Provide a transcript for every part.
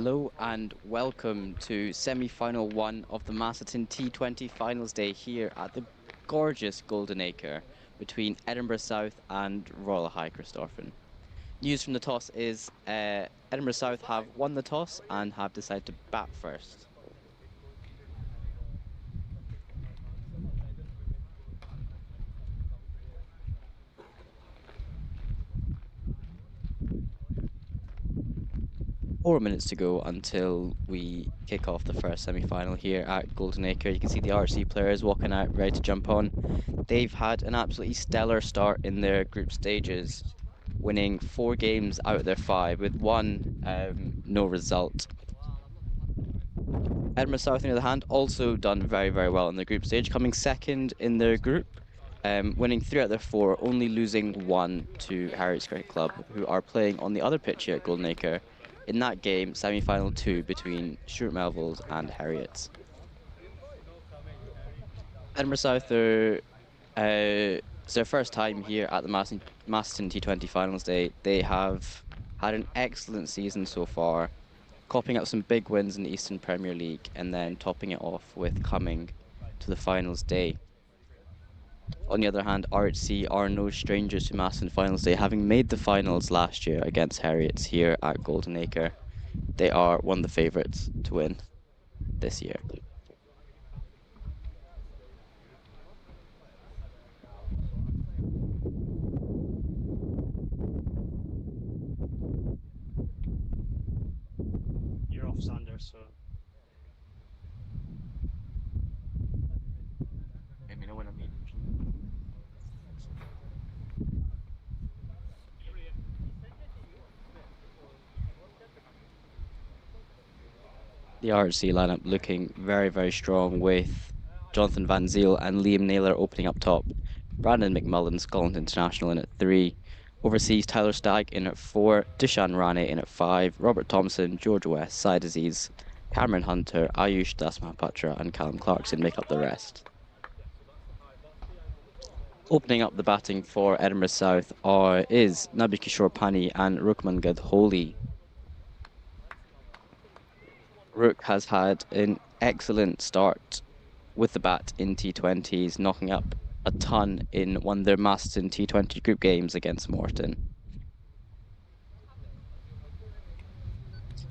Hello and welcome to semi-final one of the Masterton T20 finals day here at the gorgeous Golden Acre between Edinburgh South and Royal High Christopherson. News from the toss is Edinburgh South have won the toss and have decided to bat first. 4 minutes to go until we kick off the first semi-final here at Golden Acre. You can see the RHC players walking out, ready to jump on. They've had an absolutely stellar start in their group stages, winning 4 games out of their 5, with one no result. Edinburgh South, on the other hand, also done very, very well in the group stage, coming second in their group, winning 3 out of their 4, only losing 1 to Harriet's Cricket Club, who are playing on the other pitch here at Golden Acre. In that game, semi-final 2 between Stuart Melville's and Harriet's. Edinburgh South it's their first time here at the Masterton T20 finals day. They have had an excellent season so far, copping up some big wins in the Eastern Premier League and then topping it off with coming to the finals day. On the other hand, RHC are no strangers to Masterton finals day, having made the finals last year against Harriet's here at Golden Acre. They are one of the favourites to win this year. You're off, Sander, so... Let me know when I'm in. The RHC lineup looking very, very strong, with Jonathan Van Zyl and Liam Naylor opening up top. Brandon McMullen, Scotland International, in at 3. Overseas, Tyler Stagg in at 4. Dishan Rane in at 5. Robert Thompson, George West, Syed Aziz, Cameron Hunter, Ayush Das Mahapatra and Callum Clarkson make up the rest. Opening up the batting for Edinburgh South is Nabi Kishore Pani and Rukman Gadholi. Rook has had an excellent start with the bat in T20s, knocking up a ton in one of their Masterton T20 group games against Morton.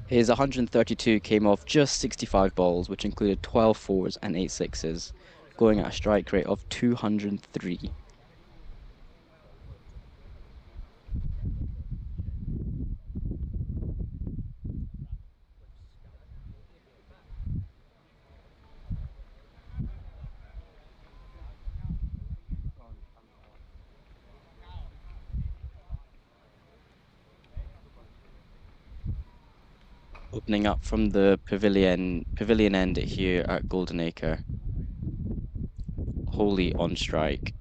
His 132 came off just 65 balls, which included 12 fours and 8 sixes, going at a strike rate of 203. Opening up from the pavilion end here at Golden Acre. Wholly on strike.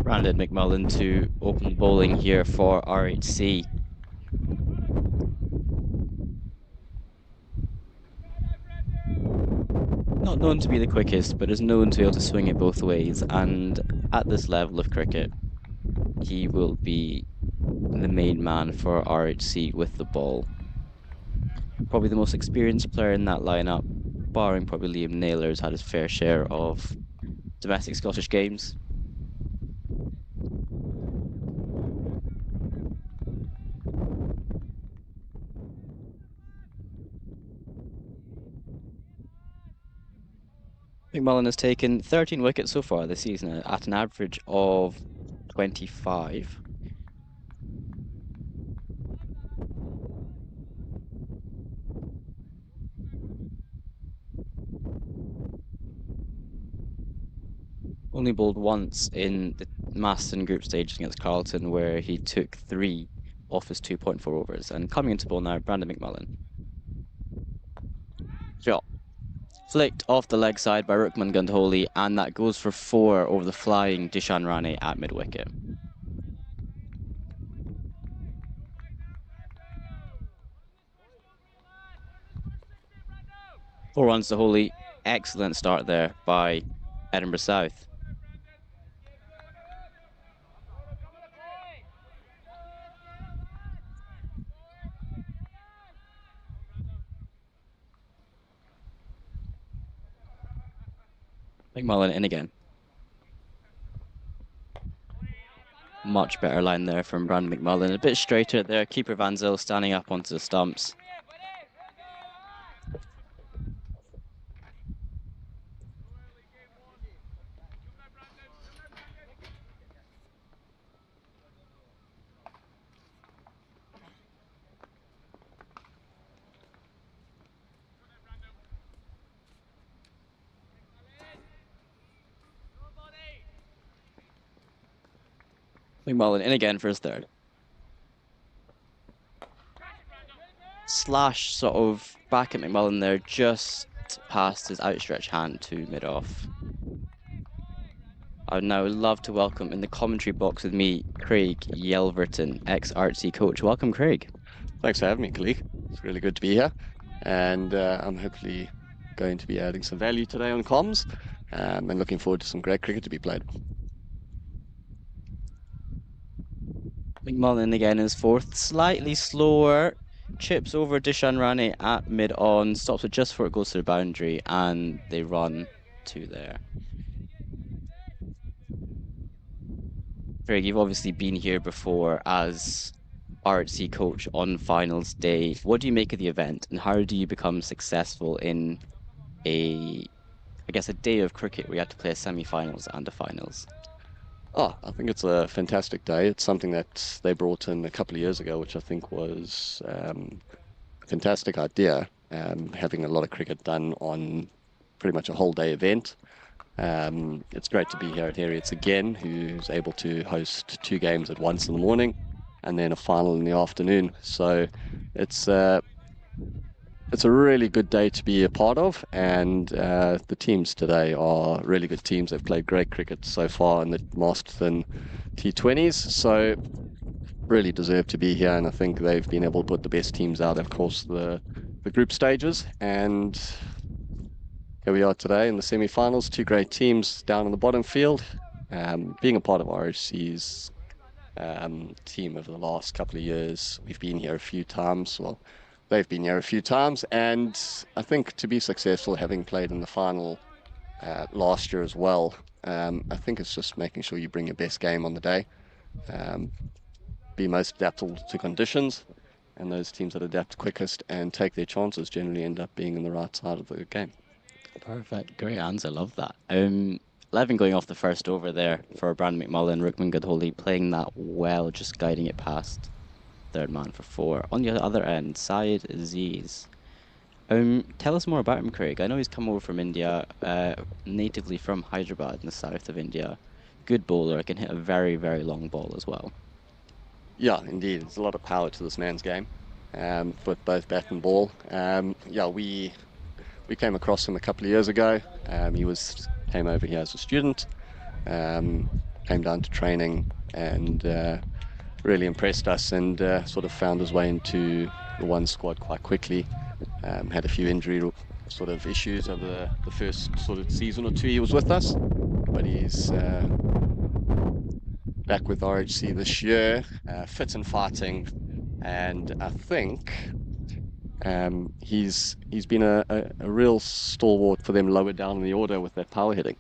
Brandon McMullen to open bowling here for RHC. Not known to be the quickest, but is known to be able to swing it both ways, and at this level of cricket, he will be the main man for RHC with the ball. Probably the most experienced player in that lineup, barring probably Liam Naylor, has had his fair share of domestic Scottish games. McMullen has taken 13 wickets so far this season at an average of 25. Only bowled once in the Masterton group stages against Carlton, where he took 3 off his 2.4 overs. And coming into bowl now, Brandon McMullen. Shot. Flicked off the leg side by Rukman Gandholi, and that goes for 4 over the flying Dishan Rane at mid-wicket. 4 runs to Holy. Excellent start there by Edinburgh South. McMullen in again. Much better line there from Brandon McMullen. A bit straighter there. Keeper Van Zyl standing up onto the stumps. McMullen in again for his third. Slash sort of back at McMullen there, just past his outstretched hand to mid-off. I would now love to welcome in the commentary box with me, Craig Yelverton, ex-RHC coach. Welcome, Craig. Thanks for having me, colleague. It's really good to be here. And I'm hopefully going to be adding some value today on comms and looking forward to some great cricket to be played. McMullen again is fourth, slightly slower, chips over Dishan Rane at mid-on, stops it just before it goes to the boundary, and they run to there. Craig, you've obviously been here before as RHC coach on finals day. What do you make of the event, and how do you become successful in a day of cricket where you have to play a semi-finals and a finals? Oh, I think it's a fantastic day. It's something that they brought in a couple of years ago, which I think was a fantastic idea, having a lot of cricket done on pretty much a whole day event. It's great to be here at Heriot's again, who's able to host 2 games at once in the morning and then a final in the afternoon. So it's a really good day to be a part of, and the teams today are really good teams. They've played great cricket so far in the Masterton T20s, so really deserve to be here, and I think they've been able to put the best teams out, of course, the group stages, and here we are today in the semi-finals. 2 great teams down in the bottom field. Being a part of RHC's team over the last couple of years, we've been here a few times. Well, they've been here a few times, and I think to be successful, having played in the final last year as well, I think it's just making sure you bring your best game on the day, be most adaptable to conditions, and those teams that adapt quickest and take their chances generally end up being in the right side of the game. Perfect, great answer, love that. 11 going off the first over there for Brandon McMullen, Rukman Goodholy playing that well, just guiding it past third man for 4. On the other end, Syed Aziz. Tell us more about him, Craig. I know he's come over from India, natively from Hyderabad in the south of India. Good bowler, can hit a very, very long ball as well. Yeah, indeed. There's a lot of power to this man's game, with both bat and ball. Yeah, we came across him a couple of years ago. He came over here as a student, came down to training, and really impressed us, and sort of found his way into the one squad quite quickly. Had a few injury sort of issues over the first sort of season or 2 he was with us, but he's back with RHC this year, fit and fighting, and I think he's been a real stalwart for them lower down in the order with that power hitting.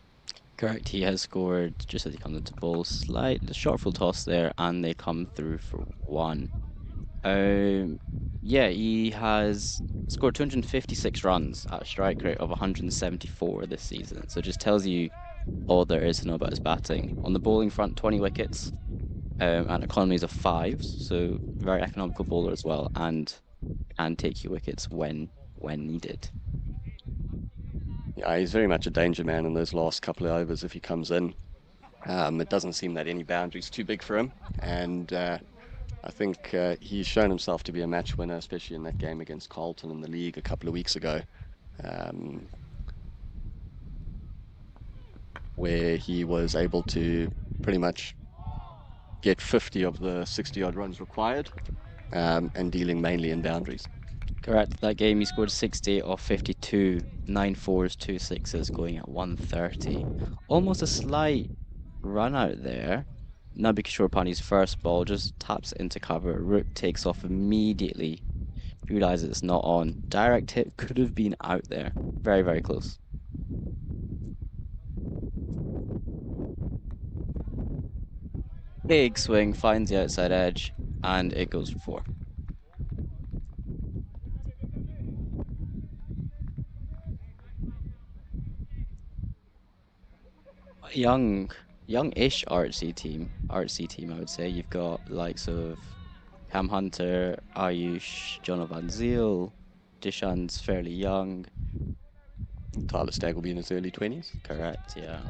Correct, he has scored just as he comes into bowl, the short full toss there, and they come through for 1. Yeah, he has scored 256 runs at a strike rate of 174 this season, so it just tells you all there is to know about his batting. On the bowling front, 20 wickets, and economies of 5s, so very economical bowler as well, and can take you wickets when needed. Yeah, he's very much a danger man in those last couple of overs if he comes in. It doesn't seem that any boundary's too big for him, and I think he's shown himself to be a match winner, especially in that game against Carlton in the league a couple of weeks ago, where he was able to pretty much get 50 of the 60-odd runs required, and dealing mainly in boundaries. Correct. That game he scored 60 off 52, 9 4s, 2 6s, going at 130. Almost a slight run out there. Nabi Kishore first ball just taps it into cover. Rook takes off immediately. Realizes it's not on. Direct hit could have been out there. Very, very close. Big swing, finds the outside edge, and it goes for four. Young, young-ish RHC team, I would say. You've got likes of Cam Hunter, Ayush, John Van Zyl, Dishan's fairly young. Tyler Stagg will be in his early 20s. Correct, yeah.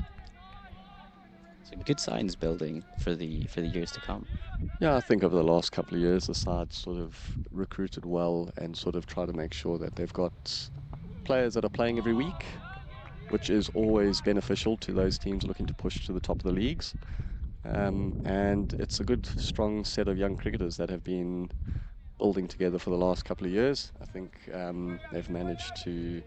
So good signs building for the years to come. Yeah, I think over the last couple of years, the side sort of recruited well and sort of try to make sure that they've got players that are playing every week, which is always beneficial to those teams looking to push to the top of the leagues. And it's a good, strong set of young cricketers that have been building together for the last couple of years. I think they've managed to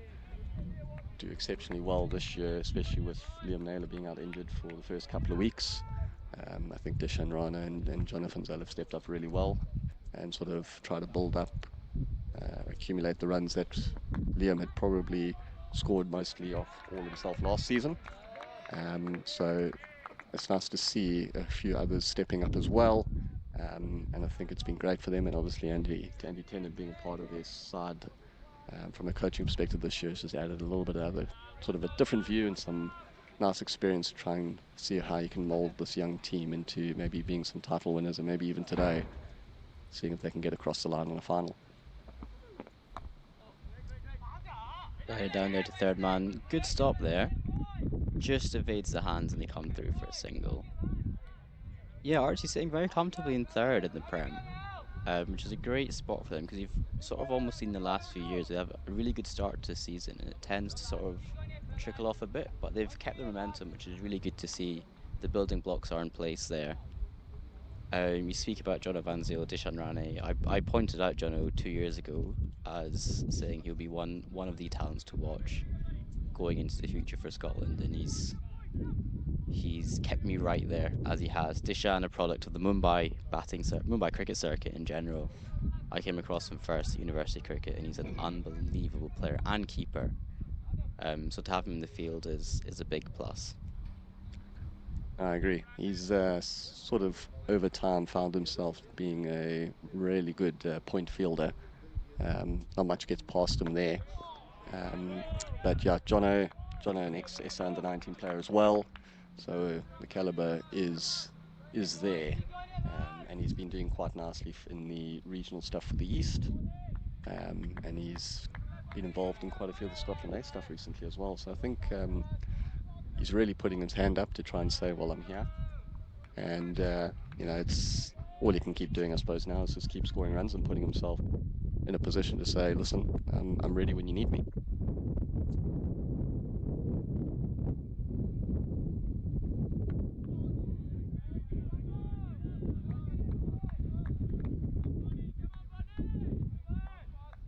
do exceptionally well this year, especially with Liam Naylor being out injured for the first couple of weeks. I think Dishan Rana and Jonathan Zell have stepped up really well and sort of try to build up, accumulate the runs that Liam had probably scored mostly off all himself last season. So it's nice to see a few others stepping up as well. And I think it's been great for them. And obviously Andy Tennant being a part of their side from a coaching perspective this year has just added a little bit of a sort of a different view and some nice experience to try and see how you can mold this young team into maybe being some title winners and maybe even today seeing if they can get across the line in a final. Down there to third man. Good stop there. Just evades the hands and they come through for a single. Yeah, Archie's sitting very comfortably in third in the Prem, which is a great spot for them because you've sort of almost seen the last few years they have a really good start to the season and it tends to sort of trickle off a bit, but they've kept the momentum, which is really good to see. The building blocks are in place there. You speak about Jono Van Zyl, Dishan Rane. I pointed out Jono 2 years ago as saying he'll be one of the talents to watch going into the future for Scotland, and he's kept me right there as he has. Dishan, a product of the Mumbai cricket circuit in general. I came across him first at university cricket, and he's an unbelievable player and keeper. So to have him in the field is a big plus. I agree. He's sort of over time found himself being a really good point fielder. Not much gets past him there. But yeah, Jono an ex-SA under-19 player as well. So the caliber is there. And he's been doing quite nicely in the regional stuff for the East. And he's been involved in quite a few of the Scotland A stuff recently as well. So I think he's really putting his hand up to try and say, well, I'm here. And, it's all he can keep doing, I suppose, now is just keep scoring runs and putting himself in a position to say, listen, I'm ready when you need me.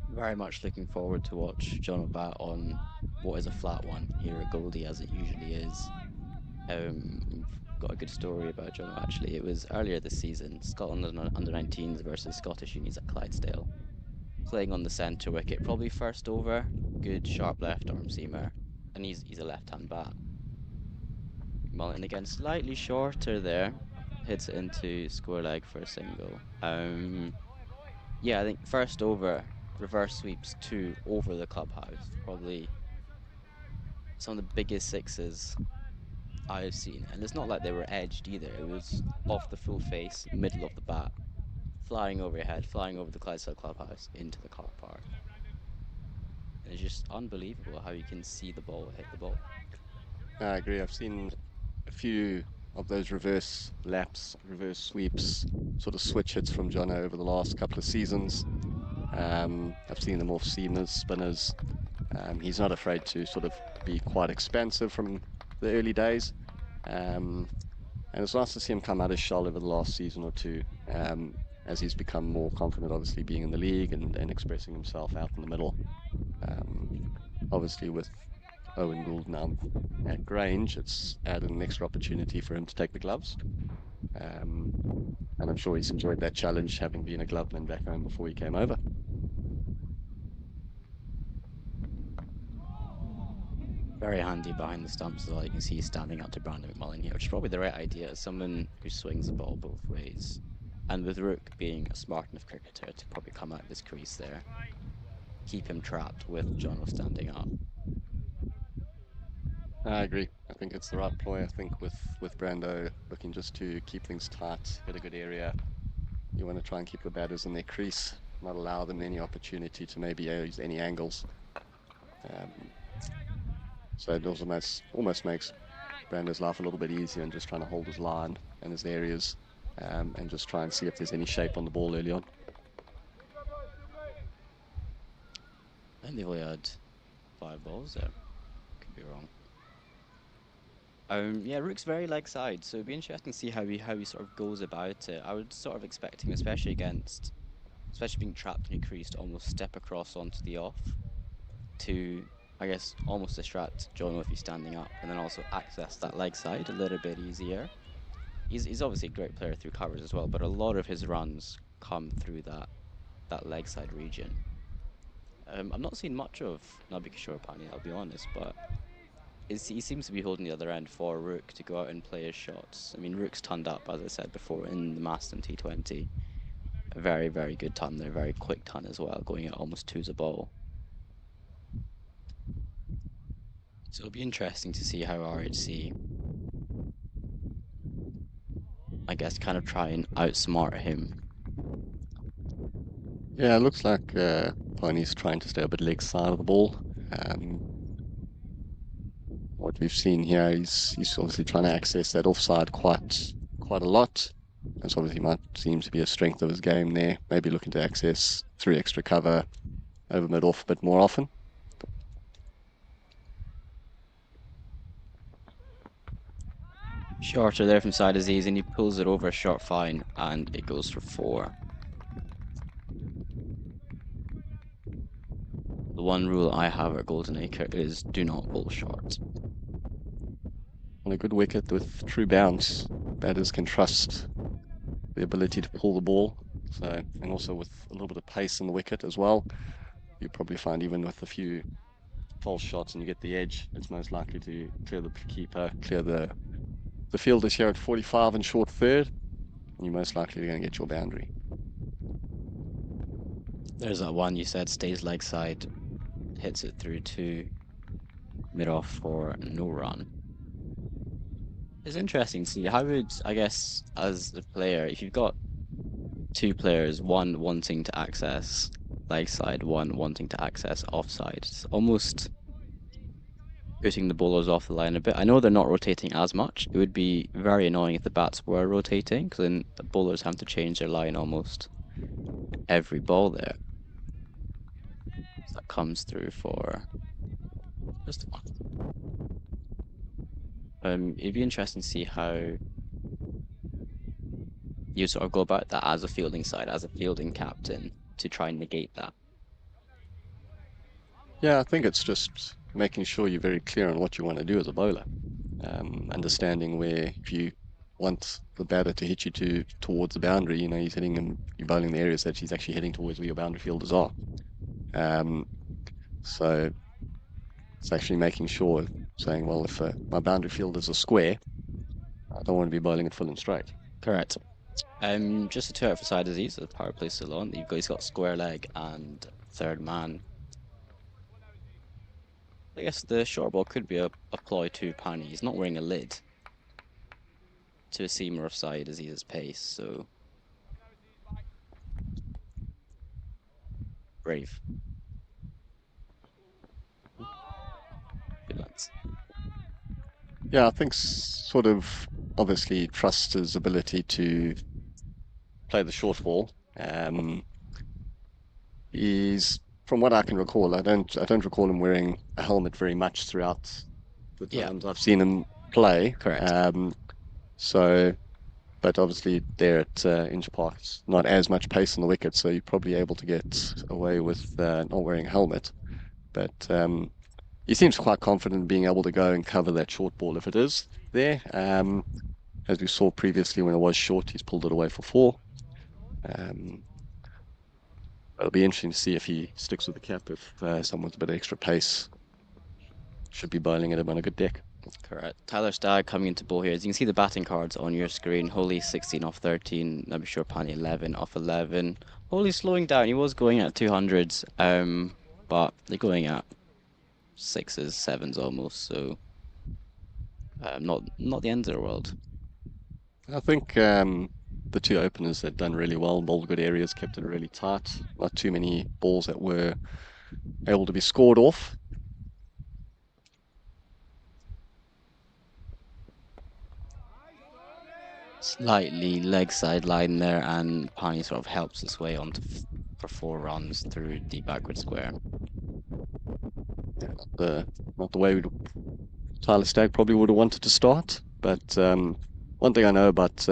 Very much looking forward to watch John bat on what is a flat one here at Goldie, as it usually is. We've got a good story about John actually. It was earlier this season, Scotland under 19s versus Scottish Unis at Clydesdale. Playing on the centre wicket, probably first over, good sharp left arm seamer, and he's a left-hand bat. McMullen again, slightly shorter there, hits it into square leg for a single. Yeah, I think first over, reverse sweeps two over the clubhouse. Probably some of the biggest sixes I've seen. And it's not like they were edged either. It was off the full face, middle of the bat, flying over your head, flying over the Clydesdale clubhouse into the car park. And it's just unbelievable how you can see the ball hit the ball. I agree. I've seen a few of those reverse laps, reverse sweeps, sort of switch hits from Jono over the last couple of seasons. I've seen them off seamers, spinners. He's not afraid to sort of be quite expansive from the early days. And it's nice to see him come out his shell over the last season or two. as he's become more confident, obviously being in the league and expressing himself out in the middle. Obviously, with Owen Gould now at Grange, it's added an extra opportunity for him to take the gloves. Um, and I'm sure he's enjoyed that challenge, having been a gloveman back home before he came over. Very handy behind the stumps as well. You can see he's standing up to Brandon McMullen here, which is probably the right idea as someone who swings the ball both ways. And with Rook being a smart enough cricketer to probably come out this crease there, keep him trapped with Jono standing up. I agree. I think it's the right ploy. I think with Brando looking just to keep things tight, hit a good area. You want to try and keep the batters in their crease, not allow them any opportunity to maybe use any angles. So it almost makes Brando's life a little bit easier and just trying to hold his line and his areas, and just try and see if there's any shape on the ball early on. And they've only had 5 balls there. Could be wrong. Yeah, Rook's very leg side, so it'd be interesting to see how he sort of goes about it. I would sort of expect him, especially being trapped in a crease, to almost step across onto the off to, I guess, almost distract Jono if he's standing up, and then also access that leg side a little bit easier. He's obviously a great player through covers as well, but a lot of his runs come through that leg side region. I'm not seeing much of Nabi Kishore Pani, I'll be honest, but he seems to be holding the other end for Rook to go out and play his shots. I mean, Rook's turned up, as I said before, in the Masterton T20. A very, very good ton there, very quick ton as well, going at almost 2s a ball. So it'll be interesting to see how RHC, I guess, kind of try and outsmart him. Yeah, it looks like Pony's trying to stay a bit leg side of the ball. What we've seen here, he's obviously trying to access that offside quite a lot. That's obviously might seem to be a strength of his game there. Maybe looking to access through extra cover over mid off a bit more often. Shorter there from side Aziz, and he pulls it over a short fine, and it goes for 4. The one rule I have at Golden Acre is do not bowl short. On a good wicket with true bounce, batters can trust the ability to pull the ball. So, and also with a little bit of pace in the wicket as well. You probably find even with a few false shots and you get the edge, it's most likely to clear the keeper, clear the fielders here at 45 and short third. And you're most likely going to get your boundary. There's that one you said stays leg side, hits it through to mid off for no run. It's interesting to see how would, I guess, as a player, if you've got 2 players, one wanting to access leg side, one wanting to access offside, it's almost putting the bowlers off the line a bit. I know they're not rotating as much. It would be very annoying if the bats were rotating, because then the bowlers have to change their line almost every ball there. So that comes through for just one. It'd be interesting to see how you sort of go about that as a fielding side, as a fielding captain, to try and negate that. Yeah, I think it's just making sure you're very clear on what you want to do as a bowler. Understanding where if you want the batter to hit you towards the boundary, he's hitting him, you're bowling the areas that he's actually heading towards where your boundary fielders are. So it's actually making sure, saying, well, if my boundary field is a square, I don't want to be bowling it full and straight. Correct. Just a 2 out for side Aziz, the power play still on. He's got square leg and third man. I guess the short ball could be a ploy to Pani. He's not wearing a lid to a seamer of side Aziz's pace, so brave. Good lads. Yeah, I think sort of obviously trusts his ability to play the short ball. He's, from what I can recall, I don't recall him wearing a helmet very much throughout the times I've seen him play. Correct. So, but obviously there at Inch Park, it's not as much pace on the wicket, so you're probably able to get away with not wearing a helmet. But he seems quite confident in being able to go and cover that short ball if it is there. As we saw previously when it was short, he's pulled it away for four. Um, it'll be interesting to see if he sticks with the cap if someone's a bit extra pace should be bowling at him on a good deck. Correct. Tyler Stagg coming into bowl here. As you can see the batting cards on your screen. Holy 16 off 13. I'm sure Pani 11 off 11. Holy slowing down. He was going at 200s, but they're going at sixes, sevens almost. So not the end of the world. I think the two openers had done really well, bowled good areas, kept it really tight. Not too many balls that were able to be scored off. Slightly leg side line there, and Pani sort of helps his way onto for 4 runs through the backward square. Not the way Tyler Stagg probably would have wanted to start. But one thing I know about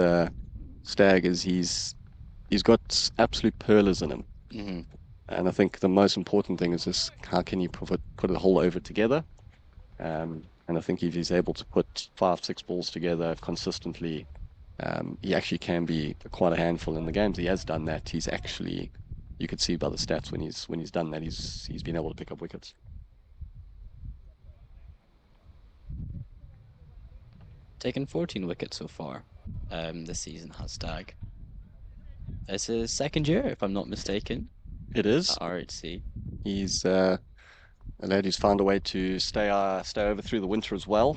Stagg is he's got absolute pearlers in him. Mm-hmm. And I think the most important thing is just how can you put a whole over together. And I think if he's able to put 5, 6 balls together consistently, he actually can be quite a handful in the games. He has done that. He's actually, you could see by the stats when he's done that, he's been able to pick up wickets. Taken 14 wickets so far this season has Stagg. It's his second year, if I'm not mistaken, It is. at RHC. He's a lad who's found a way to stay over through the winter as well.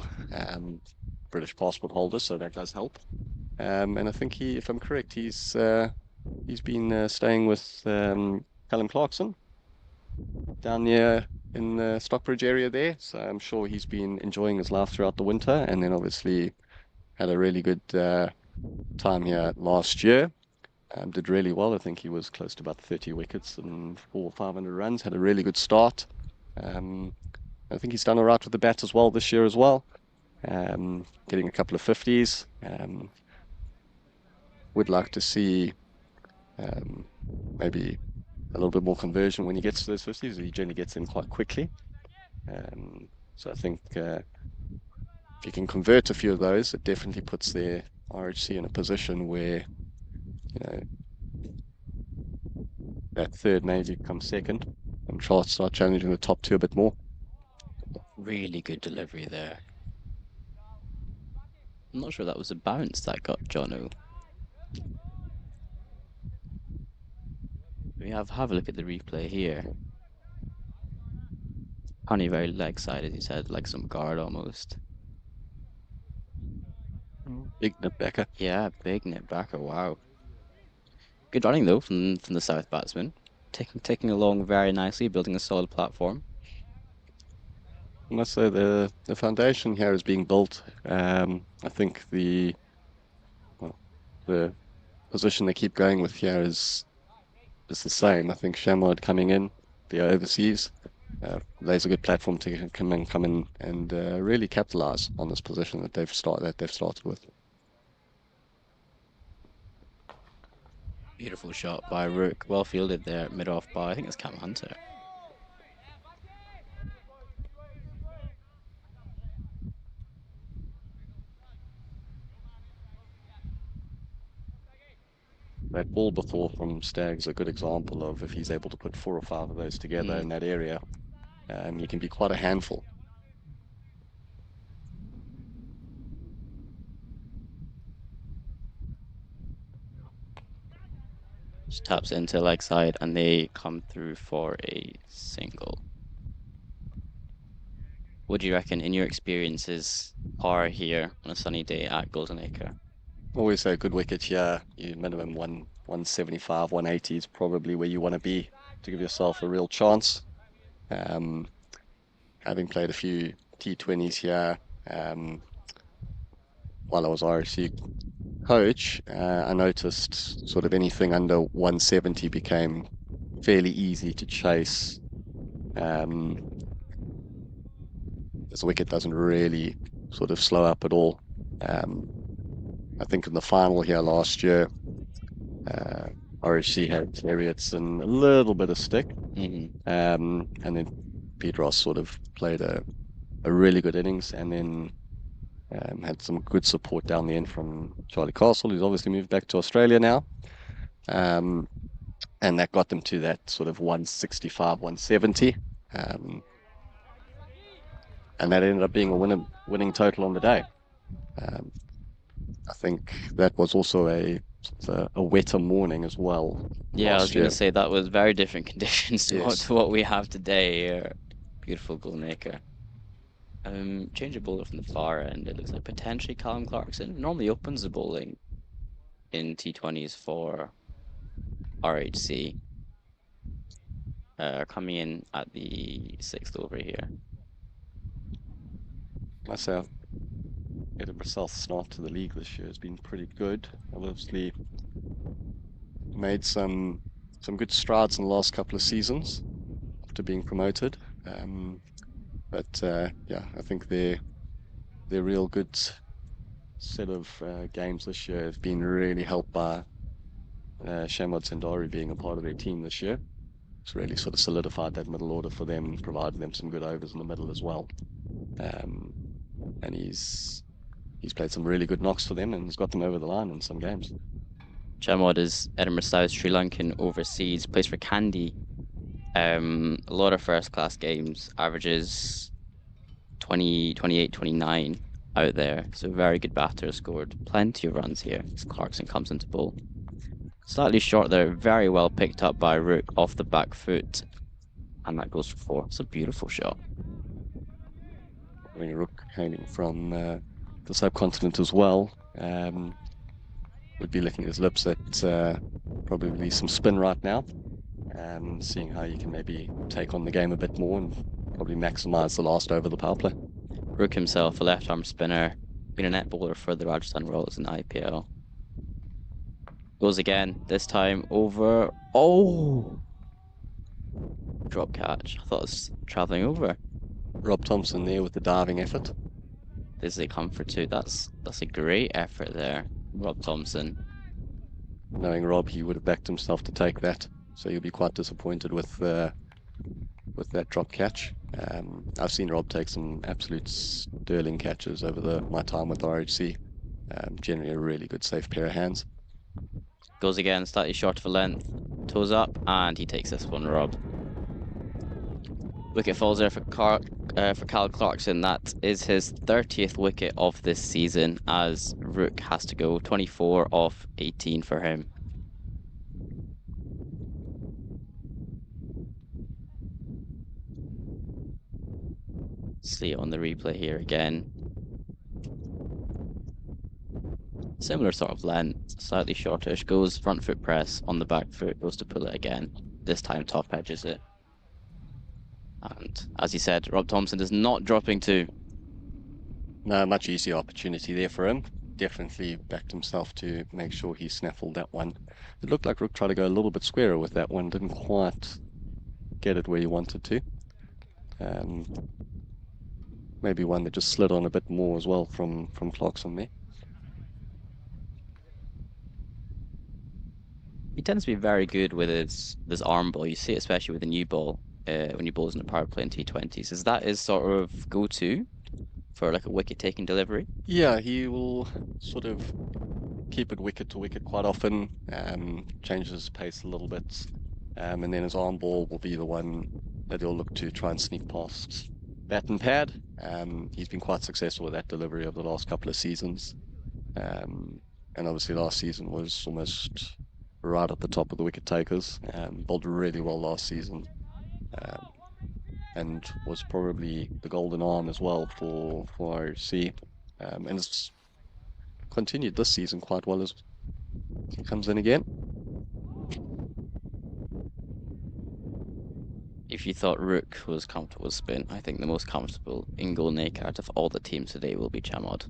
British passport holder, so that does help. And I think if I'm correct, he's been staying with Callum Clarkson down near in the Stockbridge area there. So I'm sure he's been enjoying his life throughout the winter, and then obviously had a really good time here last year. Did really well. I think he was close to about 30 wickets and 400 or 500 runs. Had a really good start. I think he's done all right with the bat as well this year as well. Getting a couple of 50s. Would like to see maybe a little bit more conversion when he gets to those 50s. He generally gets in quite quickly. So I think if you can convert a few of those, it definitely puts their RHC in a position where, you know, that third maybe comes second and try to start challenging the top two a bit more. Really good delivery there. I'm not sure that was a bounce that got Jono. We have a look at the replay here. Honey very leg side, as you said, like some guard almost. Big nip backer. Yeah, big nip backer. Wow. Good running though from the South batsman. Taking along very nicely, building a solid platform. I must say the foundation here is being built. I think the position they keep going with here is the same. I think Shamwad coming in, the overseas, lays a good platform to come in and really capitalize on this position that they've started with. Beautiful shot by Rook. Well fielded there, mid-off by, I think it's Cam Hunter. That ball before from Stag's a good example of if he's able to put 4 or 5 of those together in that area, he can be quite a handful. Just taps into leg side and they come through for a single. What do you reckon in your experiences are here on a sunny day at Golden Acre? Always say a good wicket here, you minimum 175, 180 is probably where you want to be to give yourself a real chance. Having played a few T20s here, while I was RHC coach, I noticed sort of anything under 170 became fairly easy to chase. This wicket doesn't really sort of slow up at all. I think in the final here last year, uh, RHC had Heriots and a little bit of stick. Hmm. And then Pete Ross sort of played a really good innings and then had some good support down the end from Charlie Castle, who's obviously moved back to Australia now. Um, and that got them to that sort of 165, 170. Um, and that ended up being a winning total on the day. Um, I think that was also a wetter morning as well Yeah, I was last going to year. say that was very different conditions Yes. to what we have today here. Beautiful goal maker. Change of bowler from the far end. It looks like potentially Callum Clarkson. Normally opens the bowling in T20s for RHC. Coming in at the sixth over here. I say Edinburgh South start to the league this year has been pretty good. Obviously made some good strides in the last couple of seasons after being promoted. But yeah, I think their real good set of games this year have been really helped by Shamod Sendari being a part of their team this year. It's really sort of solidified that middle order for them, providing them some good overs in the middle as well. Um, and he's played some really good knocks for them and has got them over the line in some games. Chamod is Edinburgh South, Sri Lankan overseas, plays for Kandy. A lot of first class games, averages 20, 28, 29 out there. So very good batter, scored plenty of runs here as Clarkson comes into bowl. Slightly short there, very well picked up by Rook off the back foot. And that goes for four. It's a beautiful shot. I mean, Rook hailing from the subcontinent as well. Would be licking his lips at probably some spin right now and seeing how you can maybe take on the game a bit more and probably maximize the last over the power play. Rook himself, a left-arm spinner, been a net bowler for the Rajasthan Royals in the IPL. Goes again, this time over. Oh! Drop catch. I thought it was travelling over. Rob Thompson there with the diving effort. This is a comfort too. That's a great effort there, Rob Thompson. Knowing Rob, he would have backed himself to take that, so you'll be quite disappointed with that drop catch. I've seen Rob take some absolute sterling catches over my time with RHC. Generally a really good safe pair of hands. Goes again, slightly short of a length. Toes up, and he takes this one, Rob. Wicket falls there for Cal Clarkson. That is his 30th wicket of this season as Rook has to go 24 off 18 for him. See it on the replay here again. Similar sort of length, slightly shortish. Goes front foot press on the back foot, goes to pull it again. This time top edges it. And as he said, Rob Thompson is not dropping two. No, much easier opportunity there for him. Definitely backed himself to make sure he snaffled that one. It looked like Rook tried to go a little bit squarer with that one. Didn't quite get it where he wanted to. Maybe one that just slid on a bit more as well from Clarkson there. He tends to be very good with his arm ball. You see it especially with the new ball when he bowls in a power play in T20s. Is that his sort of go-to for like a wicket-taking delivery? Yeah, he will sort of keep it wicket to wicket quite often, changes his pace a little bit, and then his arm ball will be the one that he'll look to try and sneak past bat and pad. He's been quite successful with that delivery over the last couple of seasons. And obviously last season was almost right at the top of the wicket takers. Bowled really well last season. And was probably the golden arm as well for RHC. And it's continued this season quite well as he comes in again. If you thought Rook was comfortable spin, I think the most comfortable in-goal naked out of all the teams today will be Chamod.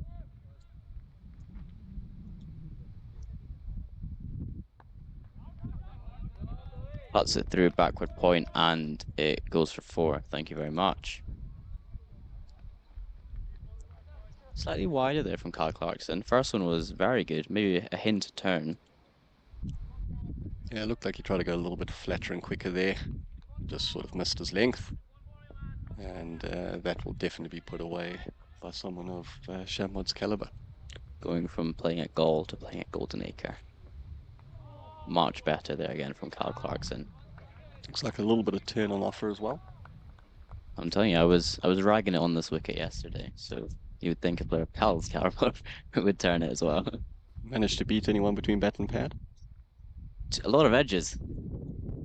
Puts it through backward point and it goes for four. Thank you very much. Slightly wider there from Kyle Clarkson. First one was very good, maybe a hint turn. Yeah, it looked like he tried to go a little bit flatter and quicker there. Just sort of missed his length. And that will definitely be put away by someone of Shamwad's caliber. Going from playing at Gaul to playing at Golden Acre. Much better there again from Kyle Clarkson. Looks like a little bit of turn on offer as well. I'm telling you, I was ragging it on this wicket yesterday, so you would think a player of Cal's caliber would turn it as well. Managed to beat anyone between bat and pad. A lot of edges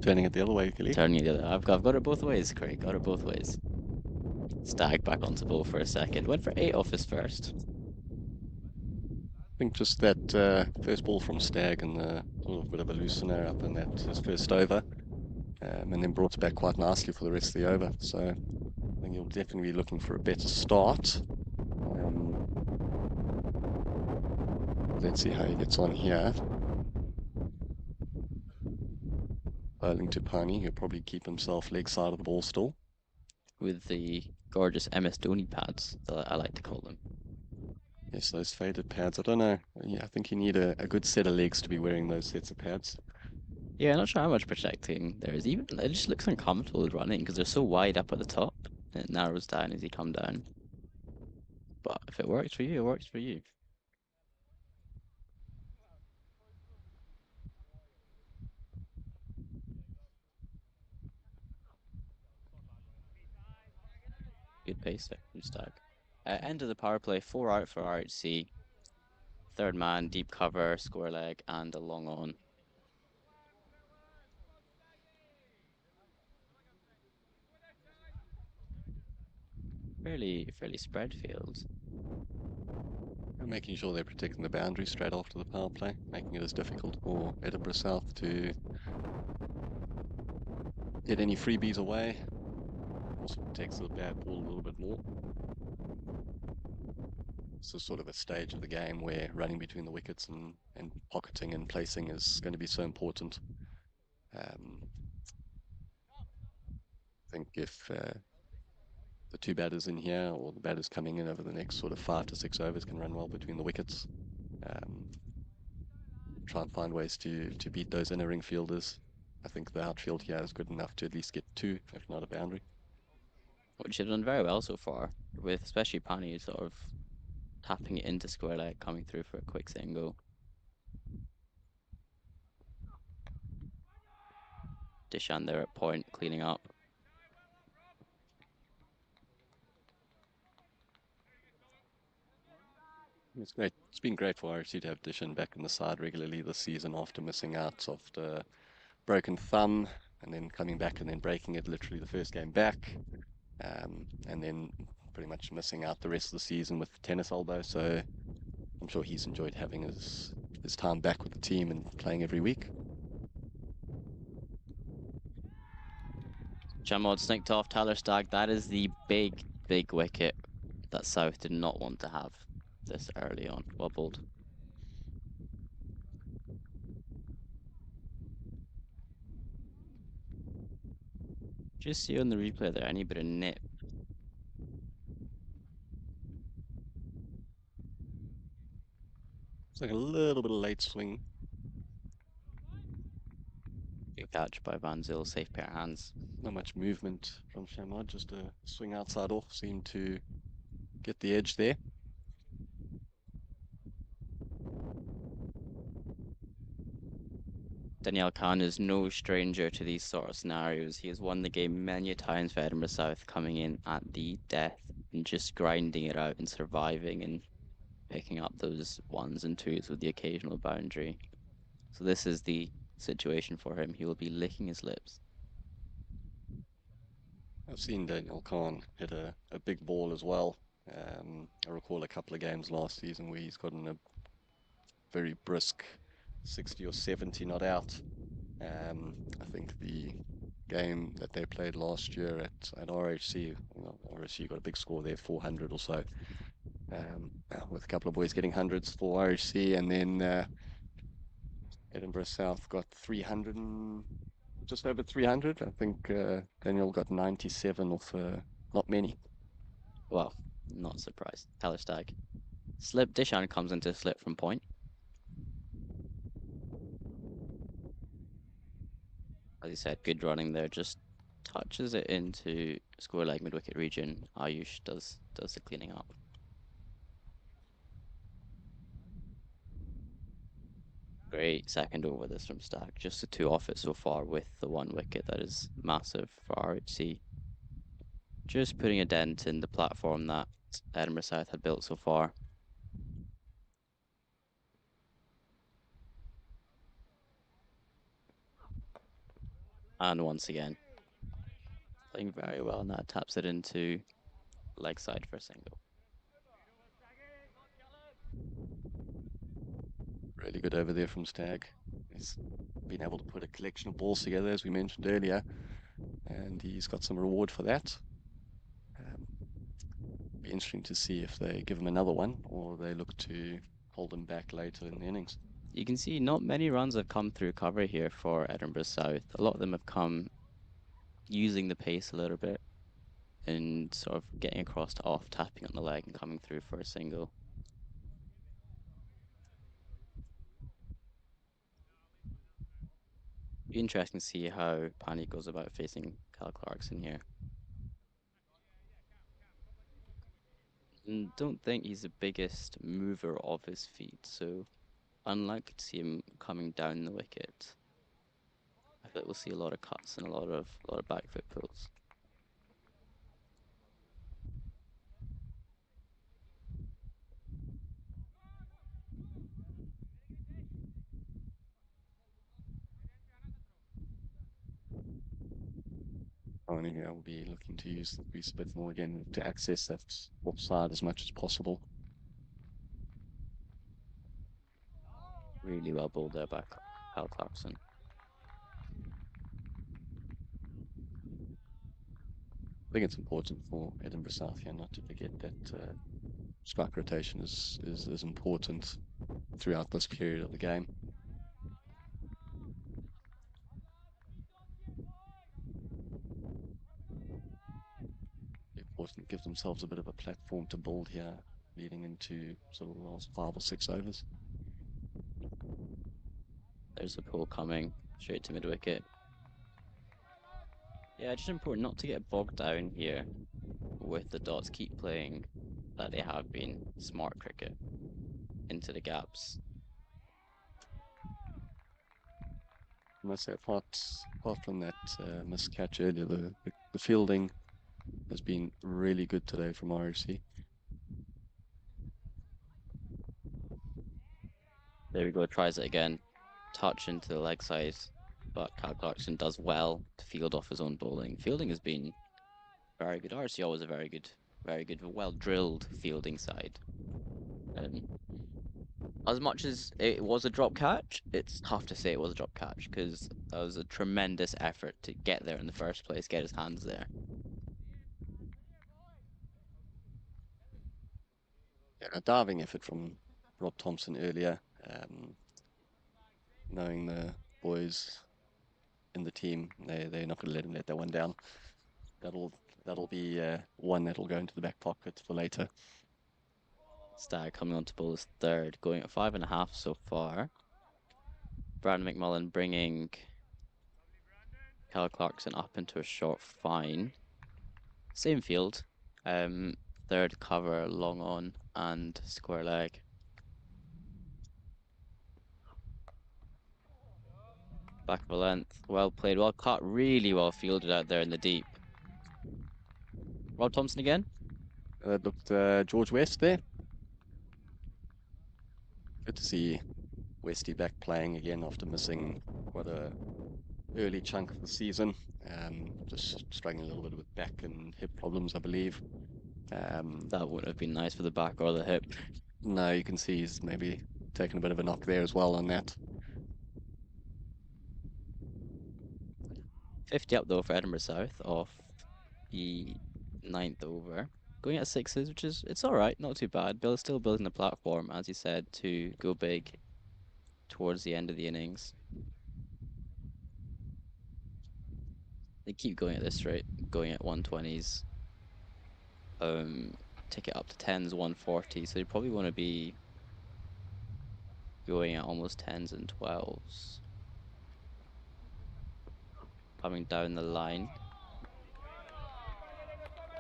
Turning it the other way, Gilly. turning it the other. I've got it both ways, Craig. Got it both ways. Stag back onto ball for a second. Went for 8 off his first. I think just that first ball from Stag and the sort of bit of a loosener up in that his first over, and then brought it back quite nicely for the rest of the over. So I think he'll definitely be looking for a better start. Let's see how he gets on here. Bowling to Pani, he'll probably keep himself leg side of the ball still. With the gorgeous MS Dhoni pads that I like to call them. Yes, those faded pads. I don't know. Yeah, I think you need a good set of legs to be wearing those sets of pads. Yeah, not sure how much protecting there is. Even it just looks uncomfortable with running because they're so wide up at the top. And it narrows down as you come down. But if it works for you, it works for you. Good pace there, good stag. End of the power play, 4 out for RHC. Third man, deep cover, square leg, and a long on. Fairly spread field. And making sure they're protecting the boundary straight after the power play, making it as difficult for Edinburgh South to get any freebies away. Also protects the bad ball a little bit more. This is sort of a stage of the game where running between the wickets and pocketing and placing is going to be so important. I think if the two batters in here or the batters coming in over the next sort of 5 to 6 overs can run well between the wickets, um, try and find ways to beat those inner ring fielders. I think the outfield here is good enough to at least get two, if not a boundary. Which have done very well so far, with especially Pani sort of tapping it into square leg, coming through for a quick single. Dishan there at point, cleaning up. It's great. It's been great for RHC to have Dishan back in the side regularly this season after missing out of the broken thumb and then coming back and then breaking it literally the first game back, and then pretty much missing out the rest of the season with the tennis elbow. So I'm sure he's enjoyed having his time back with the team and playing every week. Shamrod snicked off Tyler Stagg. That is the big wicket that South did not want to have this early on. Wobbled. Just see on the replay there, any bit of nip. It's like a little bit of late swing. Good catch by Van Zyl, safe pair of hands. Not much movement from Shamrod, just a swing outside off, seemed to get the edge there. Danielle Khan is no stranger to these sort of scenarios. He has won the game many times for Edinburgh South, coming in at the death and just grinding it out and surviving and picking up those ones and twos with the occasional boundary. So this is the situation for him. He will be licking his lips. I've seen Daniel Khan hit a big ball as well. I recall a couple of games last season where he's gotten a very brisk 60 or 70 not out. I think the game that they played last year at RHC, RHC got a big score there, 400 or so, with a couple of boys getting hundreds for RHC, and then Edinburgh South got 300 and just over 300. I think Daniel got 97 off not many. Well, not surprised. Tyler Stagg. Slip, Dishan comes into slip from point. As you said, good running there. Just touches it into square leg mid wicket region. Ayush does the cleaning up. Great second over this from Stack. Just the two off it so far with the one wicket. That is massive for RHC. Just putting a dent in the platform that Edinburgh South had built so far. And once again, playing very well, and that taps it into leg side for a single. Really good over there from Stag. He's been able to put a collection of balls together, as we mentioned earlier, and he's got some reward for that. Um, be interesting to see if they give him another one or they look to hold him back later in the innings. You can see not many runs have come through cover here for Edinburgh South. A lot of them have come using the pace a little bit and sort of getting across to off, tapping on the leg and coming through for a single. Be interesting to see how Pani goes about facing Cal Clarkson here. And don't think he's the biggest mover of his feet, so unlikely to see him coming down the wicket. I think we'll see a lot of cuts and a lot of back foot pulls. Only here will be looking to use the grease a bit more again to access that offside as much as possible. Really well bowled there by Cal Clarkson. I think it's important for Edinburgh South here not to forget that strike rotation is important throughout this period of the game. Important to give themselves a bit of a platform to build here, leading into sort of the last 5 or 6 overs. There's a pull coming straight to mid wicket. Yeah, just important not to get bogged down here with the dots. Keep playing that they have been. Smart cricket into the gaps. I must say, apart from that missed catch earlier, the fielding has been really good today from RHC. There we go, tries it again. Touch into the leg side, but Cal Clarkson does well to field off his own bowling. Fielding has been very good. RC always a very good, well drilled fielding side. Um, as much as it was a drop catch, it's tough to say it was a drop catch because that was a tremendous effort to get there in the first place, get his hands there. Yeah, a diving effort from Rob Thompson earlier, knowing the boys in the team, they're not going to let him let that one down. That'll be one that'll go into the back pocket for later. Stag coming on to bowl his third, going at 5.5 so far. Brandon McMullen bringing Cal Clarkson up into a short fine. Same field. Um, third cover, long on, and square leg. Back of a length. Well played, well cut, really well fielded out there in the deep. Rob Thompson again. That looked George West there. Good to see Westy back playing again after missing quite a early chunk of the season. Just struggling a little bit with back and hip problems, I believe. That would have been nice for the back or the hip. No, you can see he's maybe taken a bit of a knock there as well on that. 50 up though for Edinburgh South off the ninth over. Going at sixes, which is it's all right, not too bad. Bill still building the platform, as he said, to go big towards the end of the innings. They keep going at this rate, going at 120s. ticket up to 10s 140, so you probably want to be going at almost 10s and 12s coming down the line.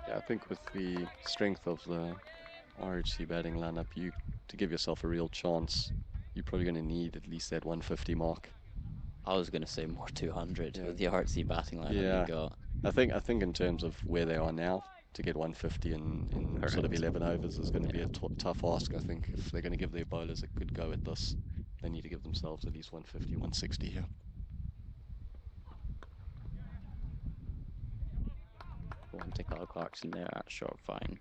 Yeah, I think with the strength of the RHC batting lineup, to give yourself a real chance, you're probably going to need at least that 150 mark. I was going to say more 200 Yeah, with the RHC batting lineup they yeah. got. I think in terms of where they are now, to get 150 in sort of Correct. 11 overs is going to be Yeah. a tough ask. I think if they're going to give their bowlers a good go at this, they need to give themselves at least 150, 160 here. One to Kyle Clarkson there at short fine.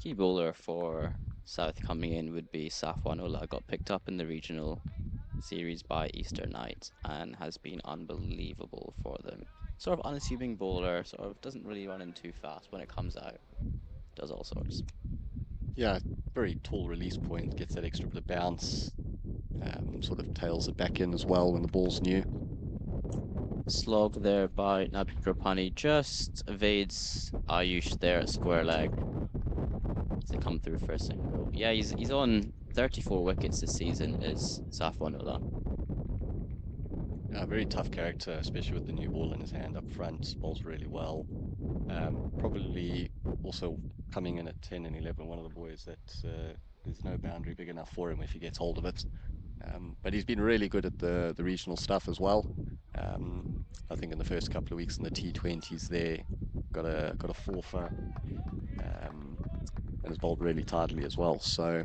Key bowler for South coming in would be Safwan Ullah. Got picked up in the regional series by Easter Night and has been unbelievable for them. Sort of unassuming bowler, sort of doesn't really run in too fast when it comes out. Does all sorts. Yeah, very tall release point, gets that extra bit of bounce, sort of tails it back in as well when the ball's new. Slog there by Nabi Gropani just evades Ayush there at square leg. To come through for a single. Yeah, he's on 34 wickets this season, is Safwan Ullah. Yeah, very tough character, especially with the new ball in his hand up front, bowls really well. Probably also coming in at 10 and 11, one of the boys that there's no boundary big enough for him if he gets hold of it. But he's been really good at the regional stuff as well. Um, I think in the first couple of weeks in the T20s there, got a fourfer, and has bowled really tidily as well. So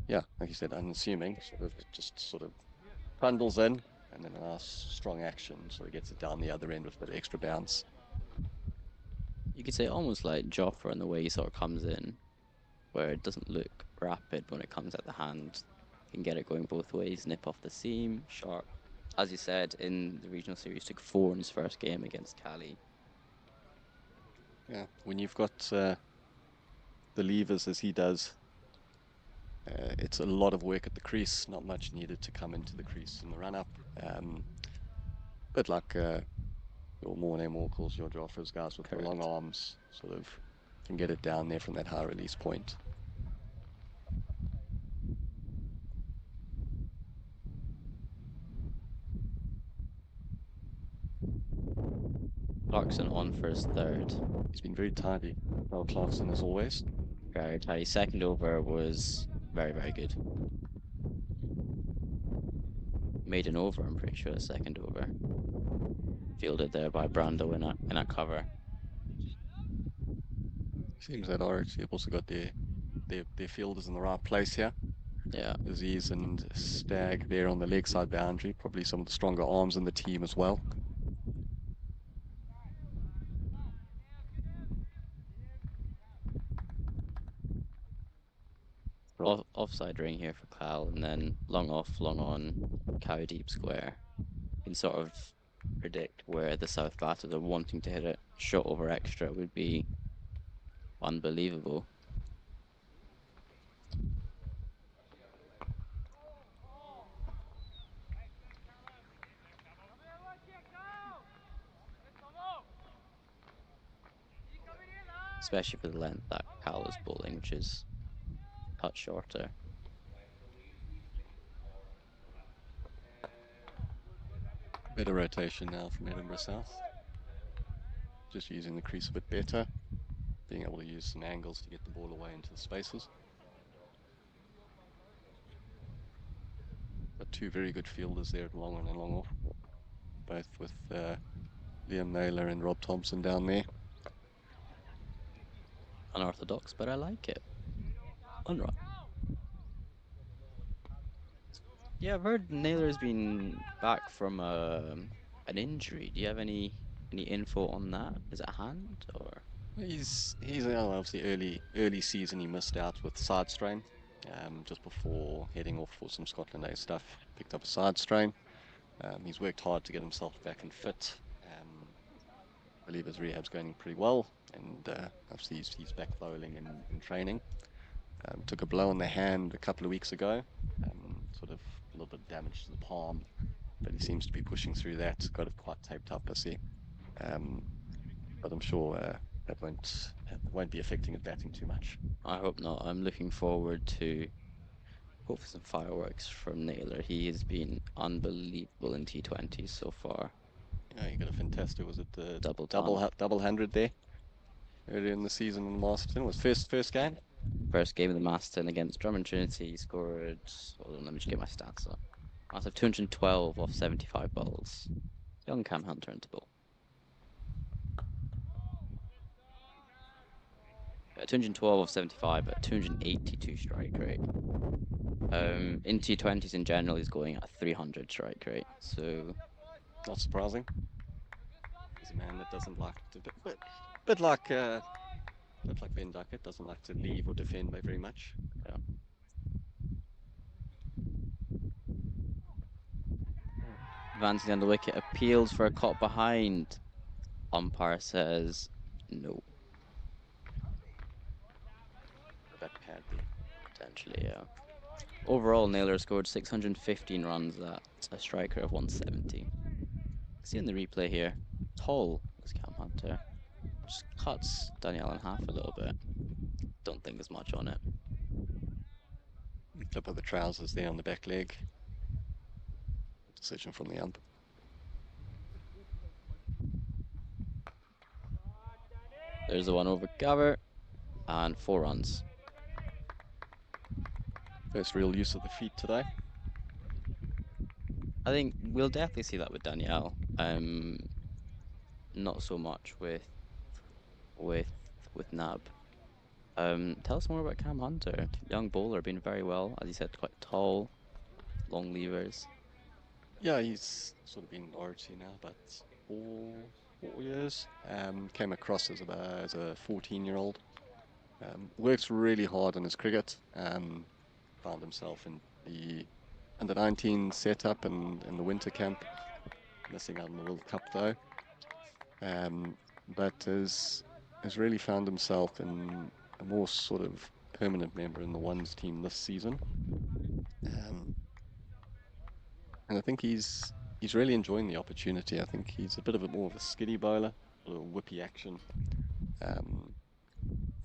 yeah, like you said, unassuming, sort of bundles in, and then a nice strong action, so he gets it down the other end with a bit of extra bounce. You could say almost like Jofra in the way he sort of comes in, where it doesn't look rapid when it comes at the hand. Can get it going both ways, nip off the seam, sharp. As you said, in the regional series, took 4 in his first game against Cali. Yeah, when you've got the levers as he does, it's a lot of work at the crease, not much needed to come into the crease in the run up. Bit like your Morne Morkles, your Joffers guys with the long Correct. arms, sort of can get it down there from that high release point. Clarkson on for his third. He's been very tidy, Well Clarkson as always. Very tidy. Second over was very, very good. Made an over, I'm pretty sure, a second over. Fielded there by Brando in a cover. Seems that RHC have also got their fielders in the right place here. Yeah. Aziz and Stag there on the leg side boundary, probably some of the stronger arms in the team as well. Offside ring here for Kyle, and then long off, long on, cow deep square. You can sort of predict where the South batters are wanting to hit it. Shot over extra would be unbelievable. Especially for the length that Kyle is bowling, which is a touch shorter. Better rotation now from Edinburgh South. Just using the crease a bit better, being able to use some angles to get the ball away into the spaces. Got two very good fielders there at long on and long off, both with Liam Naylor and Rob Thompson down there. Unorthodox, but I like it. Unright. Yeah, I've heard Naylor's been back from an injury. Do you have any info on that? Is it a hand or? He's obviously early season he missed out with side strain, just before heading off for some Scotland A stuff. Picked up a side strain. He's worked hard to get himself back and fit. I believe his rehab's going pretty well, and obviously he's back bowling in training. Took a blow on the hand a couple of weeks ago, sort of a little bit of damage to the palm, but he seems to be pushing through that. Got it quite taped up, I see. But I'm sure that won't be affecting his batting too much. I hope not. I'm looking forward to hopefully some fireworks from Naylor. He has been unbelievable in T20s so far. Yeah, you got a fantastic. Was it the Double ton. double hundred there earlier in the season in Masterton? Was first game? First game of the Masterton against Drummond Trinity, he scored. Hold on, let me just get my stats up. Massive 212 off 75 balls. Young Cam Hunter into bowl. 212 off 75 at 282 strike rate. In T20s in general, he's going at 300 strike rate. So Not surprising. He's a man that doesn't like to, bit like Van Duckett, doesn't like to leave or defend by very much. yeah. Advancing on the wicket, appeals for a caught behind. Umpire says no. A bit pad there. Potentially, yeah. Overall, Naylor scored 615 runs at a strike rate of 170. See in the replay here, tall is Cam Hunter. Just cuts Danielle in half a little bit. Don't think there's much on it. Clip of the trousers there on the back leg. Decision from the ump. There's the one over cover and 4 runs. First real use of the feet today. I think we'll definitely see that with Danielle. Not so much with with Nab. Tell us more about Cam Hunter. Young bowler, been very well, as you said, quite tall, long levers. Yeah, he's sort of been in RHC now, about 4 years. Came across as a 14-year-old. Works really hard on his cricket. Found himself in the under-19 setup and in the winter camp, missing out on the World Cup though. But has really found himself in a more sort of permanent member in the ones team this season. And I think he's really enjoying the opportunity. I think he's a bit of more of a skinny bowler, a little whippy action. And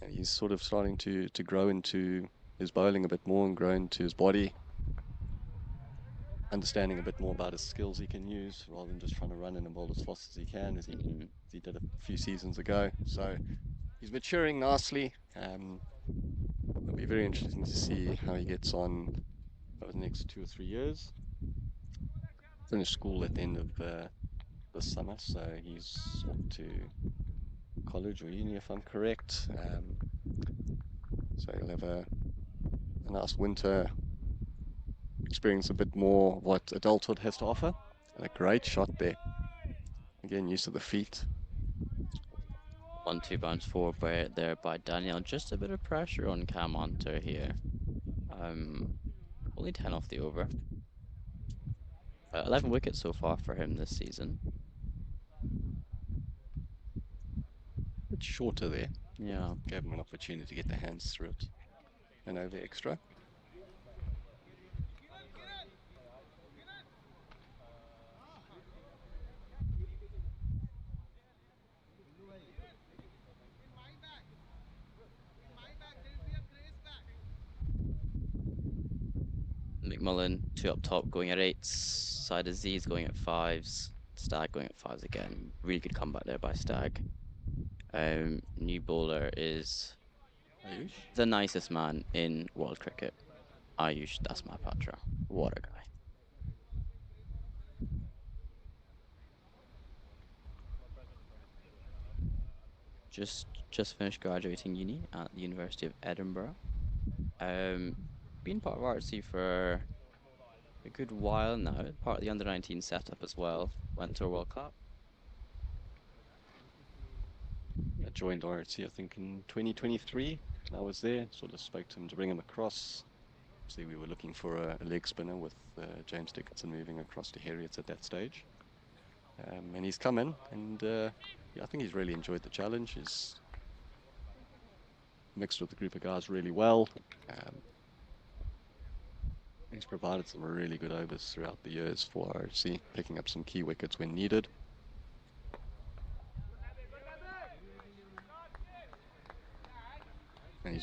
he's sort of starting to grow into his bowling a bit more and grow into his body, understanding a bit more about his skills he can use rather than just trying to run in and bowl as fast as he can, as he did a few seasons ago. So he's maturing nicely. It'll be very interesting to see how he gets on over the next 2 or 3 years. Finished school at the end of this summer, so he's off to college or uni if I'm correct. So he'll have a nice winter, experience a bit more what adulthood has to offer. And a great shot there. Again, use of the feet. 1-2 bounce forward there by Daniel. Just a bit of pressure on Cam Hunter here. Only 10 off the over. 11 wickets so far for him this season. Bit shorter there. Yeah. Gave him an opportunity to get the hands through it. And over extra. McMullen, 2 up top, going at 8s. Side of Z's going at 5s. Stag going at 5s again. Really good comeback there by Stag. New bowler is Ayush? the nicest man in world cricket. Ayush Dasmapatra. What a guy. Just finished graduating uni at the University of Edinburgh. Been part of RHC for a good while now. Part of the under-19 setup as well. Went to a World Cup. I joined RHC, I think, in 2023. I was there, sort of spoke to him to bring him across. See, we were looking for a leg spinner with James Dickinson moving across to Heriots at that stage. And he's come in, and yeah, I think he's really enjoyed the challenge. He's mixed with the group of guys really well. He's provided some really good overs throughout the years for RHC, picking up some key wickets when needed.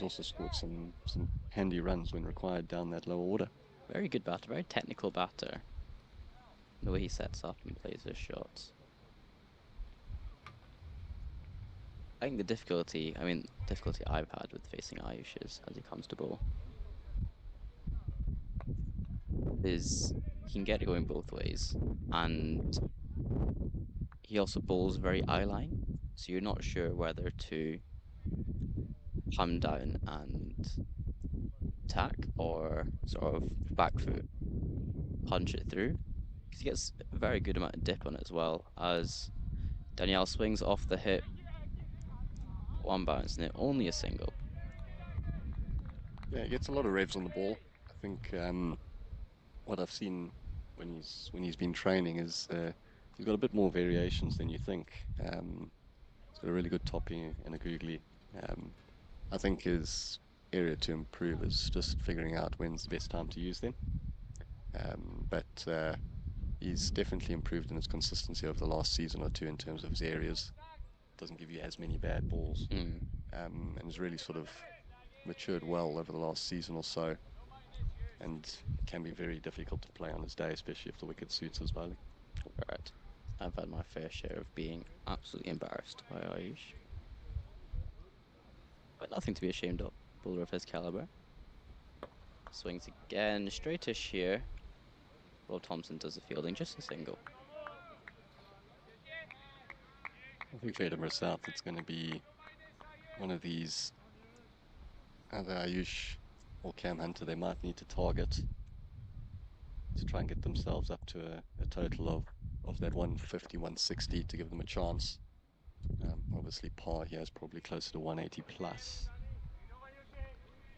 he's also scored some handy runs when required down that lower order. Very good batter, very technical batter. The way he sets up and plays his shots. I think the difficulty I've had with facing Ayush is, as he comes to bowl, is he can get it going both ways, and he also bowls very eyeline, so you're not sure whether to come down and tack or sort of back foot punch it through, because he gets a very good amount of dip on it as well. As Danielle swings off the hip, one bounce, and it only a single. Yeah, he gets a lot of revs on the ball. I think what I've seen when he's been training is he's got a bit more variations than you think. He's got a really good topping and a googly. I think his area to improve is just figuring out when's the best time to use them. But he's definitely improved in his consistency over the last season or two in terms of his areas. Doesn't give you as many bad balls, and has really sort of matured well over the last season or so. And it can be very difficult to play on his day, especially if the wicket suits his bowling. Right. I've had my fair share of being absolutely embarrassed by Ayush. But nothing to be ashamed of. Bowler of his caliber. Swings again, straightish here. Rob Thompson does the fielding, just a single. I think for Edinburgh South, it's going to be one of these either Ayush or Cam Hunter they might need to target to try and get themselves up to a total of that 150, 160 to give them a chance. Obviously, par here is probably closer to 180 plus.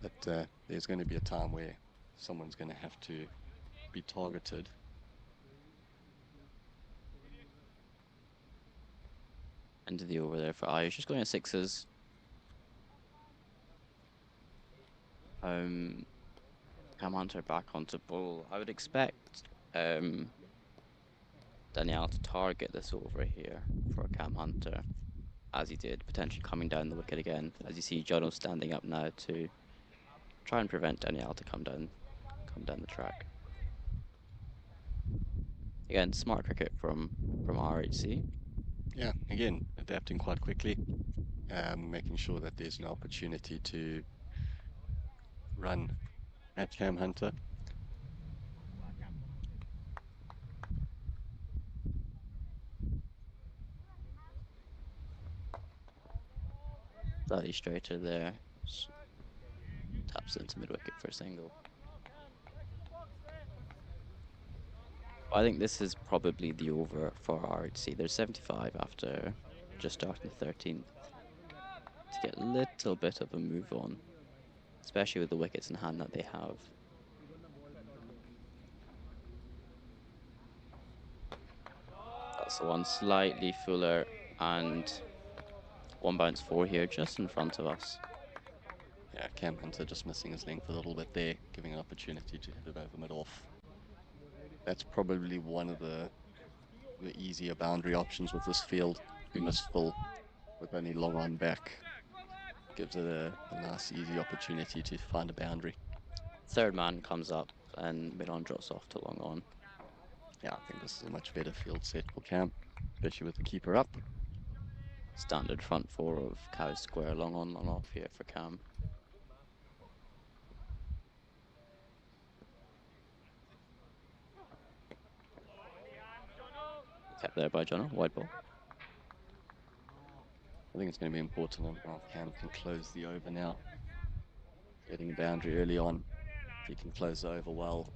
But there's going to be a time where someone's going to have to be targeted. Into the over there for Ayush, just going at sixes. Cam Hunter back onto bowl. I would expect Danielle to target this over here for Cam Hunter, as he did, potentially coming down the wicket again. As you see, Jono standing up now to try and prevent Danielle to come down the track. Again, smart cricket from RHC. Yeah, again, adapting quite quickly, making sure that there's an opportunity to run at Cam Hunter. Slightly straighter there. Taps into mid wicket for a single. I think this is probably the over for RHC. There's 75 after just starting the 13th. To get a little bit of a move on, especially with the wickets in hand that they have. That's the one slightly fuller, and one bounce four here just in front of us. Yeah, Cam Hunter just missing his length a little bit there, giving an opportunity to hit it over mid-off. That's probably one of the easier boundary options with this field. We must full with only long on back. Gives it a nice, easy opportunity to find a boundary. Third man comes up and mid on drops off to long on. Yeah, I think this is a much better field set for Cam, especially with the keeper up. Standard front four of Cow Square, long on, long off here for Cam. Kept there by Jono, wide ball. I think it's going to be important on how Cam can close the over now. Getting a boundary early on. If he can close the over well,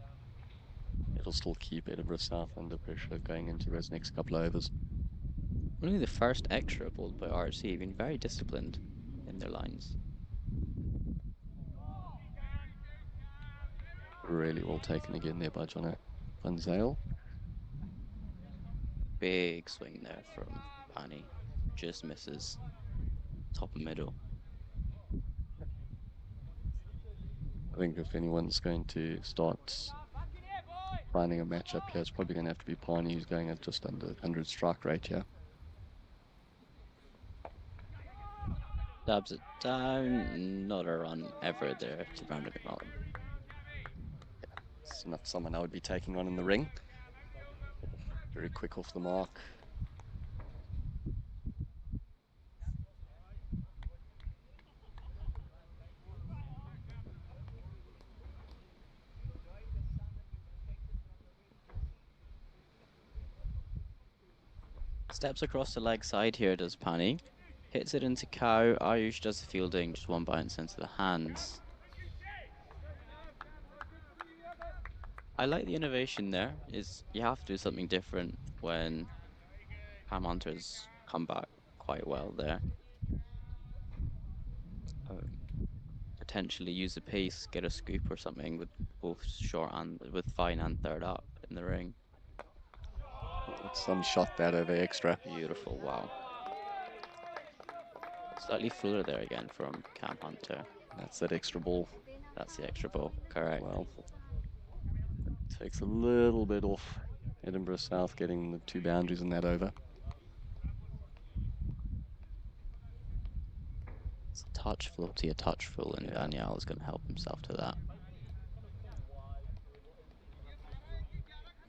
it'll still keep Edinburgh South under pressure going into those next couple of overs. Only the first extra bowled by RHC, been very disciplined in their lines. Really well taken again there by Jono Van Zale. Big swing there from Pani. Just misses. Top and middle. I think if anyone's going to start finding a matchup here, it's probably going to have to be Pani, who's going at just under 100 strike rate here. Dabs it down. Not a run ever there to Brandon McMullen. It's not someone I would be taking on in the ring. Very quick off the mark. Steps across the leg side here, does Pani. Hits it into Cow. Ayush does the fielding, just one bounce into the hands. I like the innovation there. Is you have to do something different when Ham Hunters come back quite well there. Um, Potentially use the pace, get a scoop or something with both short and with fine and third up in the ring. That's some shot that over extra. Beautiful, wow. Slightly fuller there again from Cam Hunter. That's that extra ball. That's the extra ball, correct. Well, takes a little bit off Edinburgh South getting the 2 boundaries in that over. It's a touch floaty, a touch full, and Daniel is going to help himself to that.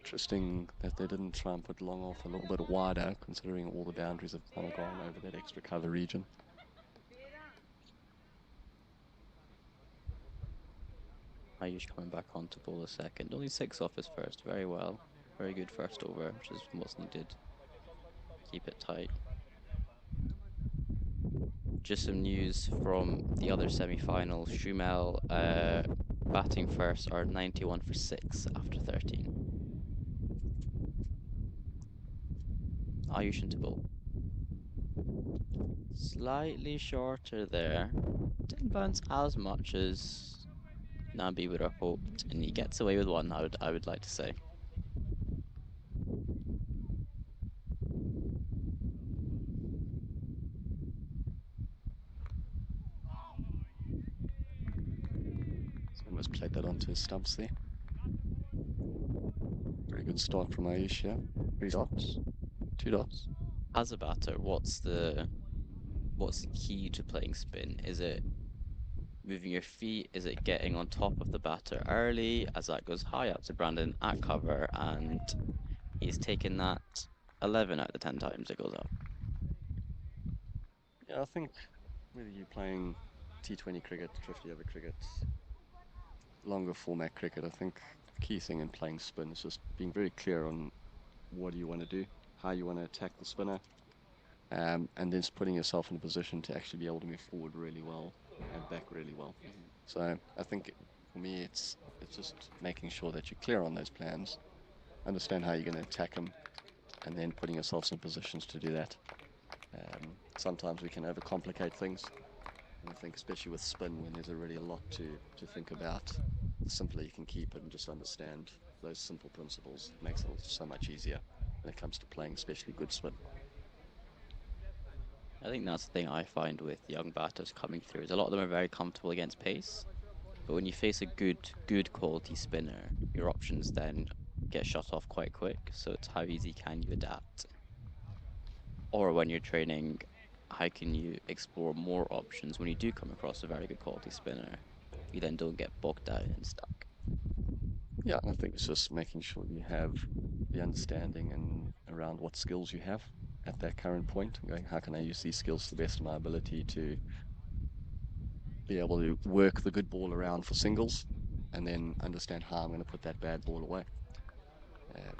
Interesting that they didn't try and put long off a little bit wider, considering all the boundaries have kind of gone over that extra cover region. Ayush coming back on to bowl a second. Only 6 off his first. Very well. Very good first over, which is what's needed. Keep it tight. Just some news from the other semi-final. Shumel batting first are 91 for 6 after 13. Ayush into bowl. Slightly shorter there. Didn't bounce as much as Nabi would have hoped, and he gets away with one, I would like to say. He's almost played that onto his stumps there. Very good start from Ayush, yeah. 3 dots. 2 dots. As a batter, what's the key to playing spin? Is it moving your feet? Is it getting on top of the batter early as that goes high up to Brandon at cover, and he's taken that 11 out of the 10 times it goes up? Yeah, I think whether you're playing T20 cricket, 50 over cricket, longer format cricket, I think the key thing in playing spin is just being very clear on what do you want to do, how you want to attack the spinner, and then putting yourself in a position to actually be able to move forward really well and back really well. So I think for me, it's just making sure that you're clear on those plans, understand how you're going to attack them, and then putting yourselves in positions to do that. Sometimes we can overcomplicate things. And I think especially with spin, when there's already a lot to think about, the simpler you can keep it and just understand those simple principles, it makes it so much easier when it comes to playing, especially good spin. I think that's the thing I find with young batters coming through is a lot of them are very comfortable against pace, but when you face a good quality spinner, your options then get shut off quite quick. So it's how easy can you adapt? Or when you're training, how can you explore more options when you do come across a very good quality spinner? You then don't get bogged down and stuck. Yeah, I think it's just making sure you have the understanding and around what skills you have at that current point, and going, how can I use these skills to the best of my ability to be able to work the good ball around for singles, and then understand how I'm going to put that bad ball away. Um,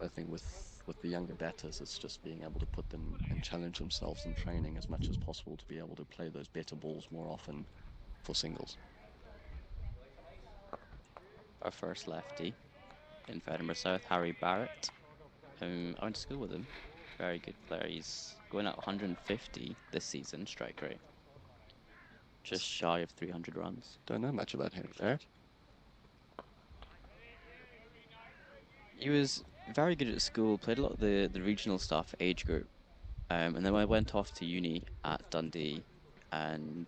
I think with the younger batters, it's just being able to put them and challenge themselves in training as much as possible to be able to play those better balls more often for singles. Our first lefty in Edinburgh South, Harry Barrett. I went to school with him. Very good player. He's going at 150 this season, strike rate. Just shy of 300 runs. Don't know much about Harry Barrett. He was very good at school, played a lot of the regional stuff, age group. And then I went off to uni at Dundee, and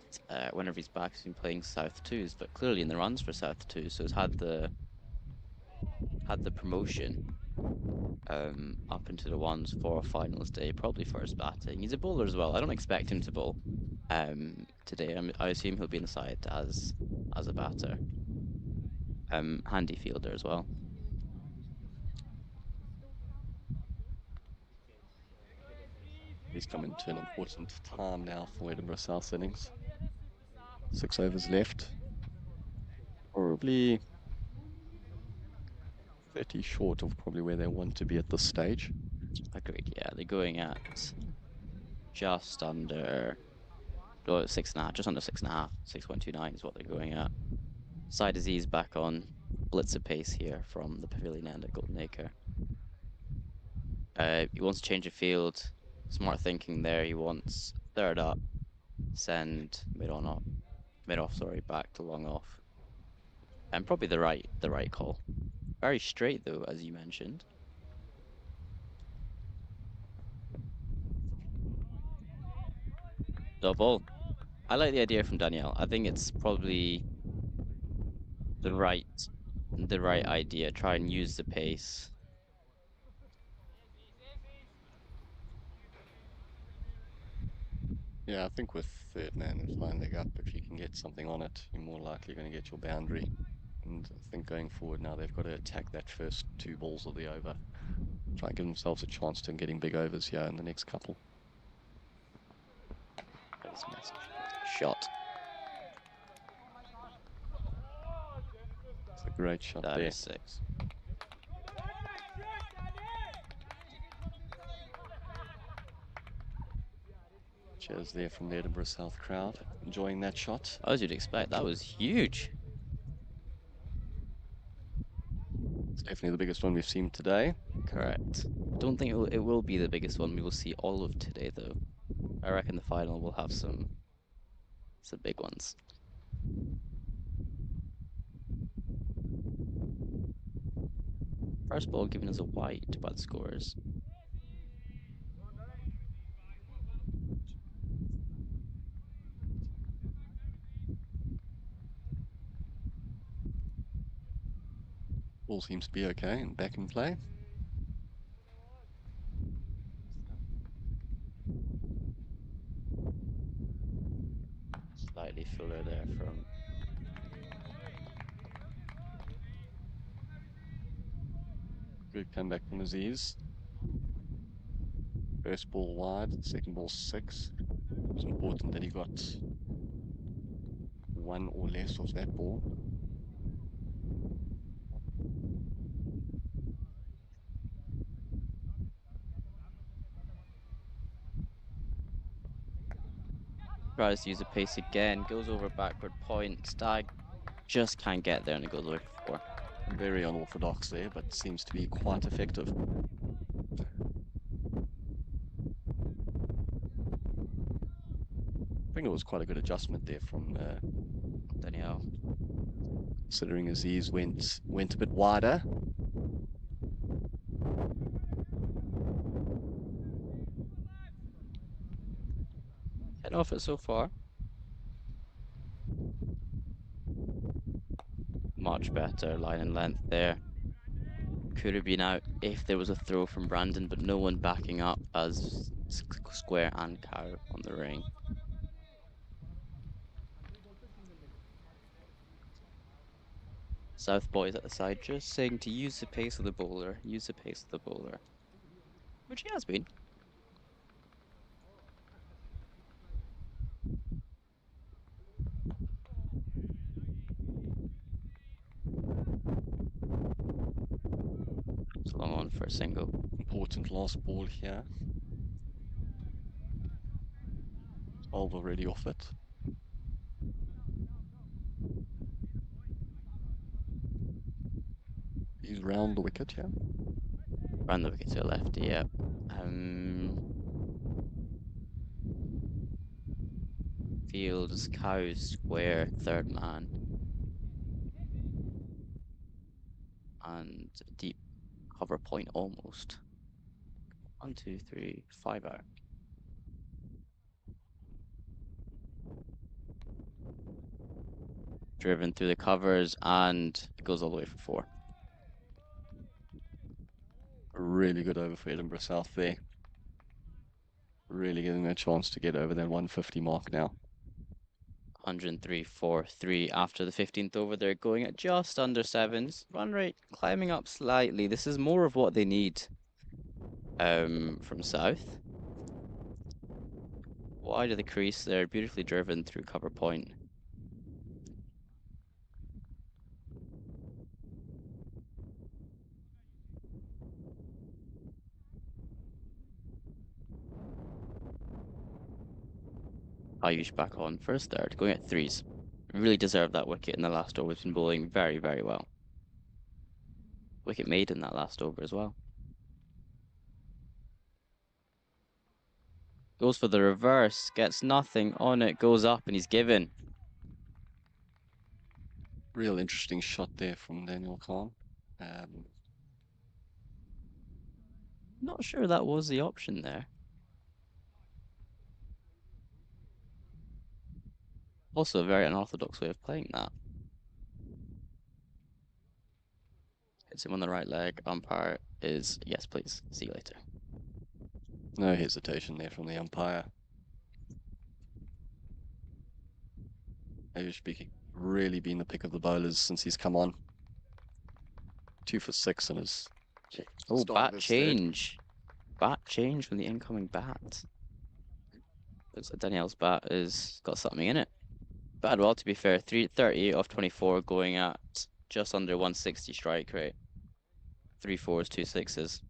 whenever he's back, he's been playing South twos, but clearly in the runs for South two, so he's had the promotion. up into the ones for finals day, probably first batting. He's a bowler as well. I don't expect him to bowl today. I assume he'll be in the side as a batter. Handy fielder as well. He's coming to an important time now for Edinburgh South innings. 6 overs left. Probably 30 short of probably where they want to be at this stage. Agreed. Yeah, they're going at just under, oh, 6.5, just under 6.5. 6.29 is what they're going at. Side disease back on. Blitzer pace here from the pavilion end at Golden Acre. He wants to change the field. Smart thinking there. He wants third up, send mid off, sorry, back to long off. And probably the right call. Very straight though, as you mentioned. Double. I like the idea from Danielle. I think it's probably the right the right idea. Try and use the pace. Yeah, I think with third man and fine leg up, if you can get something on it, you're more likely going to get your boundary. And I think going forward now, they've got to attack that first 2 balls of the over. Try and give themselves a chance to getting big overs here in the next couple. This message. Shot. It's a great shot That there. is 6. Cheers there from the Edinburgh South crowd, enjoying that shot. As you'd expect, that was huge. It's definitely the biggest one we've seen today. Correct. Don't think it will be the biggest one we will see all of today, though. I reckon the final will have some big ones. First ball given as a white by the scorers. All seems to be okay and back in play. Slightly fuller there from Good comeback from Aziz. First ball wide, second ball 6. It's important that he got 1 or less of that ball. tries to use the pace again, goes over backward point. Stag just can't get there and it goes away for 4. Very unorthodox there, but seems to be quite effective. I think it was quite a good adjustment there from Danielle. considering Aziz went a bit wider. Head off it so far. Much better line and length there. Could have been out if there was a throw from Brandon, but no one backing up as Square and Cow on the ring. South boys at the side just saying to use the pace of the bowler, use the pace of the bowler. Which he has been. It's a long on for a single. Important last ball here. 12 already off it. He's round the wicket, yeah. Round the wicket to the left, yeah. Fields, Cows, Square, third man. And deep cover point almost. 1, 2, 3, 5 out. Driven through the covers and it goes all the way for 4. Really good over for Edinburgh South there. Really getting a chance to get over that 150 mark now. 103.43 after the 15th over. They're going at just under sevens. Run rate climbing up slightly. This is more of what they need from South. Wide of the crease there, beautifully driven through cover point. Ayush back on first third, going at threes. Really deserved that wicket in the last over. He's been bowling very, very well. Wicket made in that last over as well. Goes for the reverse, gets nothing on it, goes up and he's given. Real interesting shot there from Daniel Khan. Um, Not sure that was the option there. Also a very unorthodox way of playing that. Hits him on the right leg. Umpire is yes, please. See you later. no hesitation there from the umpire. Ayush Biki really been the pick of the bowlers since he's come on. 2 for 6 in his Oh, start of bat his third. change. Bat change from the incoming bat. Looks like Danielle's bat is got something in it. Bad well, to be fair. 338 off 24, going at just under 160 strike rate. 3 4s, 2 6s.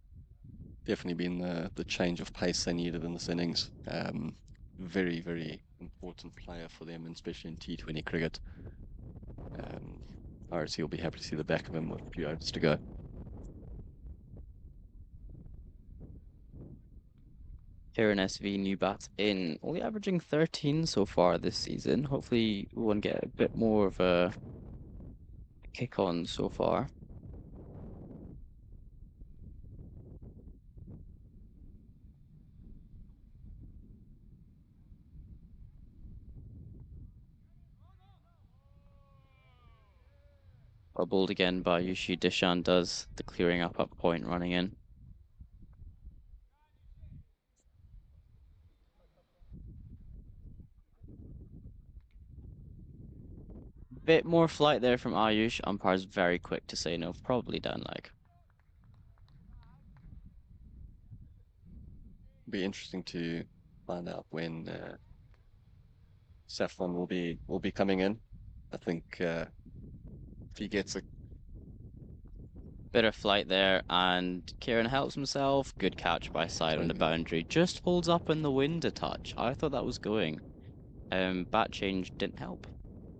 Definitely been the change of pace they needed in this innings. Very, very important player for them, and especially in T20 cricket. Um, RHC will be happy to see the back of him with a few overs to go. Kieran SV new bat in, only averaging 13 so far this season. Hopefully, we want to get a bit more of a kick on so far. Bubbled again by Yushi Dishan does the clearing up point running in. Bit more flight there from Ayush. Umpire's very quick to say no, probably down leg. Be interesting to find out when Saffron will be coming in. I think if he gets a Bit of flight there, and Kieran helps himself. Good catch by side on the sorry, boundary. Just holds up in the wind a touch. I thought that was going. Bat change didn't help,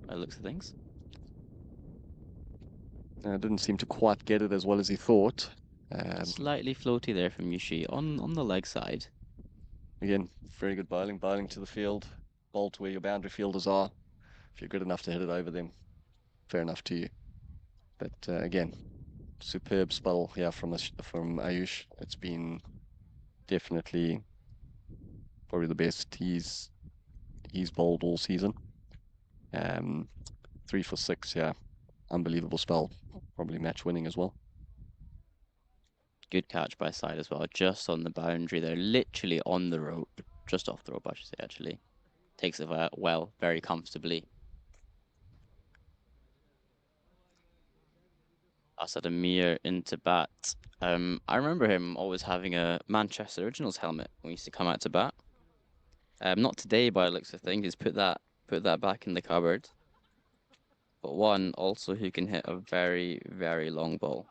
by the looks of things. didn't seem to quite get it as well as he thought. Slightly floaty there from Yushi on the leg side. Again, very good bowling to the field, bowl to where your boundary fielders are. If you're good enough to hit it over them, fair enough to you. But again, superb spell here from Ayush. It's been definitely probably the best he's bowled all season. Um, 3 for 6, yeah, unbelievable spell. Probably match winning as well. Good catch by side as well, just on the boundary. They're literally on the rope, just off the rope, I should say, actually. Takes it well, very comfortably. Asad Amir into bat. I remember him always having a Manchester Originals helmet when he used to come out to bat. Not today by the looks of things. He's put that back in the cupboard. But one also who can hit a very, very long ball.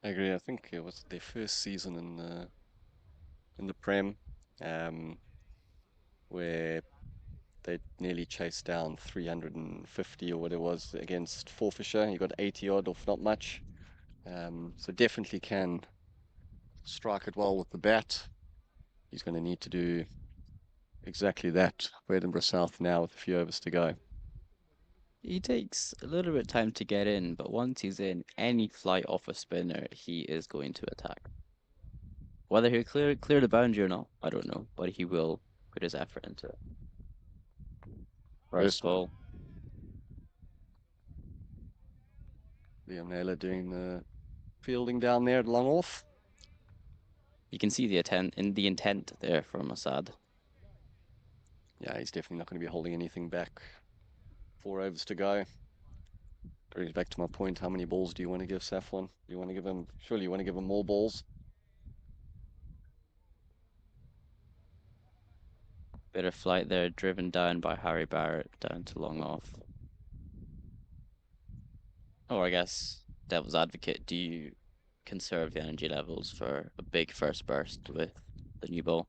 I agree. I think it was their first season in the Prem, um, where they nearly chased down 350 or what it was against Forfisher. He got 80 odd off not much. So definitely can strike it well with the bat. He's going to need to do exactly that for Edinburgh South now with a few overs to go. He takes a little bit of time to get in, but once he's in, any flight off a spinner, he is going to attack. Whether he'll clear the boundary or not, I don't know, but he will put his effort into it. First First one, ball, Liam Naylor doing the fielding down there at long off. You can see the intent there from Assad. Yeah, he's definitely not going to be holding anything back. 4 overs to go. Brings back to my point, how many balls do you want to give Safwan? You want to give him, surely you want to give him more balls. Bit of flight there, driven down by Harry Barrett down to long off. Or I guess devil's advocate, do you conserve the energy levels for a big first burst with the new ball?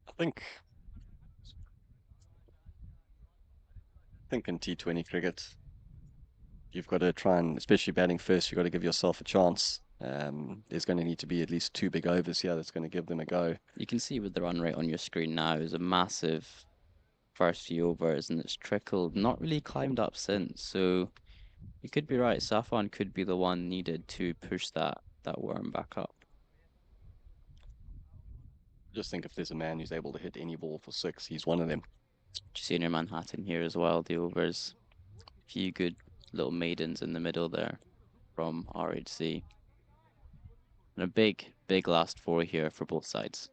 I think in T20 cricket, you've got to try and, especially batting first, you've got to give yourself a chance. There's going to need to be at least 2 big overs here that's going to give them a go. You can see with the run rate on your screen now is a massive first few overs, and it's trickled, not really climbed up since. So you could be right. Safwan could be the one needed to push that worm back up. Just think if there's a man who's able to hit any ball for six, he's one of them. Just seeing your Manhattan here as well. The overs, a few good little maidens in the middle there from RHC. And a big last four here for both sides.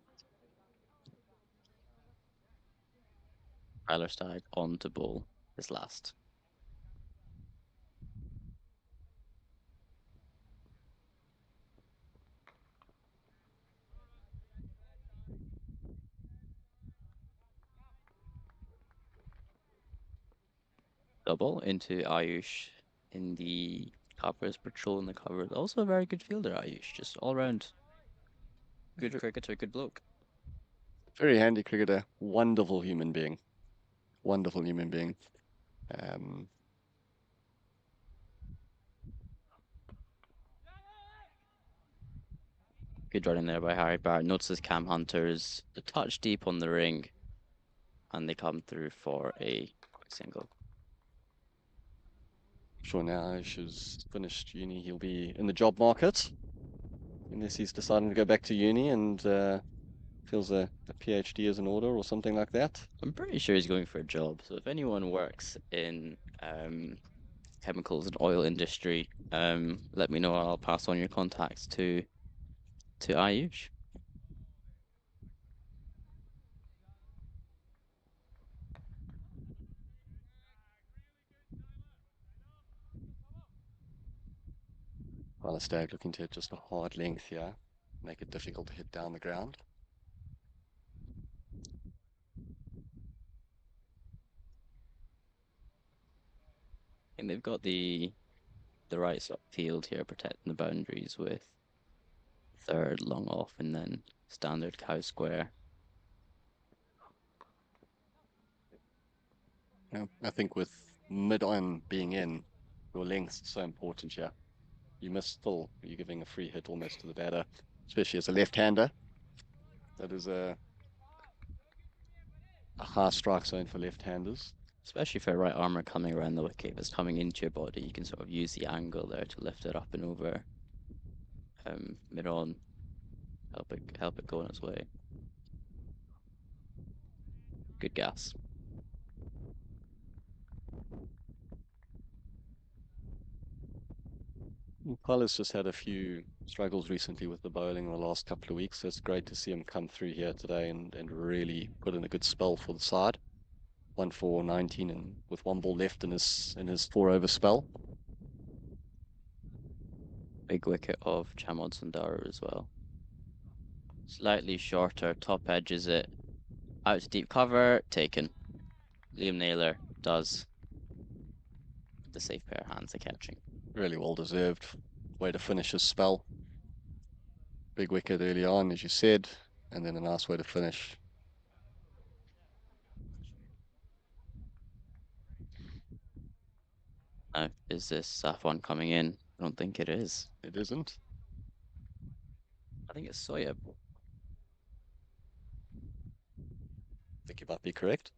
Eilerstad on to bowl is last. Double into Ayush in the covers, patrolling the covers. Also a very good fielder, Ayush. Just all round good cricketer, good bloke. Very handy cricketer, wonderful human being. Wonderful human being. Um, Good running there by Harry Barrett. Notices Cam Hunter's a touch deep on the ring, and they come through for a quick single. sure now she's finished uni, he'll be in the job market. Unless he's deciding to go back to uni and feels a PhD is in order or something like that. I'm pretty sure he's going for a job. So if anyone works in chemicals and oil industry, let me know. I'll pass on your contacts to Ayush. Stag looking to hit just a hard length here, make it difficult to hit down the ground. And they've got the right sort of field here, protecting the boundaries with third long off and then standard cow square. Yeah, I think with mid on being in, your length's so important here. You're giving a free hit almost to the batter, especially as a left-hander. That is a high strike zone for left-handers. Especially for a right armour coming around the wicket, if it's coming into your body, you can sort of use the angle there to lift it up and over mid on, help it go on its way. Good gas. Paula's just had a few struggles recently with the bowling in the last couple of weeks, so it's great to see him come through here today and really put in a good spell for the side. 1 for 19 and with one ball left in his 4 over spell. Big wicket of Chamod Sundara as well. Slightly shorter, top edge is it. Out to deep cover, taken. Liam Naylor does the safe pair of hands of catching. Really well deserved way to finish his spell. Big wicket early on, as you said, and then a nice way to finish. Now, is this Safwan coming in? I don't think it is. It isn't. I think it's Soyab. I think you might be correct.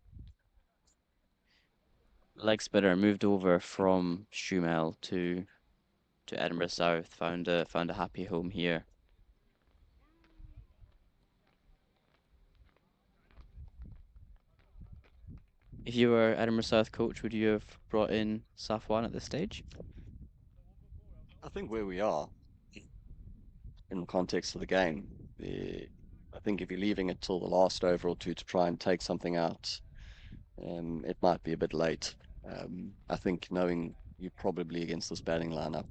Leg spinner moved over from Shumel to Edinburgh South. Found a happy home here. If you were Edinburgh South coach, would you have brought in Safwan at this stage? I think where we are, in the context of the game. I think if you're leaving it till the last over or two to try and take something out, it might be a bit late. I think knowing you're probably against this batting lineup,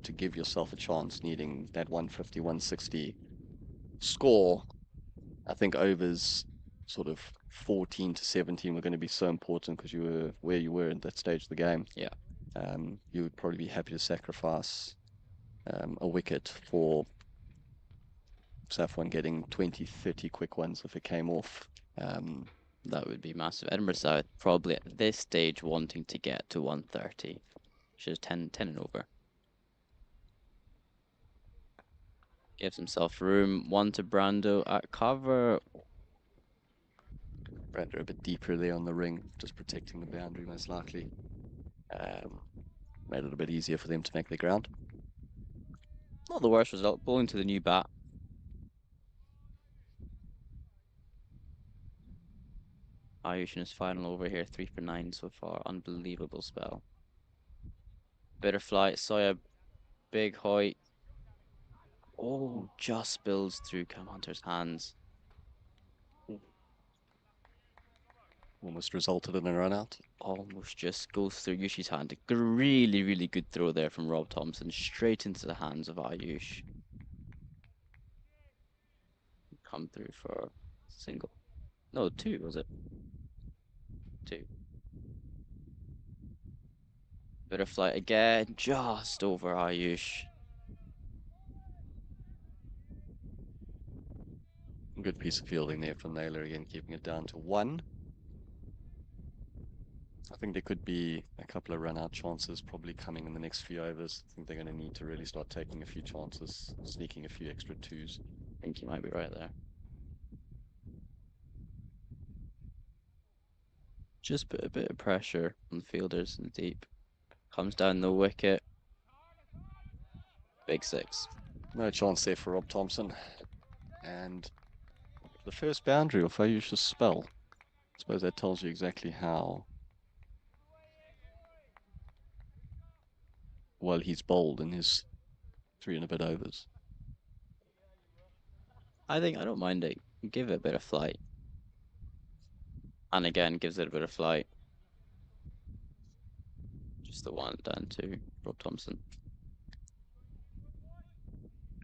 to give yourself a chance needing that 150, 160 score, I think overs sort of 14 to 17 were going to be so important because you were where you were at that stage of the game. Yeah. You would probably be happy to sacrifice a wicket for Safwan getting 20, 30 quick ones if it came off. That would be massive. Edinburgh South probably at this stage wanting to get to 130, which is 10 and over. Gives himself room. One to Brando at cover. Brandon a bit deeper there on the ring, just protecting the boundary most likely. Made it a bit easier for them to make the ground. Not the worst result. Bowling to the new bat. Ayush in his final over here, 3 for 9 so far. Unbelievable spell. Bit of flight. Soya, big Hoyt. Oh, just spills through Cam Hunter's hands. Almost resulted in a run out. Almost just goes through Yushi's hand. A really, really good throw there from Rob Thompson, straight into the hands of Ayush. Come through for single. No, two, was it? Two. Bit of flight again, just over Ayush. Good piece of fielding there from Naylor again, keeping it down to 1. I think there could be a couple of run-out chances probably coming in the next few overs. I think they're going to need to really start taking a few chances, sneaking a few extra twos. I think you might be right there. Just put a bit of pressure on the fielders in the deep. Comes down the wicket. Big 6. No chance there for Rob Thompson. And the first boundary of Ayush's spell. I suppose that tells you exactly how well he's bowled in his 3 and a bit overs. I think I don't mind it. Give it a bit of flight. And again, gives it a bit of flight. Just the one down to Rob Thompson.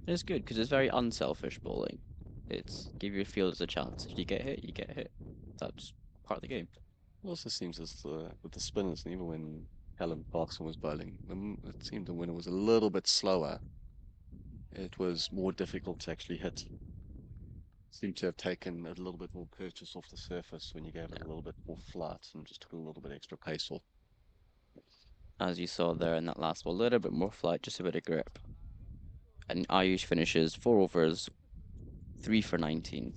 It's good because it's very unselfish bowling. It's give your fielders a chance. If you get hit, you get hit. That's part of the game. It also seems as with the spinners, and even when Callum Clarkson was bowling, it seemed the winner was a little bit slower. It was more difficult to actually hit. Seemed to have taken a little bit more purchase off the surface when you gave it a little bit more flight and just took a little bit extra pace off. As you saw there in that last ball, a little bit more flight, just a bit of grip. And Ayush finishes 4 overs, 3 for 19.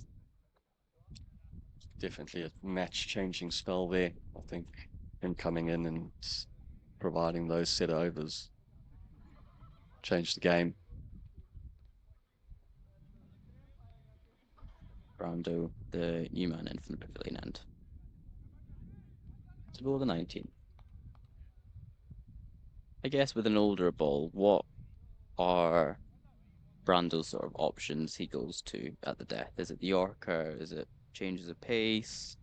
Definitely a match-changing spell there. I think him coming in and providing those set of overs changed the game. Brando, the new man in from the pavilion end. To bowl the 19. I guess with an older ball, what are Brando's sort of options he goes to at the death? Is it the Yorker? Is it changes of pace?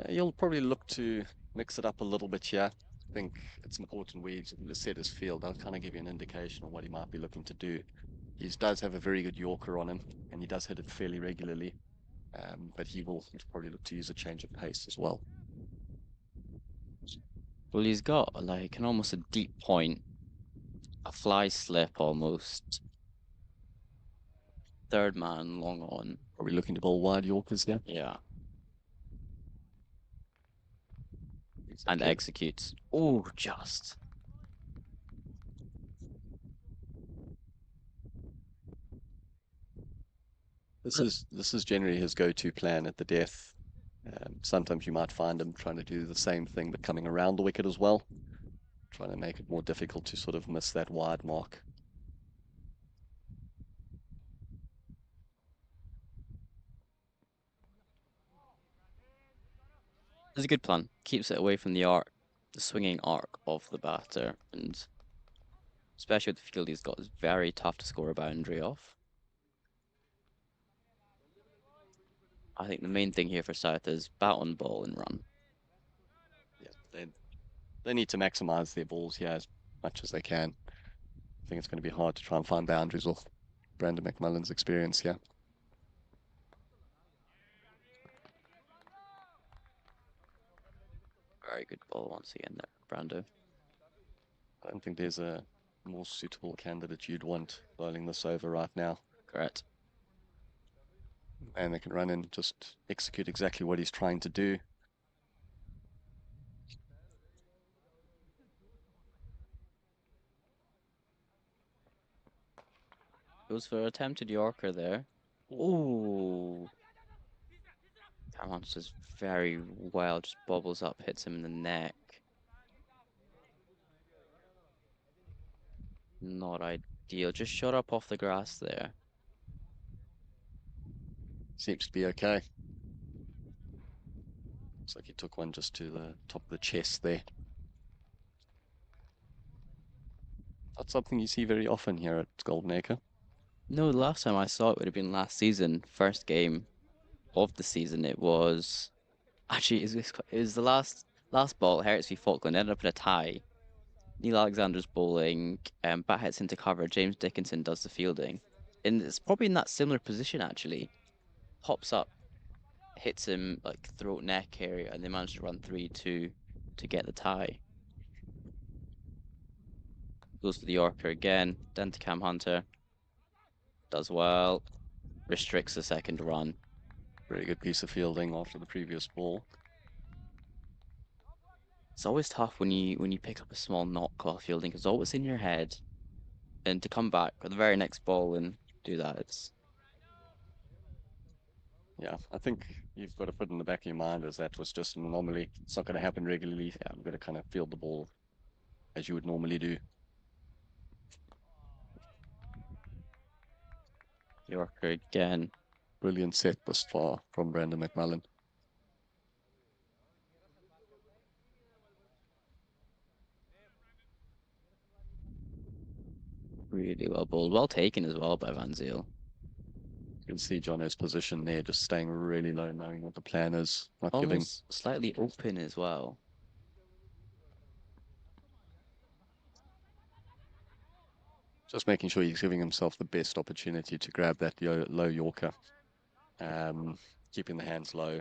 You'll probably look to mix it up a little bit here. I think it's important where he's set his field. I'll kind of give you an indication of what he might be looking to do. He does have a very good Yorker on him, and he does hit it fairly regularly. But he will probably look to use a change of pace as well. Well, he's got like an almost a deep point, a fly slip almost. Third man long on. Probably looking to bowl wide Yorkers here. Yeah. And executes. Oh, just. This is generally his go-to plan at the death. Sometimes you might find him trying to do the same thing, but coming around the wicket as well, trying to make it more difficult to sort of miss that wide mark. It's a good plan. Keeps it away from the arc, the swinging arc of the batter, and especially with the field he's got, it's very tough to score a boundary off. I think the main thing here for South is bat on ball and run. Yeah, they need to maximize their balls here as much as they can. I think it's going to be hard to try and find boundaries with Brandon McMullen's experience here. Very good ball once again there, Brando. I don't think there's a more suitable candidate you'd want bowling this over right now. Correct. And they can run and just execute exactly what he's trying to do. Goes for attempted Yorker there. Ooh. That just very well, just bobbles up, hits him in the neck. Not ideal. Just shot up off the grass there. Seems to be okay. Looks like he took one just to the top of the chest there. That's something you see very often here at Golden Acre. No, the last time I saw it would have been last season, first game of the season. It was actually it was the last ball. Hertz v Falkland ended up in a tie. Neil Alexander's bowling, bat hits into cover. James Dickinson does the fielding, and it's probably in that similar position actually. Hops up, hits him like throat neck area, and they managed to run 3-2 to get the tie. Goes for the Yorker again. Then to Cam Hunter. Does well. Restricts the second run. Very good piece of fielding after the previous ball. It's always tough when you pick up a small knock while fielding because it's always in your head. And to come back with the very next ball and do that, it's Yeah, I think you've got to put in the back of your mind as that was just an anomaly. It's not going to happen regularly. yeah, You've got to kind of field the ball as you would normally do. Yorker again. Brilliant set thus far from Brandon McMullen. Really well bowled. Well taken as well by Van Zyl. You can see Jono's position there, just staying really low, knowing what the plan is, not giving, Almost slightly open as well. just making sure he's giving himself the best opportunity to grab that low Yorker, keeping the hands low.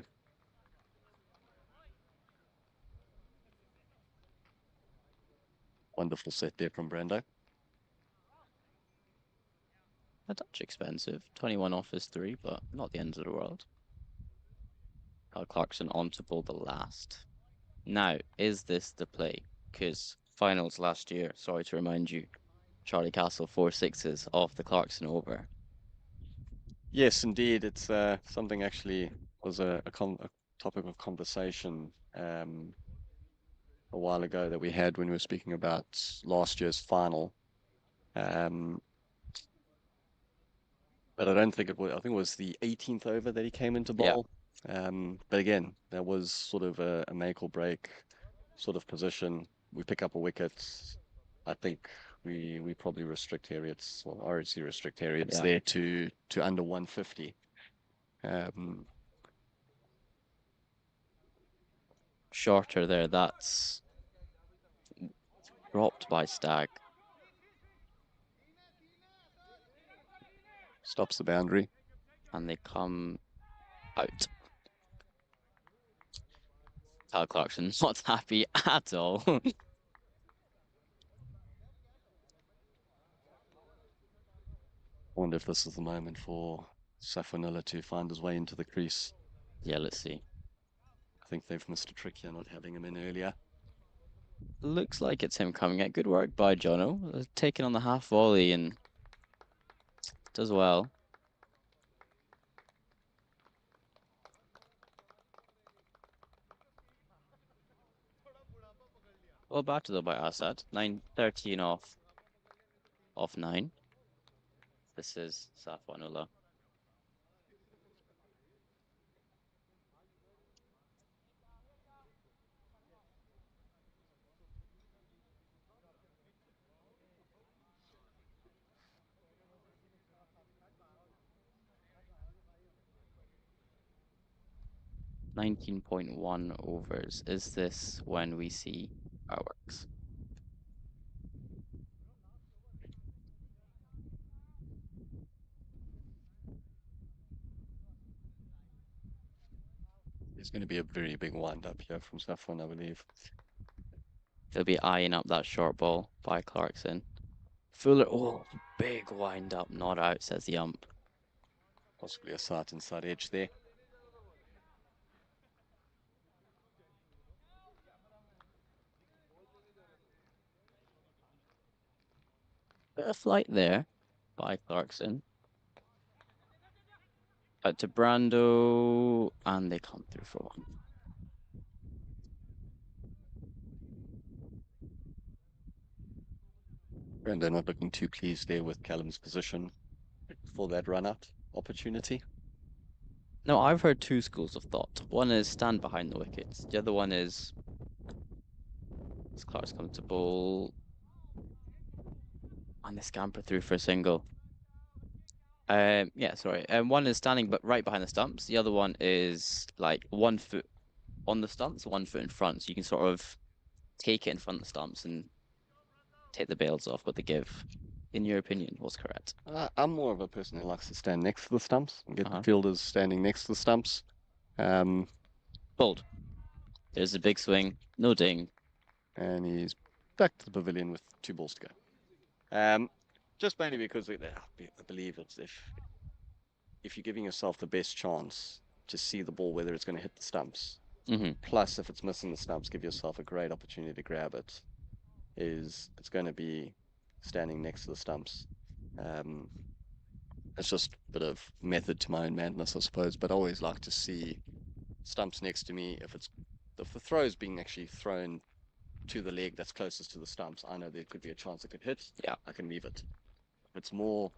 Wonderful set there from Brando. A touch expensive. 21 off his 3, but not the end of the world. Kyle Clarkson on to bowl the last. Now, is this the play? Because finals last year, sorry to remind you, Charlie Castle 4 6s off the Clarkson over. Yes, indeed. It's something actually was a topic of conversation a while ago that we had when we were speaking about last year's final. Um, but I don't think it was, I think it was the 18th over that he came into Yeah, bowl. But again, that was sort of a make or break sort of position. We pick up a wicket. I think we probably restrict Harriets, well, RHC restrict Harriets yeah. there to under 150. Um, Shorter there. That's dropped by Stag. Stops the boundary. And they come out. Kyle Clarkson's not happy at all. I wonder if this is the moment for Safonilla to find his way into the crease. Yeah, let's see. I think they've missed a trick here, not having him in earlier. Looks like it's him coming out. Good work by Jono. Taking on the half volley and does well. Well batted though by Assad. 9-13 off 9. This is Safonullah. 19.1 overs. Is this when we see fireworks? There's going to be a very big wind up here from Saffron, I believe. They'll be eyeing up that short ball by Clarkson. Fuller, oh, big wind up, not out, says the ump. Possibly a sight inside edge there. Bit of flight there by Clarkson. Out to Brando, and they come through for one. And they're not looking too pleased there with Callum's position for that run-out opportunity. No, I've heard two schools of thought. One is stand behind the wickets. The other one is as Clark's come to bowl and they scamper through for a single. Yeah, sorry. One is standing but right behind the stumps. The other one is like 1 foot on the stumps, 1 foot in front. So you can sort of take it in front of the stumps and take the bails off what they give. In your opinion, what's correct? I'm more of a person who likes to stand next to the stumps and get the Uh-huh. fielders standing next to the stumps. Um, Bold. There's a big swing, no ding. and he's back to the pavilion with 2 balls to go. Just mainly because I believe it's if you're giving yourself the best chance to see the ball, whether it's going to hit the stumps, Hmm. plus if it's missing the stumps, give yourself a great opportunity to grab it, it's going to be standing next to the stumps. Um, it's just a bit of method to my own madness, I suppose, but I always like to see stumps next to me. If the throw is being actually thrown to the leg that's closest to the stumps, I know there could be a chance it could hit. Yeah. I can leave it. If it's more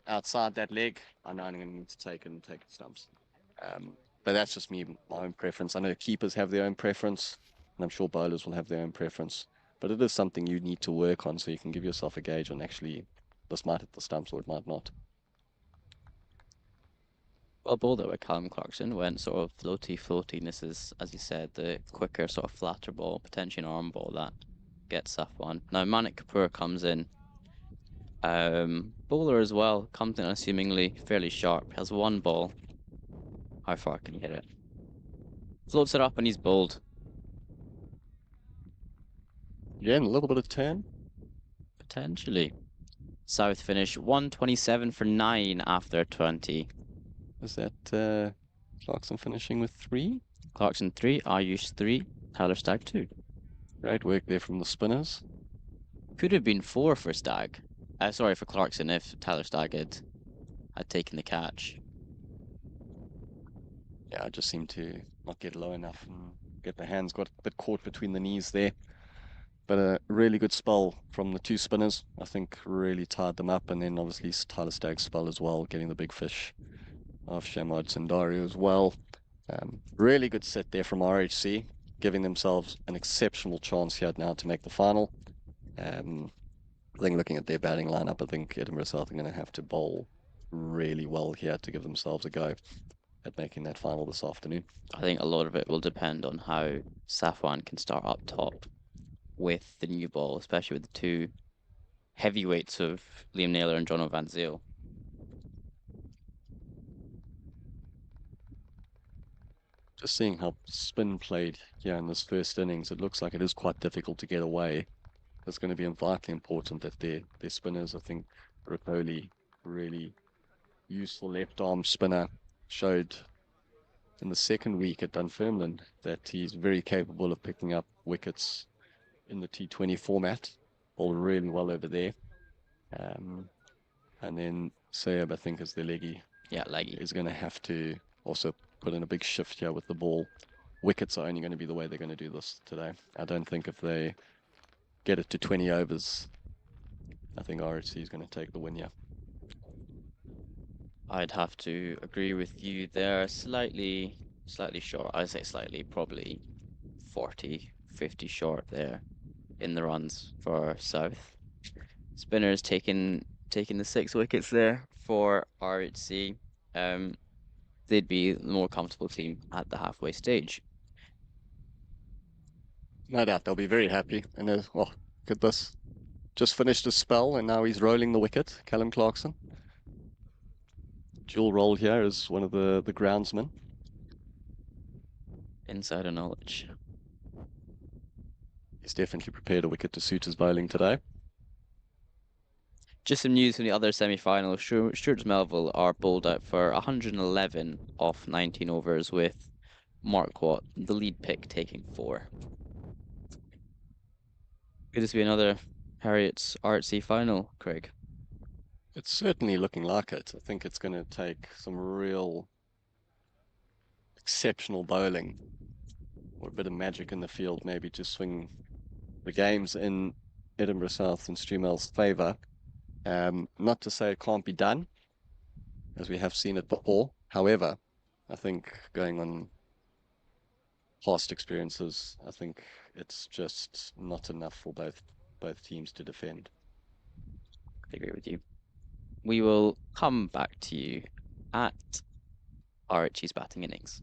outside that leg, I know I'm going to need to take the stumps. But that's just me, my own preference. I know keepers have their own preference, and I'm sure bowlers will have their own preference. But it is something you need to work on so you can give yourself a gauge on actually this might hit the stumps or it might not. Well, bowled by Callum Clarkson went sort of floaty. And this is, as you said, the quicker, sort of flatter ball, potentially an arm ball that gets that one. Now, Manik Kapoor comes in. Bowler as well, comes in assumingly fairly sharp, has one ball. How far can he hit it? Floats it up and he's bowled. Again, a little bit of turn. Potentially. South finish 127 for 9 after 20. Is that Clarkson finishing with 3? Clarkson 3, Ayush 3, Tyler Stagg 2. Great work there from the spinners. Could have been 4 for Stagg. Sorry, for Clarkson if Tyler Stagg had taken the catch. Yeah, I just seem to not get low enough and get the hands got a bit caught between the knees there. But a really good spell from the 2 spinners. I think really tied them up. And then obviously Tyler Stagg's spell as well, getting the big fish of Shamad Sundari as well. Really good set there from RHC, giving themselves an exceptional chance here now to make the final. I think looking at their batting lineup, I think Edinburgh South are going to have to bowl really well here to give themselves a go at making that final this afternoon. I think a lot of it will depend on how Safwan can start up top with the new ball, especially with the two heavyweights of Liam Naylor and John Van Zyl. Just seeing how spin played here in this first innings, it looks like it is quite difficult to get away. It's going to be vitally important that their spinners, I think Ripoli, really useful left arm spinner, showed in the second week at Dunfermline that he's very capable of picking up wickets in the T20 format. Bowled really well over there. Um, and then Sayab, I think, is the leggy, Yeah, leggy. is going to have to also put in a big shift here with the ball. Wickets are only going to be the way they're going to do this today. I don't think if they get it to 20 overs, I think RHC is going to take the win here. I'd have to agree with you there. Slightly short. I'd say slightly, probably 40, 50 short there in the runs for South. Spinners taking the 6 wickets there for RHC. they'd be the more comfortable team at the halfway stage. No doubt they'll be very happy. And oh, look at this. Just finished his spell and now he's rolling the wicket. Callum Clarkson. Dual role here as one of the groundsmen. Insider knowledge. He's definitely prepared a wicket to suit his bowling today. Just some news from the other semi-final. Stuart Melville are bowled out for 111 off 19 overs with Mark Watt, the lead pick, taking 4. Could this be another Harriet's RHC final, Craig? It's certainly looking like it. I think it's going to take some real exceptional bowling or a bit of magic in the field, maybe to swing the games in Edinburgh South and Streamel's favour. Not to say it can't be done, as we have seen it before. However, I think going on past experiences, I think it's just not enough for both teams to defend. I agree with you. We will come back to you at RHC's batting innings.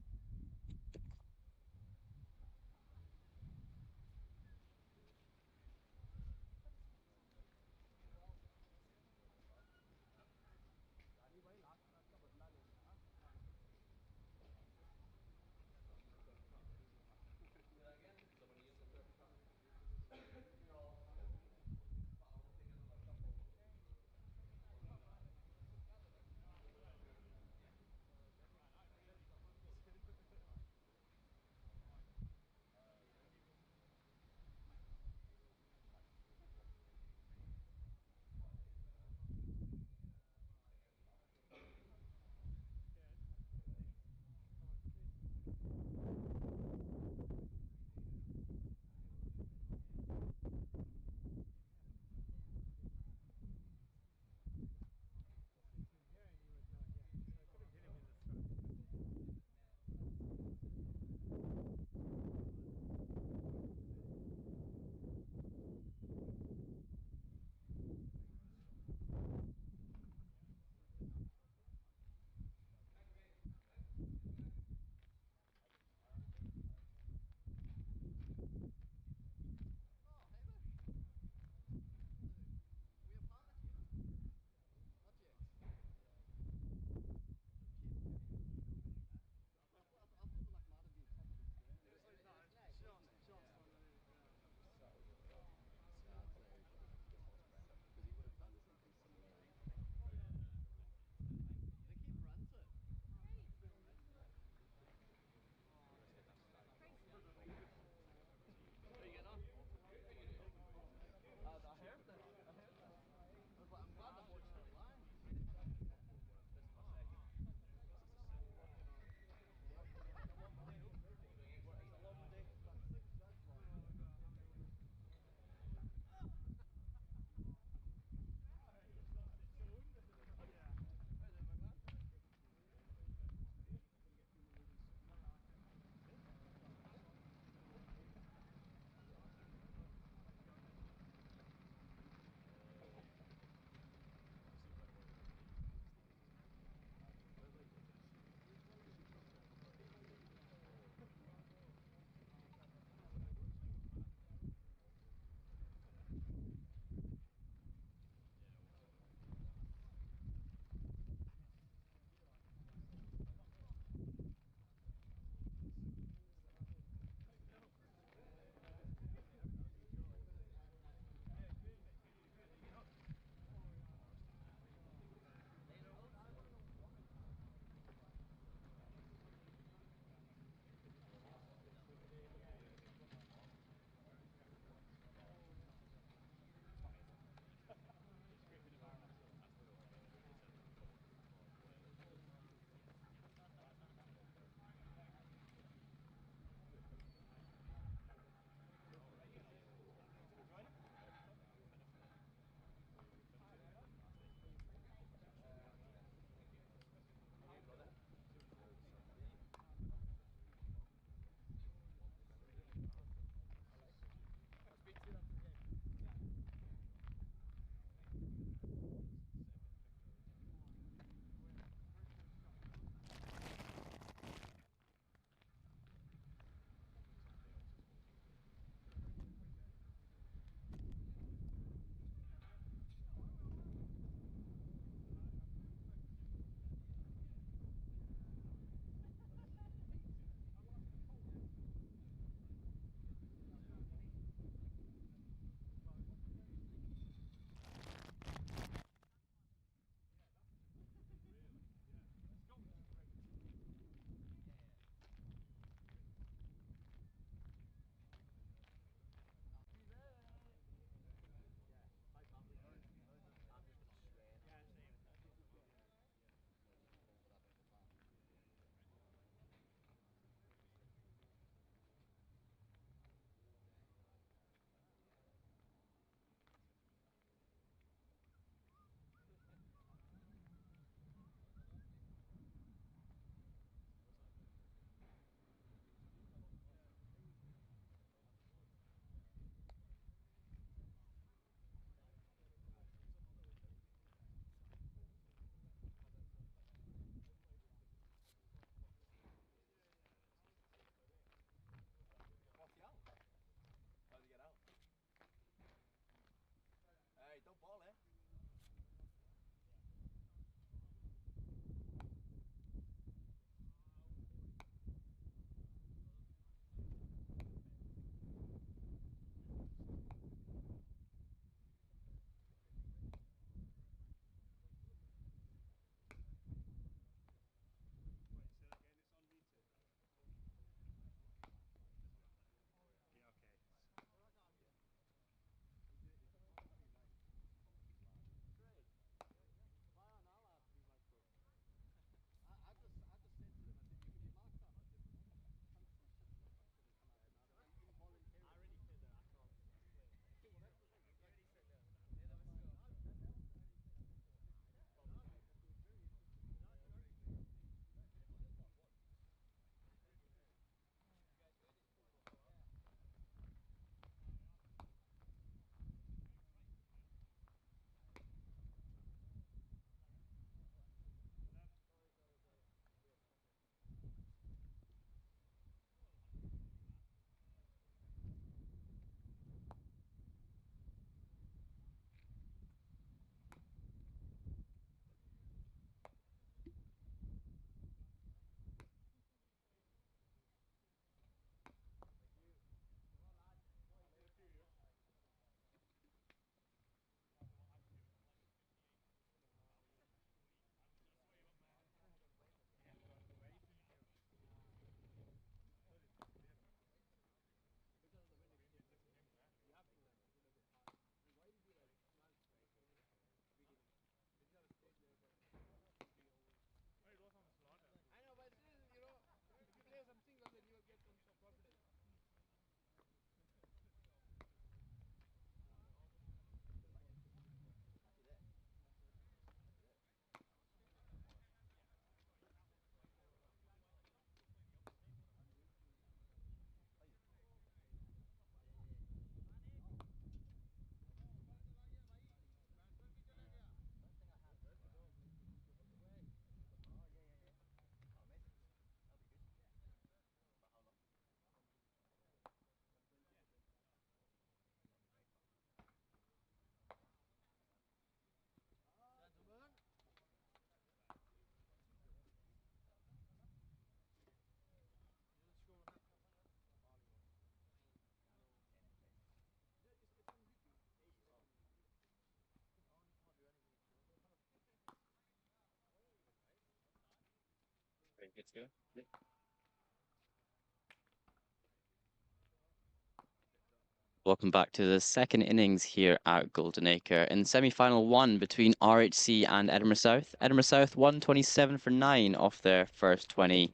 Welcome back to the second innings here at Golden Acre in semi-final one between RHC and Edinburgh South. Edinburgh South won 27 for 9 off their first 20.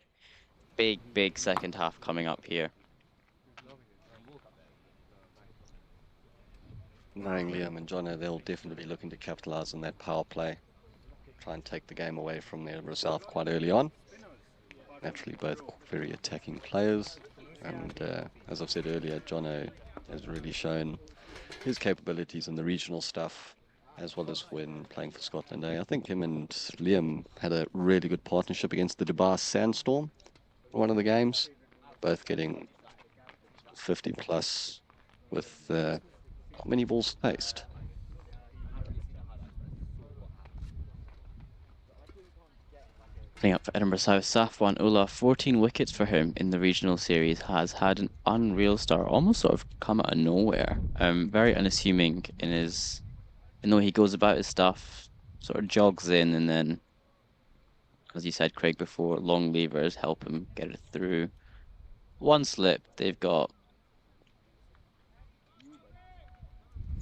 Big second half coming up here. Knowing Liam and Jono, they'll definitely be looking to capitalise on that power play. Try and take the game away from the Edinburgh South quite early on. Naturally, both very attacking players. And as I've said earlier, Jono has really shown his capabilities in the regional stuff, as well as when playing for Scotland. I think him and Liam had a really good partnership against the Dubai Sandstorm in one of the games, both getting 50 plus with not many balls faced. Playing up for Edinburgh South, Safwan Ullah, 14 wickets for him in the regional series, has had an unreal start, almost sort of come out of nowhere. Very unassuming in his, the way he goes about his stuff, sort of jogs in, and then, as you said, Craig, before, long levers help him get it through. One slip, they've got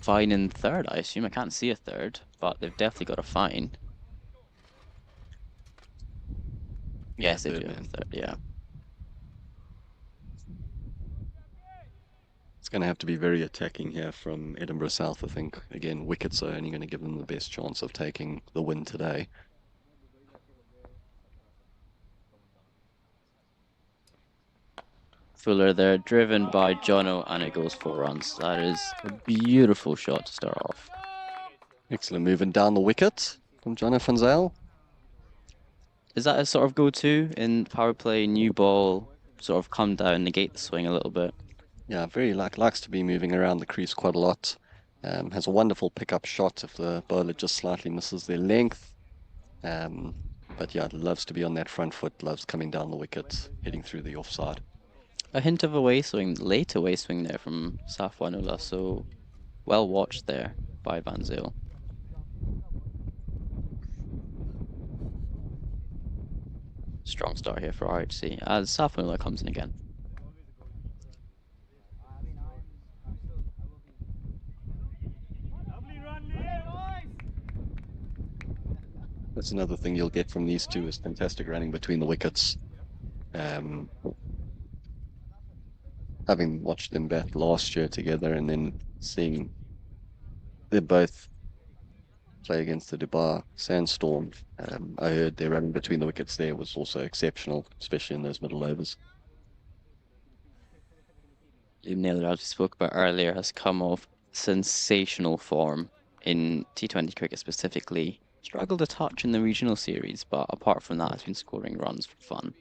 fine in third, I assume. I can't see a third, but they've definitely got a fine. Yes, they do have a third, yeah. It's going to have to be very attacking here from Edinburgh South, I think. Again, wickets are only going to give them the best chance of taking the win today. Fuller there, driven by Jono, and it goes 4 runs. That is a beautiful shot to start off. Excellent moving down the wicket from Jono van Zyl. Is that a sort of go-to in power play, new ball, sort of come down, negate the swing a little bit? Yeah, very likes to be moving around the crease quite a lot. Has a wonderful pickup shot if the bowler just slightly misses their length. But yeah, loves to be on that front foot, loves coming down the wicket, heading through the offside. A hint of away swing, late away swing there from Safwan Ullah, so well watched there by Van Zyl. Strong start here for RHC as Safwan Ullah comes in again. That's another thing you'll get from these two is fantastic running between the wickets. Having watched them bat last year together and then seeing them both play against the Dubai Sandstorm, I heard their running between the wickets there was also exceptional, especially in those middle overs. Liam Naylor, as we spoke about earlier, has come off sensational form in T20 cricket specifically. Struggled a touch in the regional series, but apart from that, has been scoring runs for fun.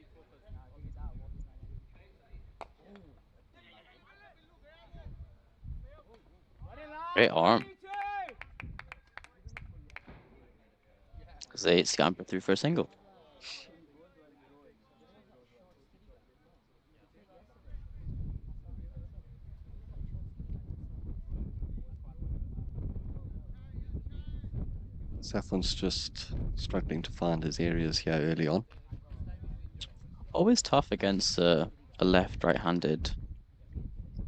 Great arm. As they scamper through for a single. Safwan's just struggling to find his areas here early on. Always tough against a left right-handed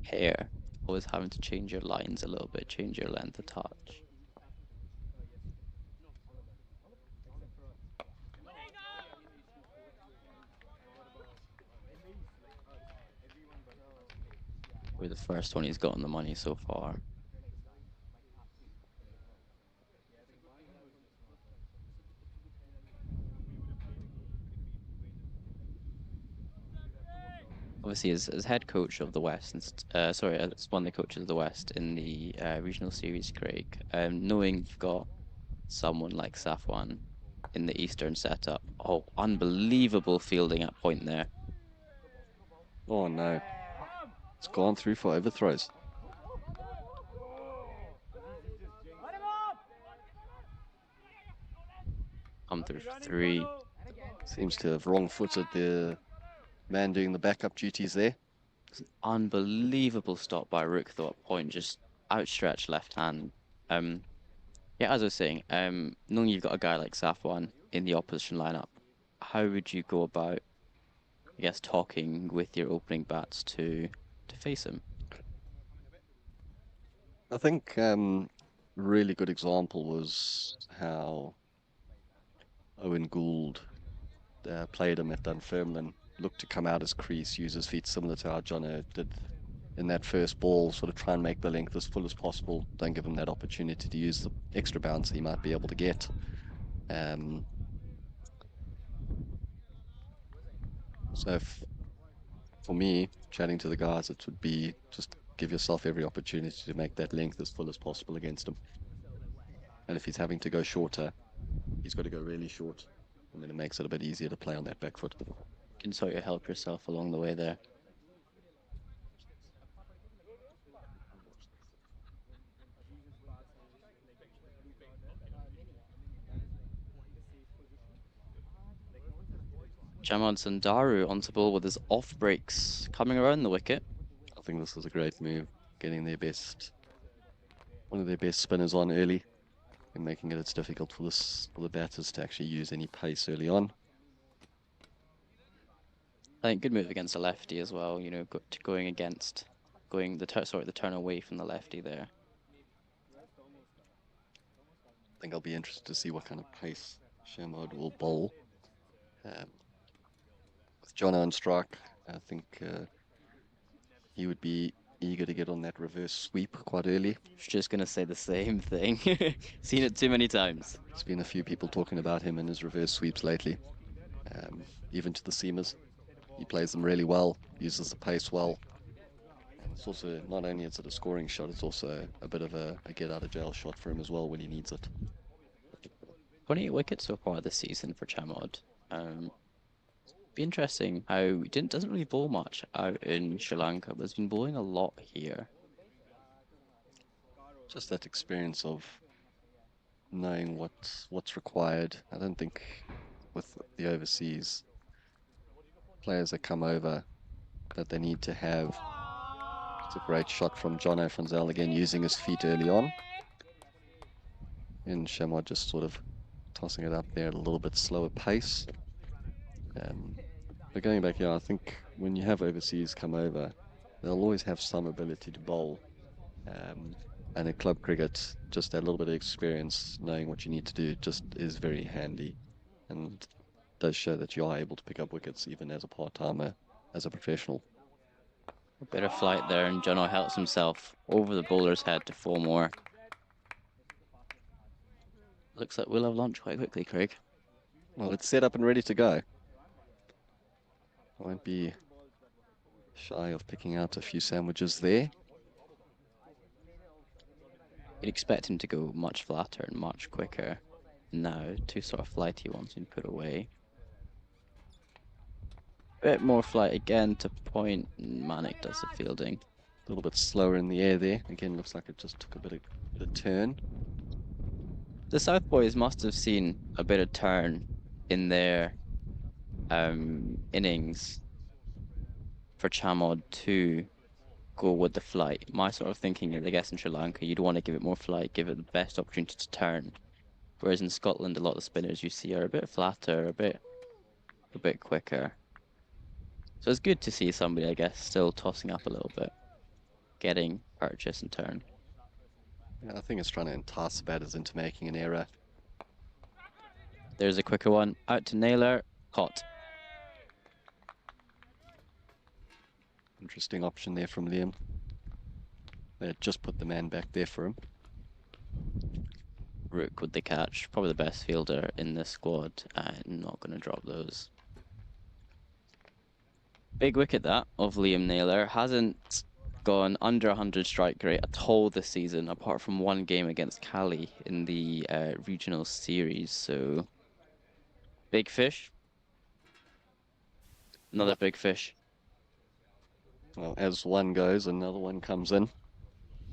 pair. Always having to change your lines a little bit, change your length of touch. We're the first one he's got on the money so far. Obviously, as head coach of the West, and sorry, as one of the coaches of the West in the regional series, Craig, knowing you've got someone like Safwan in the Eastern setup, oh, unbelievable fielding at point there. Oh no, it's gone through for overthrows. Come through for 3. Seems to have wrong-footed the man doing the backup duties there. It's an unbelievable stop by Rook though at point, just outstretched left hand. Yeah, as I was saying, knowing you've got a guy like Safwan in the opposition lineup, how would you go about guess, talking with your opening bats to face him. I think really good example was how Owen Gould played him at Dunfermline, looked to come out his crease, use his feet similar to how Jono did in that first ball, sort of try and make the length as full as possible. Don't give him that opportunity to use the extra bounce he might be able to get. Um, so for me, chatting to the guys, it would be just give yourself every opportunity to make that length as full as possible against him. And if he's having to go shorter, he's got to go really short, and then it makes it a bit easier to play on that back foot. You can sort of help yourself along the way there. Jamon Sandaru onto ball with his off breaks coming around the wicket. I think this is a great move, getting one of their best spinners on early, and making it it's difficult for the batters to actually use any pace early on. I think good move against a lefty as well. You know, going against the turn away from the lefty there. I think I'll be interested to see what kind of pace Shamod will bowl. With John on strike, I think he would be eager to get on that reverse sweep quite early. Just gonna say the same thing. Seen it too many times. There's been a few people talking about him and his reverse sweeps lately, even to the seamers. He plays them really well, uses the pace well. And it's also, not only is it a scoring shot, it's also a bit of a get out of jail shot for him as well when he needs it. 28 wickets so far this season for Chamod. Be interesting how he doesn't really bowl much out in Sri Lanka, but has been bowling a lot here. Just that experience of knowing what's required. I don't think with the overseas players that come over that they need to have. It's a great shot from Jono Franzel again, using his feet early on. And Shamwad just sort of tossing it up there at a little bit slower pace. But going back here, I think when you have overseas come over, they'll always have some ability to bowl. And in club cricket, just that little bit of experience, knowing what you need to do, just is very handy, and does show that you are able to pick up wickets even as a part-timer, as a professional. A bit of flight there, and Jono helps himself over the bowler's head to 4 more. Looks like we'll have lunch quite quickly, Craig. Well, it's set up and ready to go. I won't be shy of picking out a few sandwiches there. You'd expect him to go much flatter and much quicker. Now, too sort of flighty ones been put away. Bit more flight again to point. Manik does the fielding. A little bit slower in the air there. Again, looks like it just took a bit of turn. The South boys must have seen a bit of turn in their innings for Chamod to go with the flight. My sort of thinking is, I guess in Sri Lanka, you'd want to give it more flight, give it the best opportunity to turn. Whereas in Scotland, a lot of the spinners you see are a bit flatter, a bit quicker. So it's good to see somebody, I guess, still tossing up a little bit, getting purchase and turn. Yeah, I think it's trying to entice the batters into making an error. There's a quicker one. Out to Naylor. Caught. Interesting option there from Liam. They had just put the man back there for him. Rook with the catch. Probably the best fielder in this squad. Not going to drop those. Big wicket that of Liam Naylor. Hasn't gone under 100 strike rate at all this season, apart from one game against Cali in the regional series. So, big fish. Another big fish. Well, as one goes, another one comes in.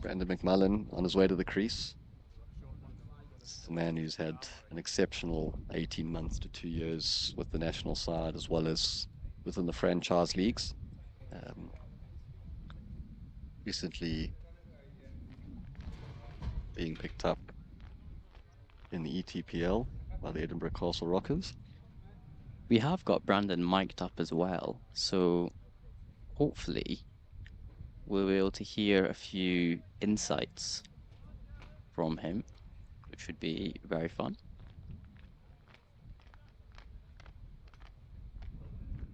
Brandon McMullen on his way to the crease. It's a man who's had an exceptional 18 months to 2 years with the national side, as well as within the franchise leagues. Recently being picked up in the ETPL by the Edinburgh Castle Rockers. We have got Brandon mic'd up as well, so hopefully we'll be able to hear a few insights from him, which should be very fun.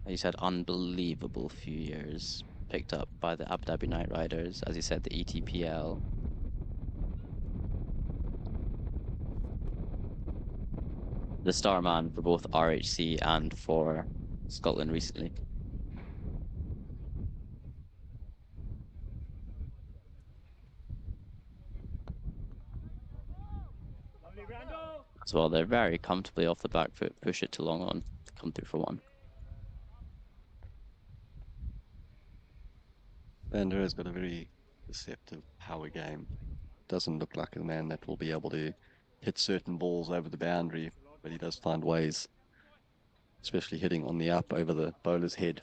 He's had unbelievable few years, picked up by the Abu Dhabi Knight Riders, as you said, the ETPL. The star man for both RHC and for Scotland recently. As well, they're very comfortably off the back foot, push it to long on, come through for one. Vander has got a very deceptive power game. Doesn't look like a man that will be able to hit certain balls over the boundary, but he does find ways, especially hitting on the up over the bowler's head.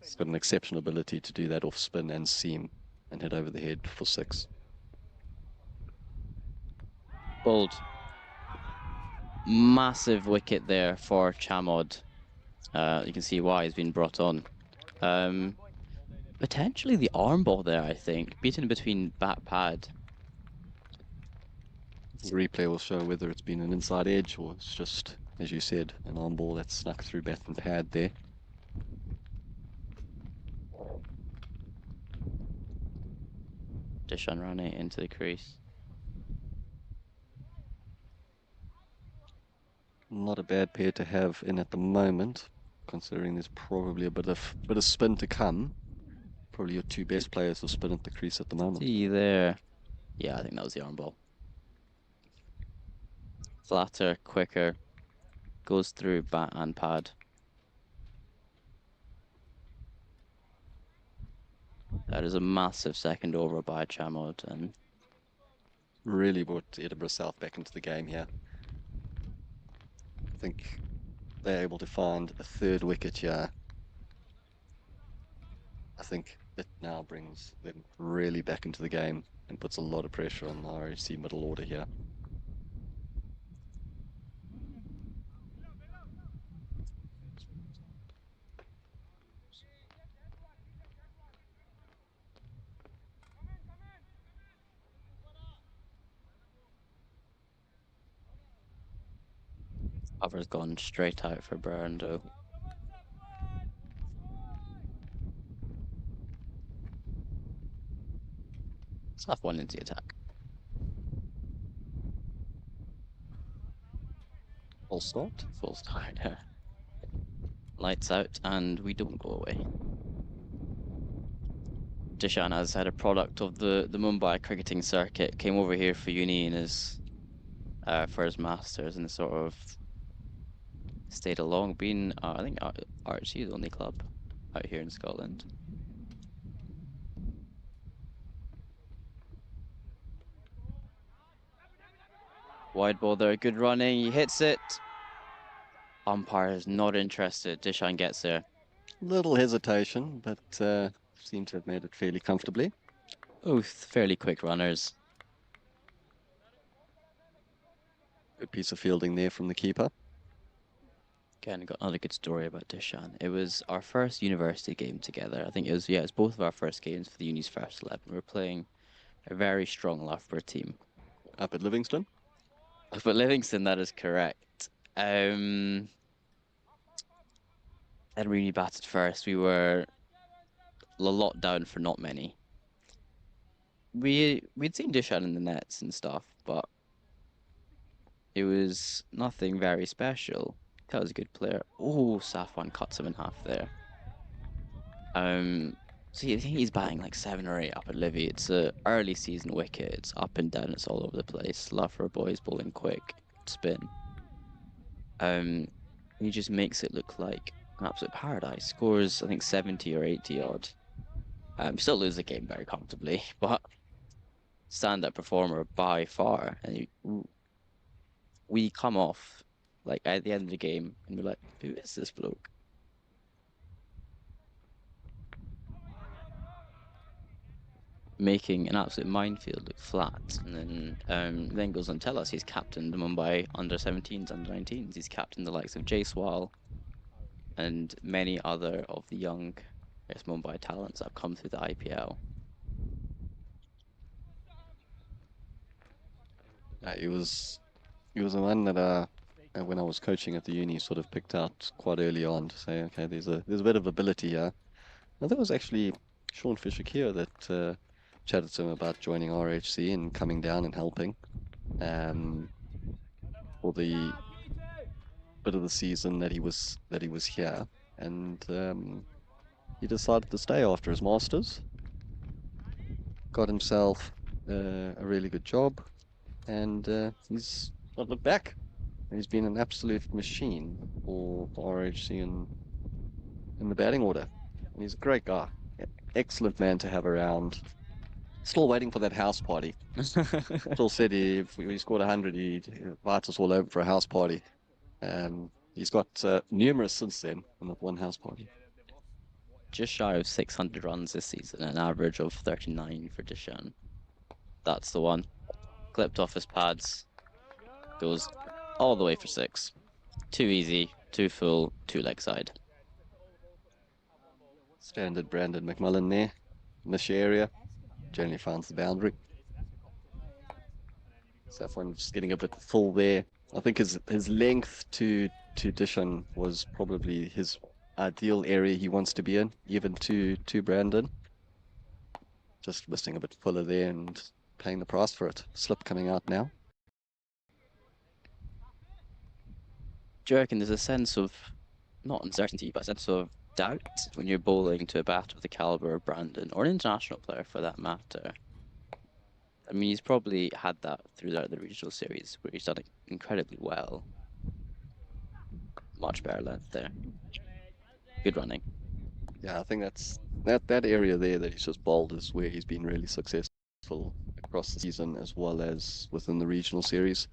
He's got an exceptional ability to do that off spin and seam and hit over the head for 6. Bold. Massive wicket there for Chamod. You can see why he's been brought on. Potentially the arm ball there, I think. Beaten between bat pad. The replay will show whether it's been an inside edge or it's just, as you said, an arm ball that's snuck through bat and pad there. Dishan ran it into the crease. Not a bad pair to have in at the moment, considering there's probably a bit of spin to come. Probably your two best players will spin at the crease at the moment. See there. Yeah, I think that was the arm ball. Flatter, quicker, goes through bat and pad. That is a massive second over by Chamod, and really brought Edinburgh South back into the game here. I think they're able to find a third wicket here. I think it now brings them really back into the game and puts a lot of pressure on the RHC middle order here. cover's gone straight out for Brando. Let's have one into the attack. Full start. Full start. Lights out, and we don't go away. Dishan has had a product of the Mumbai cricketing circuit, came over here for uni and his for his masters, and sort of stayed along. Been I think RHC is the only club out here in Scotland. Wide ball there, good running. He hits it. Umpire is not interested. Dishan gets there. Little hesitation, but seems to have made it fairly comfortably. Both fairly quick runners. Good piece of fielding there from the keeper. Again, got another good story about Dishan. It was our first university game together. I think it was both of our first games for the uni's first 11. We were playing a very strong Loughborough team. Up at Livingston? Up at Livingston, that is correct. And we batted first. We were a lot down for not many. We'd seen Dishan in the nets and stuff, but it was nothing very special. That was a good player. Oh, Safwan cuts him in half there. So I think he's batting like 7 or 8 up at Livy. It's a early season wicket. It's up and down. It's all over the place. Loughborough boys bowling quick, spin. He just makes it look like an absolute paradise. Scores I think 70 or 80 odd. Still lose the game very comfortably, but stand-up performer by far. And we come off like at the end of the game and we're like, who is this bloke? Making an absolute minefield look flat, and then goes on to tell us he's captained the Mumbai under 17s, under 19s. He's captained the likes of Jaiswal, and many other of the young Mumbai talents that have come through the IPL. He was the one that when I was coaching at the uni sort of picked out quite early on to say, okay, there's a bit of ability here. And there was actually Sean Fisher-Keogh that chatted to him about joining RHC and coming down and helping for the bit of the season that he was here, and he decided to stay after his masters, got himself a really good job, and he's not looked back. He's been an absolute machine for RHC in the batting order. And he's a great guy, excellent man to have around. Still waiting for that house party. Still said if we scored 100, he'd invite us all over for a house party. He's got numerous since then on that one house party. Just shy of 600 runs this season, an average of 39 for Dishan. That's the one. Clipped off his pads. Goes all the way for 6. Too easy, too full, too leg side. Standard Brandon McMullen there. Niche area. Generally finds the boundary. Safwan just getting a bit full there. I think his length to Dishan was probably his ideal area he wants to be in, even to Brandon. Just missing a bit fuller there and paying the price for it. Slip coming out now. Do you reckon there's a sense of, not uncertainty, but a sense of doubt when you're bowling to a batter of the caliber of Brandon, or an international player for that matter? I mean, he's probably had that throughout the regional series where he's done it incredibly well. Much better length there. Good running. Yeah, I think that area there that he's just bowled is where he's been really successful across the season as well as within the regional series.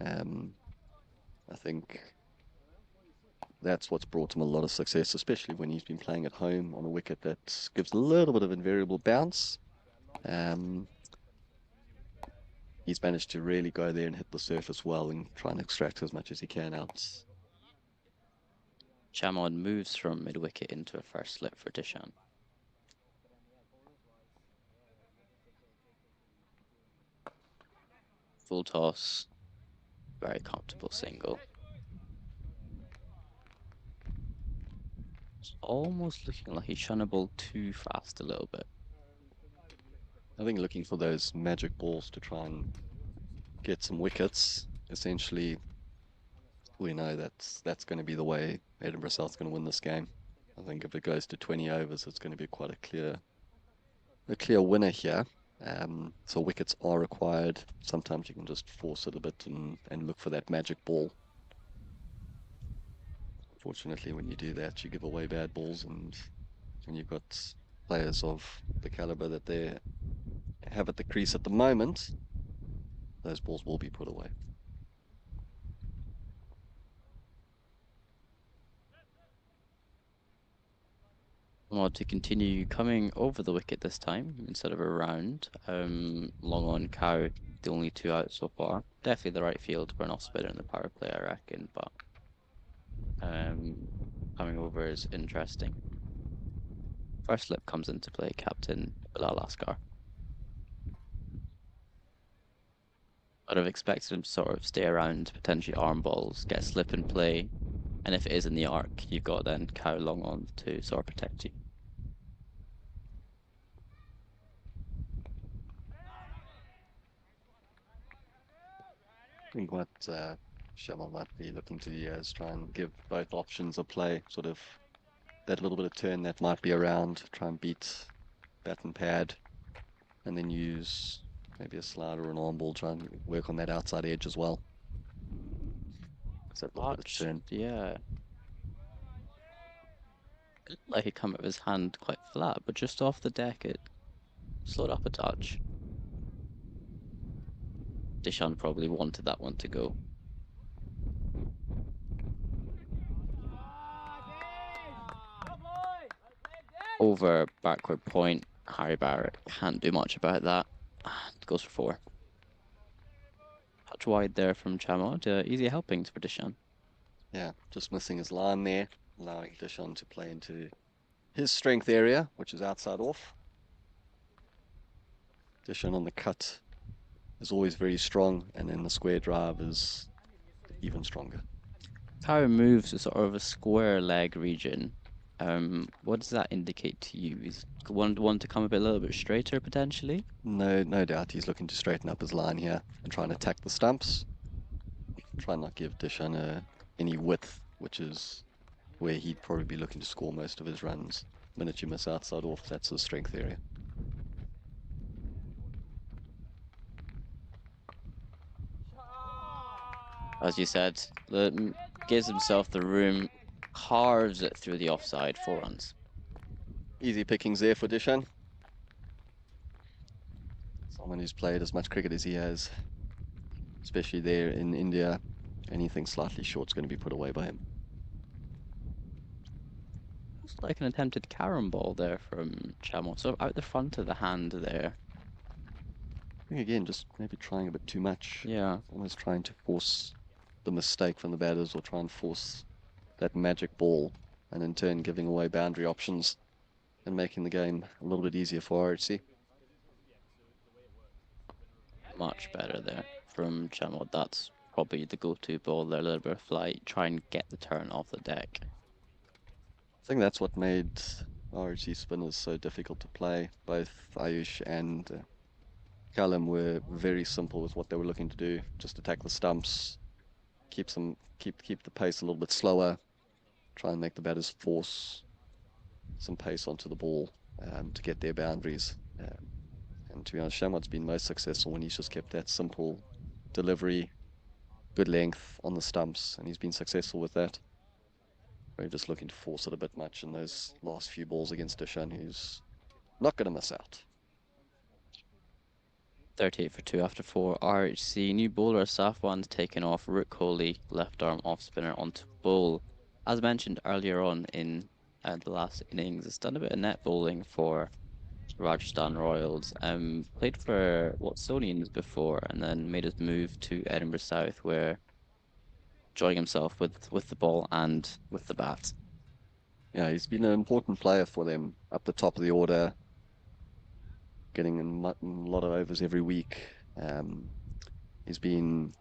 I think that's what's brought him a lot of success, especially when he's been playing at home on a wicket that gives a little bit of invariable bounce. He's managed to really go there and hit the surface well and try and extract as much as he can out. Chamon moves from mid-wicket into a first slip for Dishan. Full toss. Very comfortable single. It's almost looking like he's trying to bowl too fast a little bit. I think looking for those magic balls to try and get some wickets. Essentially, we know that's going to be the way Edinburgh South's going to win this game. I think if it goes to 20 overs, it's going to be quite a clear winner here. So wickets are required. Sometimes you can just force it a bit and look for that magic ball. Fortunately, when you do that, you give away bad balls, and when you've got players of the caliber that they have at the crease at the moment, those balls will be put away. Well, to continue coming over the wicket this time instead of around. Long on Cow, the only 2 out so far. Definitely the right field for an off spinner in the power play, I reckon, but coming over is interesting. First slip comes into play, Captain Bilal Asghar. I'd have expected him to sort of stay around, potentially arm balls, get a slip in play, and if it is in the arc, you've got then Cow long on to sort of protect you. I think what Shamal might be looking to do is try and give both options a play, sort of that little bit of turn that might be around, try and beat bat and pad, and then use maybe a slider or an arm ball, try and work on that outside edge as well. So a little bit of turn. Yeah. It looked like it come out of his hand quite flat, but just off the deck it slowed up a touch. Dishan probably wanted that one to go. Over backward point, Harry Barrett can't do much about that. Goes for 4. Touch wide there from Chamod. Easy helpings for Dishan. Yeah, just missing his line there. allowing Dishon to play into his strength area, which is outside off. Dishon on the cut is always very strong, and then the square drive is even stronger. How moves to sort of a square leg region. What does that indicate to you? Is one to come a little bit straighter potentially? No doubt he's looking to straighten up his line here and try and attack the stumps. Try and not give Dishon any width, which is where he'd probably be looking to score most of his runs. The minute you miss outside off, that's his strength area. As you said, gives himself the room, carves it through the offside, 4 runs. Easy pickings there for Dishon. Someone who's played as much cricket as he has, especially there in India. Anything slightly short is going to be put away by him. Looks like an attempted carom ball there from Chamo, so out the front of the hand there. I think again, just maybe trying a bit too much. Yeah, Almost trying to force the mistake from the batters or try and force that magic ball and in turn giving away boundary options and making the game a little bit easier for RHC. much better there from Chamo. That's probably the go-to ball there, a little bit of flight, try and get the turn off the deck. I think that's what made RHC spinners so difficult to play. Both Ayush and Callum were very simple with what they were looking to do. Just attack the stumps, keep the pace a little bit slower, try and make the batters force some pace onto the ball to get their boundaries. And to be honest, Shamwad's been most successful when he's just kept that simple delivery, good length on the stumps, and he's been successful with that. We're just looking to force it a bit much in those last few balls against Dishan, who's not going to miss out. 38 for 2 after 4. RHC, new bowler Safwan's taken off. Rook Kohli, left arm off spinner onto bowl. As mentioned earlier on in the last innings, has done a bit of net bowling for Rajasthan Royals. Played for Watsonians before and then made his move to Edinburgh South, where enjoying himself with the ball and with the bat. Yeah, he's been an important player for them up the top of the order, getting in a lot of overs every week. Um, he's been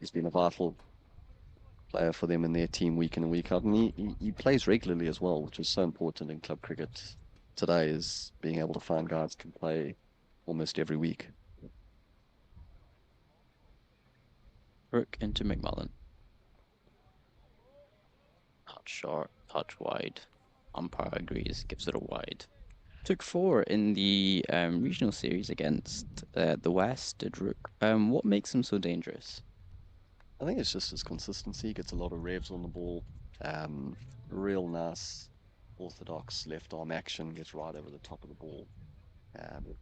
a vital player for them in their team week in and week out, and he plays regularly as well, which is so important in club cricket today. Is being able to find guys who can play almost every week. Rook into McMullen. Touch short, touch wide. Umpire agrees, gives it a wide. Took 4 in the regional series against the West, did Rook. What makes him so dangerous? I think it's just his consistency. He gets a lot of revs on the ball. Um, Real nice, orthodox left arm action. Gets right over the top of the ball. And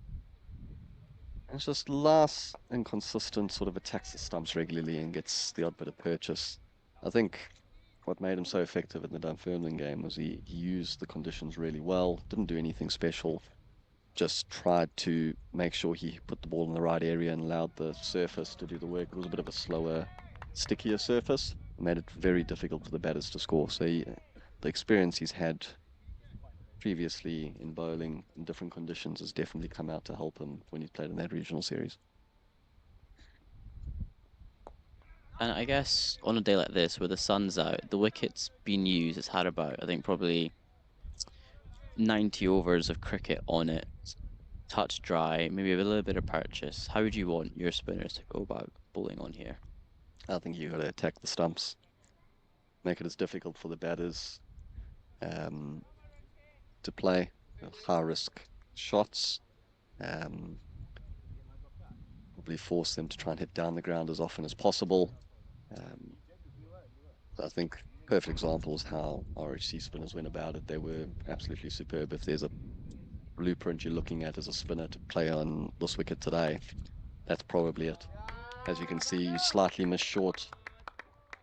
it's just last and consistent, sort of attacks the stumps regularly and gets the odd bit of purchase. I think what made him so effective in the Dunfermline game was he used the conditions really well. Didn't do anything special. Just tried to make sure he put the ball in the right area and allowed the surface to do the work. It was a bit of a slower, stickier surface. It made it very difficult for the batters to score. So the experience he's had previously in bowling in different conditions has definitely come out to help him when he played in that regional series. And I guess on a day like this, where the sun's out, the wicket's been used. It's had about, I think, probably 90 overs of cricket on it. Touch dry, maybe a little bit of purchase. How would you want your spinners to go about bowling on here? I think you got to attack the stumps, make it as difficult for the batters um, to play high risk shots. Um, Probably force them to try and hit down the ground as often as possible. Um, I think perfect example is how RHC spinners went about it. They were absolutely superb. If there's a blueprint you're looking at as a spinner to play on this wicket today, that's probably it. As you can see, you slightly miss short,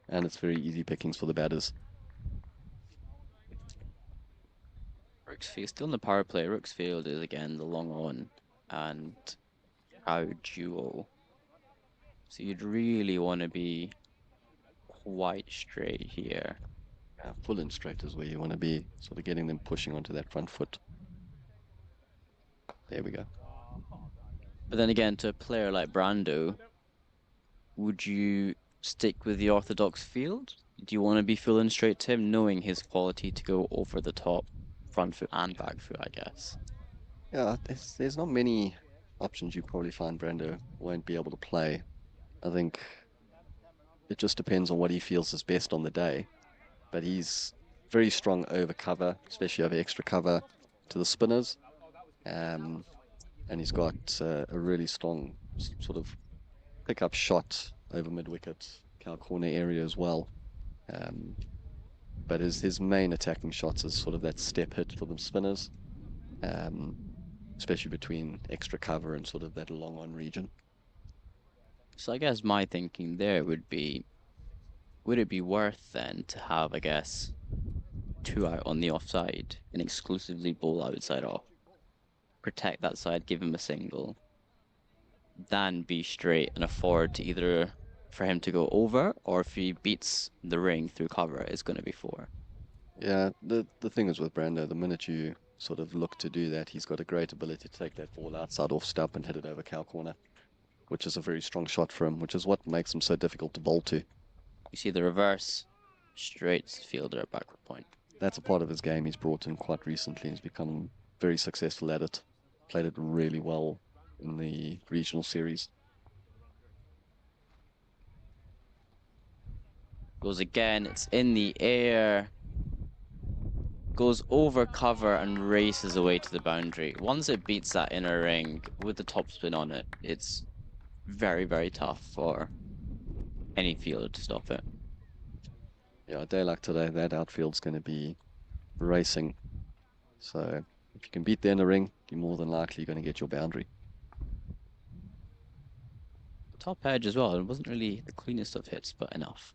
and it's very easy pickings for the batters. Rooksfield still in the power play. Rooksfield is again the long on and crowd duo. So you'd really want to be quite straight here. Full in straight is where you want to be, sort of getting them pushing onto that front foot. There we go. But then again, to a player like Brando, would you stick with the orthodox field? Do you want to be full in straight to him, knowing his quality to go over the top, front foot and back foot, I guess? Yeah, there's not many options you probably find Brando won't be able to play. I think it just depends on what he feels is best on the day. But he's very strong over cover, especially over extra cover to the spinners. Um, and he's got a really strong sort of pickup shot over mid wicket, cow corner area as well. Um, but his main attacking shots is sort of that step hit for the spinners, um, especially between extra cover and sort of that long on region. So I guess my thinking there would it be worth then to have, I guess, two out on the offside and exclusively bowl outside off, protect that side, give him a single, than be straight and afford to either for him to go over, or if he beats the ring through cover, it's going to be four. Yeah, the thing is with Brando, the minute you sort of look to do that, he's got a great ability to take that ball outside off stump and hit it over cow corner, which is a very strong shot for him, which is what makes him so difficult to bowl to. You see the reverse, straight fielder at backward point. That's a part of his game he's brought in quite recently. He's become very successful at it. Played it really well in the regional series. Goes again, it's in the air, goes over cover and races away to the boundary. Once it beats that inner ring with the topspin on it, it's very, very tough for any fielder to stop it. Yeah, a day like today, that outfield's going to be racing. So if you can beat the inner ring, you're more than likely going to get your boundary. Top edge as well. It wasn't really the cleanest of hits, but enough.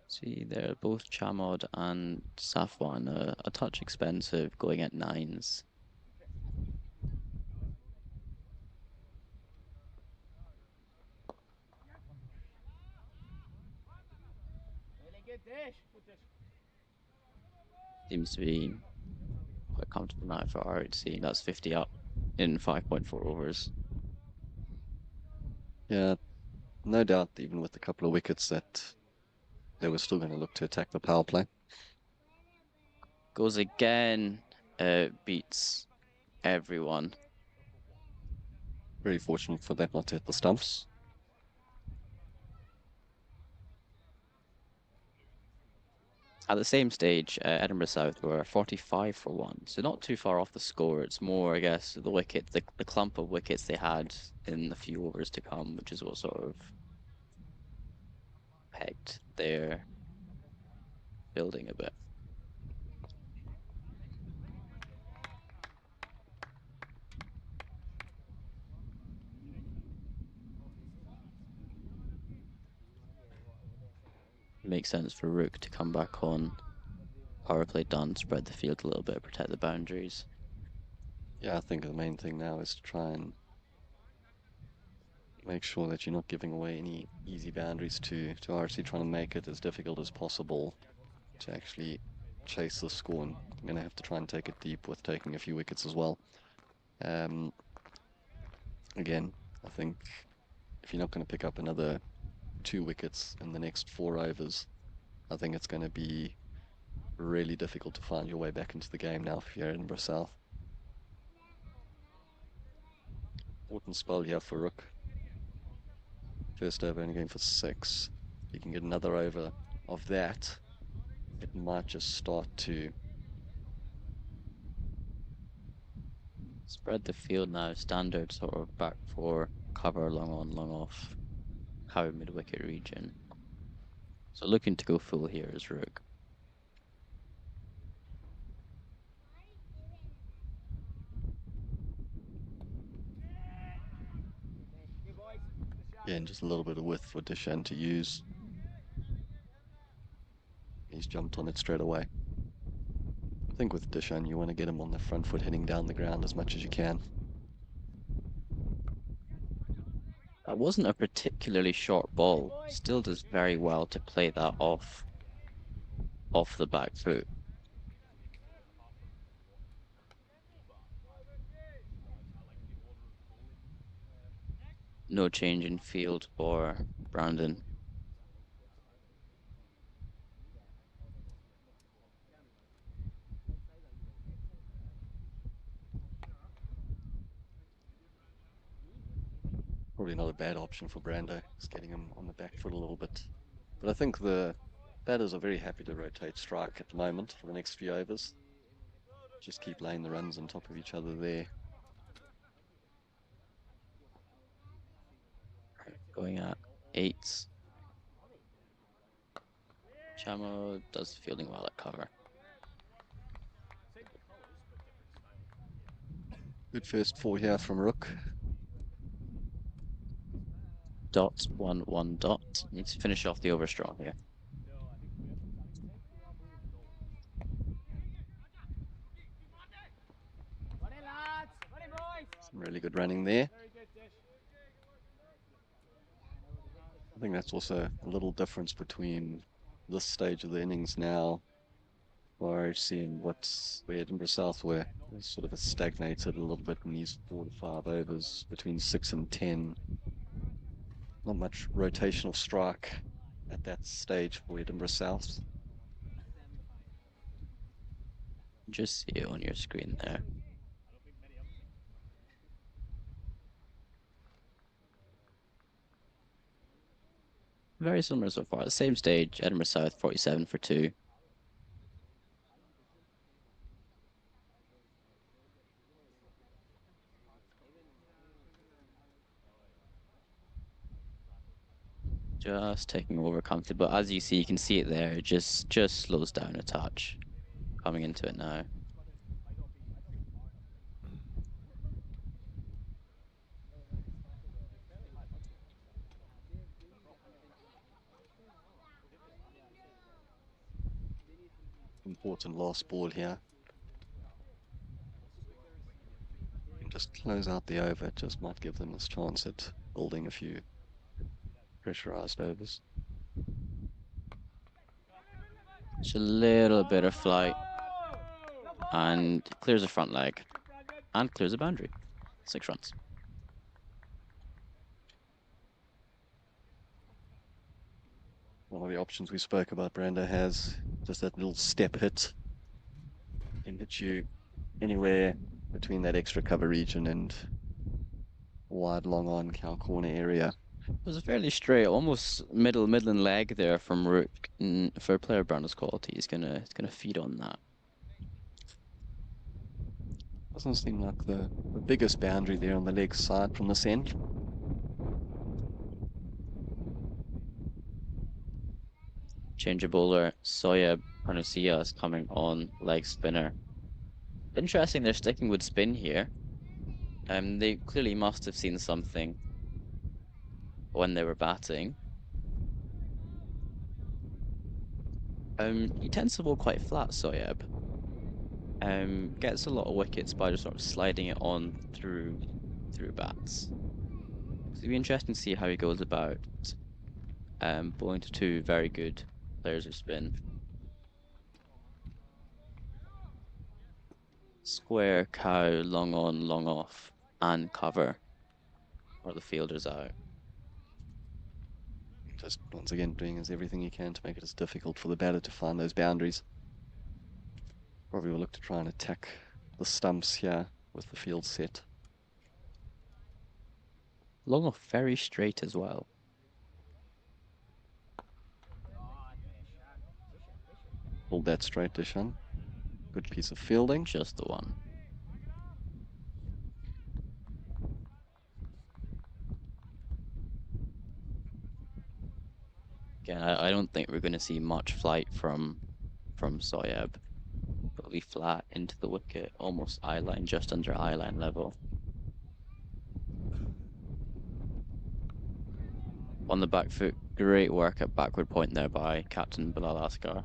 See, they're both Chamod and Safwan, a touch expensive, going at nines. Seems to be quite comfortable now for RHC. That's 50 up in 5.4 overs. Yeah, no doubt, even with a couple of wickets, that they were still going to look to attack the power play. Goes again, beats everyone. Very fortunate for that not to hit the stumps. At the same stage, Edinburgh South were 45 for one, so not too far off the score. It's more, I guess, the clump of wickets they had in the few overs to come, which is what sort of pegged their building a bit. Makes sense for Rook to come back on. Power play done, spread the field a little bit, protect the boundaries. Yeah, I think the main thing now is to try and make sure that you're not giving away any easy boundaries to RC, trying to make it as difficult as possible to actually chase the score. And you're going to have to try and take it deep with taking a few wickets as well. Um, Again, I think if you're not going to pick up another 2 wickets in the next 4 overs, I think it's going to be really difficult to find your way back into the game now if you're Edinburgh South. Important spell here for Rook. First over only going for 6. You can get another over of that. It might just start to Spread the field now, standard sort of back four, cover long on, long off, cover mid wicket region. So looking to go full here is Rook. Again, just a little bit of width for Dishan to use. He's jumped on it straight away. think with Dishan, you want to get him on the front foot hitting down the ground as much as you can. That wasn't a particularly short ball. Still does very well to play that off the back foot. No change in field for Brandon. Probably not a bad option for Brando, just getting him on the back foot a little bit. But I think the batters are very happy to rotate strike at the moment for the next few overs. Just keep laying the runs on top of each other there. Going at 8. Chamo does fielding well at cover. Good first 4 here from Rook. Dot, 1-1 dot. Needs to finish off the over strong here. Some really good running there. I think that's also a little difference between this stage of the innings now for RHC and where Edinburgh South were. It's sort of stagnated a little bit in these 4 to 5 overs between 6 and 10. Not much rotational strike at that stage for Edinburgh South. Just see it on your screen there. Very similar so far. The same stage, Edinburgh South 47 for 2. Just taking over comfortably, but as you see, you can see it there. It just slows down a touch. Coming into it now. Important last ball here. And just close out the over. It just might give them this chance at building a few pressurized overs. Just a little bit of flight. And clears the front leg. And clears the boundary. 6 runs. One of the options we spoke about, Brando has just that little step hit. Can hit you anywhere between that extra cover region and wide long on cow corner area. It was a fairly straight, almost midland leg there from Rook. For a player of Brandon's quality, he's gonna feed on that. Doesn't seem like the biggest boundary there on the leg side from this end. Change of bowler, Soya Panusia is coming on leg spinner. Interesting, they're sticking with spin here. They clearly must have seen something when they were batting. He tends to bowl quite flat, Soyeb. Gets a lot of wickets by just sort of sliding it on through bats. So it'll be interesting to see how he goes about bowling to 2 very good players of spin. Square, cow, long on, long off, and cover. Or the fielders out. Just once again doing everything he can to make it as difficult for the batter to find those boundaries. Probably will look to try and attack the stumps here with the field set. Long off very straight as well. Pulled that straight, Dishan. Good piece of fielding. Just the one. Again, I don't think we're going to see much flight from Soyeb. It'll be flat into the wicket, almost eye line, just under eye line level. On the back foot, great work at backward point there by Captain Bilal Asghar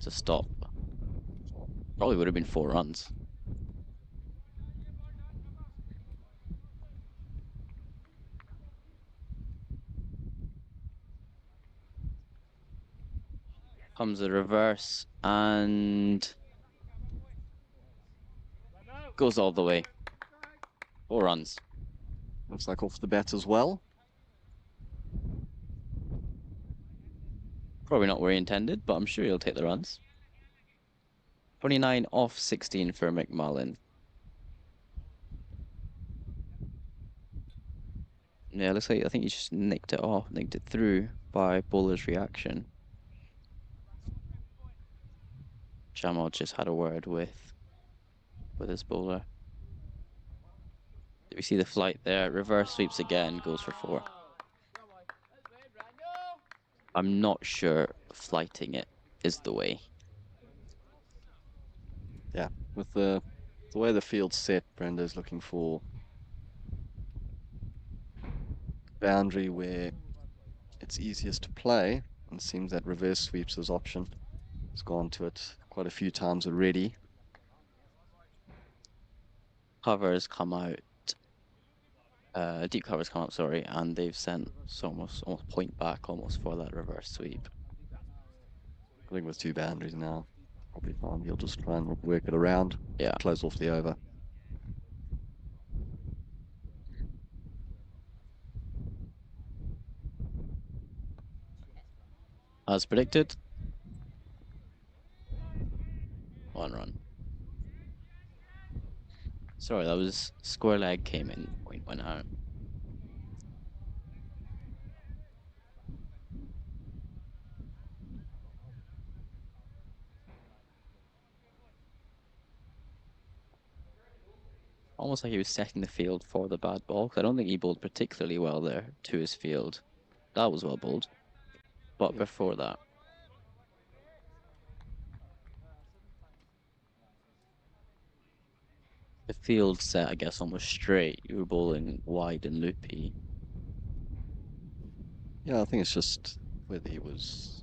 to stop Probably would have been 4 runs. Comes the reverse and goes all the way. 4 runs. Looks like off the bat as well. Probably not where he intended, but I'm sure he'll take the runs. 29 off 16 for McMullen. Yeah, looks like I think he just nicked it through by bowler's reaction. Jamal just had a word with his bowler. Did we see the flight there? Reverse sweeps again, goes for 4. I'm not sure flighting it is the way. Yeah, with the way the field's set, Brenda's looking for boundary where it's easiest to play, and seems that reverse sweeps his option. He's gone to it quite a few times already. Covers come out. Deep covers come up, sorry, and they've sent almost point back almost for that reverse sweep. I think with 2 boundaries now, probably fine. He'll just try and work it around, Yeah. close off the over. As predicted, 1 run. Sorry, that was square leg came in, point went out. Almost like he was setting the field for the bad ball, because I don't think he bowled particularly well there to his field. That was well bowled. But Yeah. before that, the field set, I guess, almost straight. You were bowling wide and loopy. Yeah, I think it's just whether he was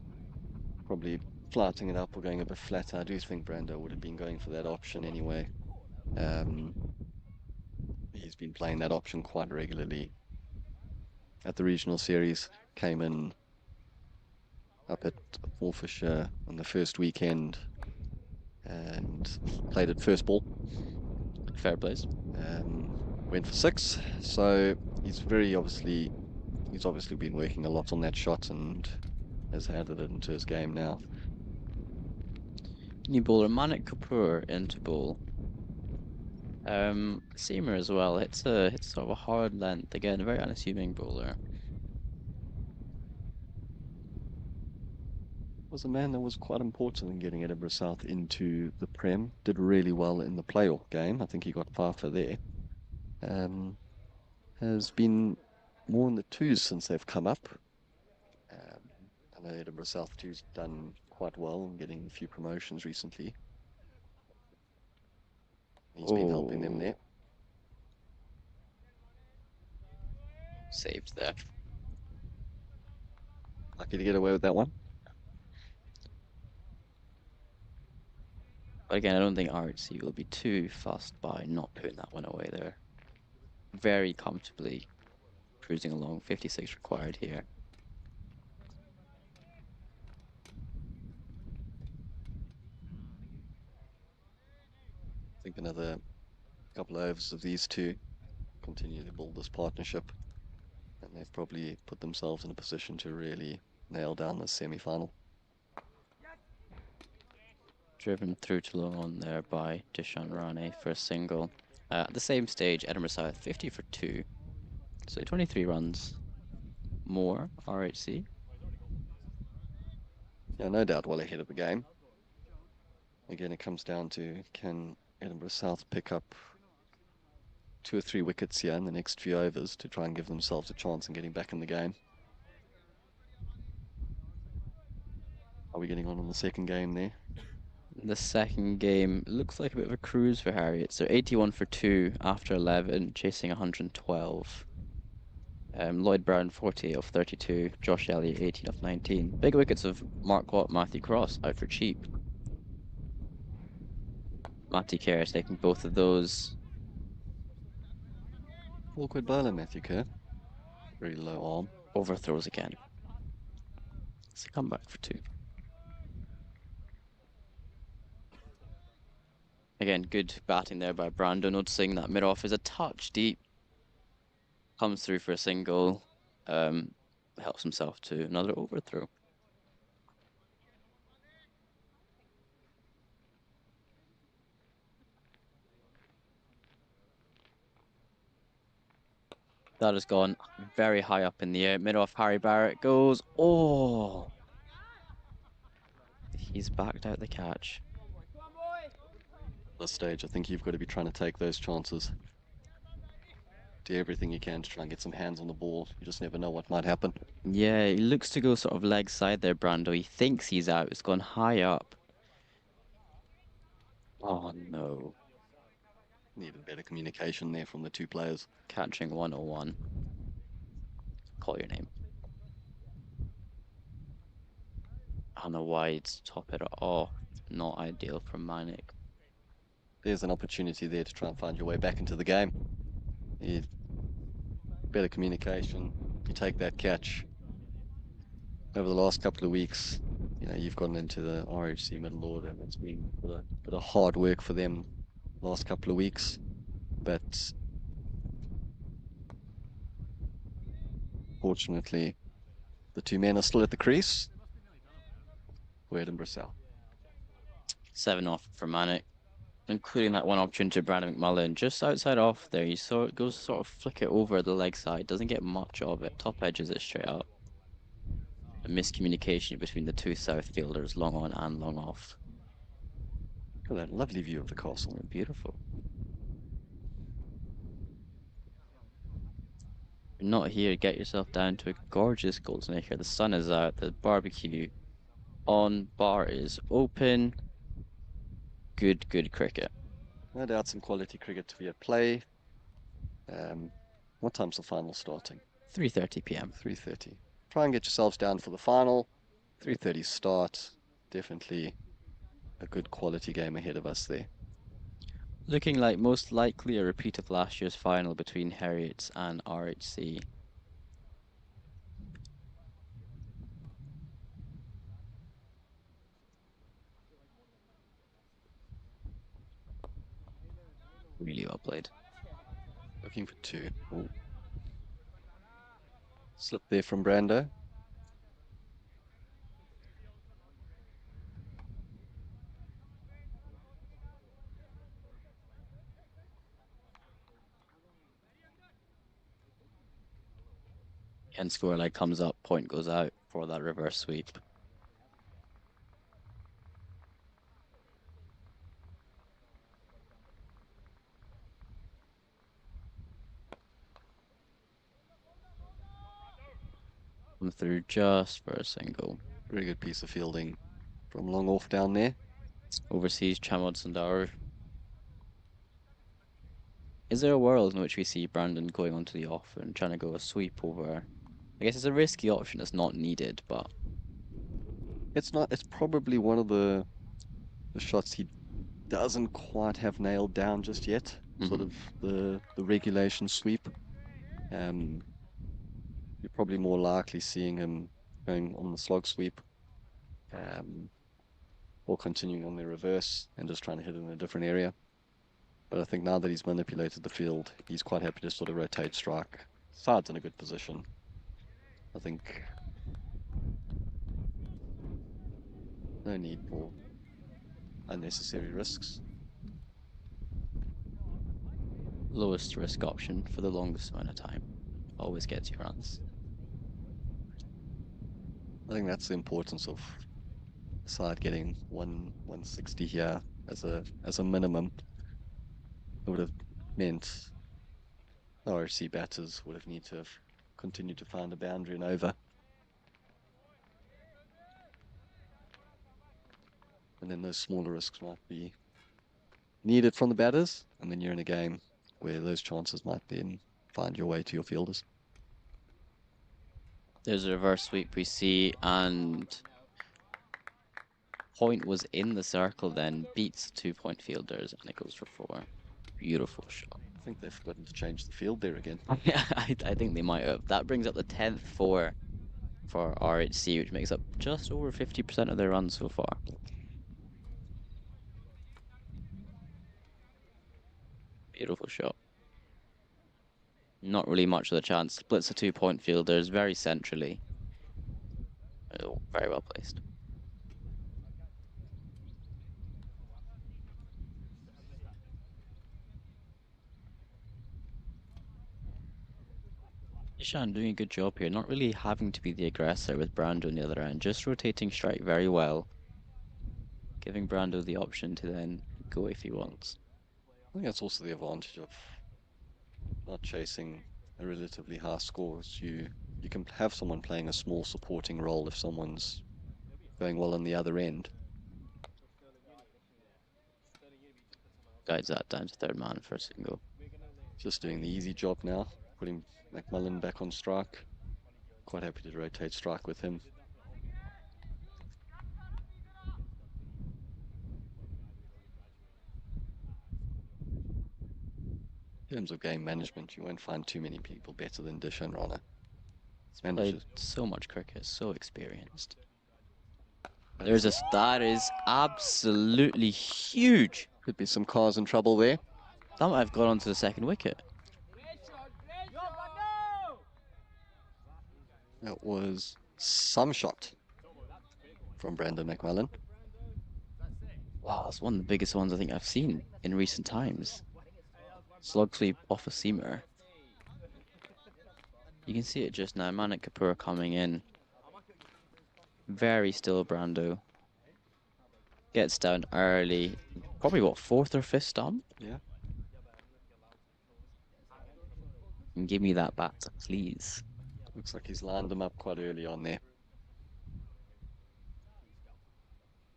probably flattening it up or going a bit flatter. I do think Brando would have been going for that option anyway. He's been playing that option quite regularly at the regional series. Came in up at Forfarshire on the first weekend and played at first ball. Fair plays. Went for 6. So he's obviously been working a lot on that shot and has added it into his game now. New bowler Manik Kapoor into bowl. Seamer as well. It's sort of a hard length again. A very unassuming bowler. Was a man that was quite important in getting Edinburgh South into the Prem. Did really well in the playoff game. I think he got far for there. Has been more in the 2s since they've come up. I know Edinburgh South 2's done quite well in getting a few promotions recently. He's been helping them there. Saved there. Lucky to get away with that one. But again, I don't think RHC will be too fussed by not putting that one away there. Very comfortably cruising along. 56 required here. I think another couple of overs of these two continue to build this partnership, and they've probably put themselves in a position to really nail down the semi-final. Driven through to low on there by Dishan Rane for a single. At the same stage, Edinburgh South 50 for 2. So 23 runs more, RHC. Yeah, no doubt well ahead of the game. Again, it comes down to, can Edinburgh South pick up 2 or 3 wickets here in the next few overs to try and give themselves a chance in getting back in the game. Are we getting on in the second game there? The second game looks like a bit of a cruise for Harriet. So 81 for 2 after 11, chasing 112. Lloyd Brown 48 off 32, Josh Elliott 18 off 19. Big wickets of Mark Watt, Matthew Cross out for cheap. Matty Kerr is taking both of those. Awkward bowler, Matthew Kerr. Very low arm. Overthrows again. It's a comeback for 2. Again, good batting there by Brando, noticing that mid-off is a touch deep. Comes through for a single. Helps himself to another overthrow. That has gone very high up in the air. Mid-off, Harry Barrett goes. Oh! He's backed out the catch. At this stage, I think you've got to be trying to take those chances. Do everything you can to try and get some hands on the ball. You just never know what might happen. Yeah, he looks to go sort of leg side there, Brando. He thinks he's out. It's gone high up. Oh, no. Needed better communication there from the two players. Catching 101. Call your name. On the wide, top it off. Not ideal for Manik. There's an opportunity there to try and find your way back into the game. Better communication. You take that catch. Over the last couple of weeks, you've gotten into the RHC middle order, and it's been a bit of hard work for them last couple of weeks. But fortunately, the two men are still at the crease. We're Edinburgh South. 7 off for Manik, including that one opportunity to Brandon McMullen. Just outside off there, you saw it goes sort of flick it over the leg side. Doesn't get much of it. Top edges it straight up. A miscommunication between the two South fielders, long on and long off. Look at that lovely view of the castle. Beautiful. You're not here, get yourself down to a gorgeous Golden Acre. The sun is out, the barbecue on, bar is open. Good cricket. No doubt some quality cricket to be at play. What time's the final starting? 3:30 p.m. 3:30. Try and get yourselves down for the final. 3:30 start. Definitely a good quality game ahead of us there. Looking like most likely a repeat of last year's final between Heriots and RHC. Really well played. Looking for 2. Ooh. Slip there from Brando. And score leg comes up, point goes out for that reverse sweep. Come through just for a single. Very good piece of fielding from long off down there. Overseas Chamod Sundar. Is there a world in which we see Brandon going onto the off and trying to go a sweep over? I guess it's a risky option that's not needed, but It's not. It's probably one of the shots he doesn't quite have nailed down just yet. Sort of the regulation sweep. You're probably more likely seeing him going on the slog sweep, or continuing on the reverse and just trying to hit it in a different area. But I think now that he's manipulated the field, he's quite happy to sort of rotate strike. Side's in a good position. I think no need for unnecessary risks. lowest risk option for the longest amount of time. Always gets you runs. I think that's the importance of the side getting 160 here as a minimum. It would have meant RHC batters would have needed to have continued to find a boundary and over. And then those smaller risks might be needed from the batters, and then you're in a game where those chances might then find your way to your fielders. There's a reverse sweep we see, and point was in the circle, then beats 2-point fielders, and it goes for 4. Beautiful shot. I think they've forgotten to change the field there again. Yeah, I think they might have. That brings up the 10th four for RHC, which makes up just over 50% of their runs so far. Beautiful shot. Not really much of the chance. Splits the 2-point fielders very centrally. Oh, very well placed. Ishan doing a good job here, not really having to be the aggressor with Brando on the other end, just rotating strike very well, giving Brando the option to then go if he wants. I think that's also the advantage of not chasing a relatively high score. Is you can have someone playing a small supporting role if someone's going well on the other end. Guides that down to third man for a single. Just doing the easy job now, putting McMullen back on strike. Quite happy to rotate strike with him. In terms of game management, you won't find too many people better than Dish and Rana. Played so much cricket, so experienced. That is absolutely huge. Could be some cars in trouble there. That might have got onto the second wicket. That was some shot from Brandon McMullen. Wow, that's one of the biggest ones I think I've seen in recent times. Slug sweep off a seamer. You can see it just now. Manik Kapoor coming in. Very still Brando. Gets down early. Probably what, 4th or 5th stump? Yeah. And give me that bat, please. Looks like he's lined them up quite early on there.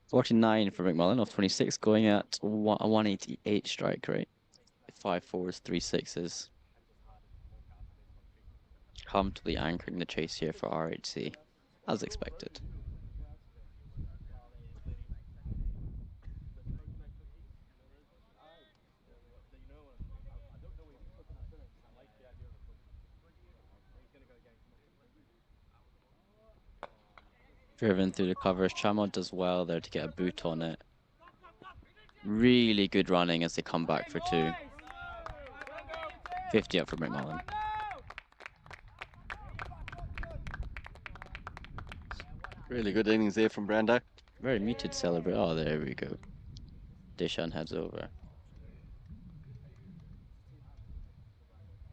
49 for McMullen off 26, going at a 188 strike rate. 5 4s, 3 6s. Comfortably anchoring the chase here for RHC, as expected. Driven through the covers. Chamod does well there to get a boot on it. Really good running as they come back for 2. 50 up for McMullen. Really good innings there from Brando. Very muted celebrate. Oh, there we go. Dishan heads over.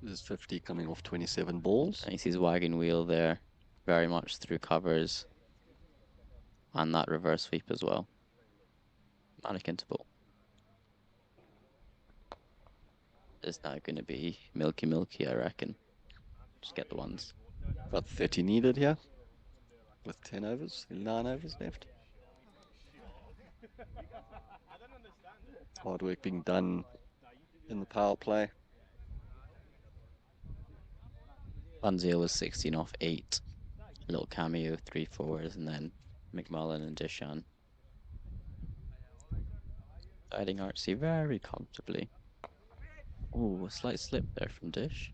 This is 50 coming off 27 balls. And he sees wagon wheel there. Very much through covers. And that reverse sweep as well. Mannequin to ball. It's now going to be milky, I reckon. Just get the ones. About 30 needed here. With 10 overs, 9 overs left. Hard work being done in the power play. Bunzeel was 16 off 8. A little cameo, 3 4s, and then McMullen and Dishan. Guiding RHC very comfortably. Oh, a slight slip there from Dish.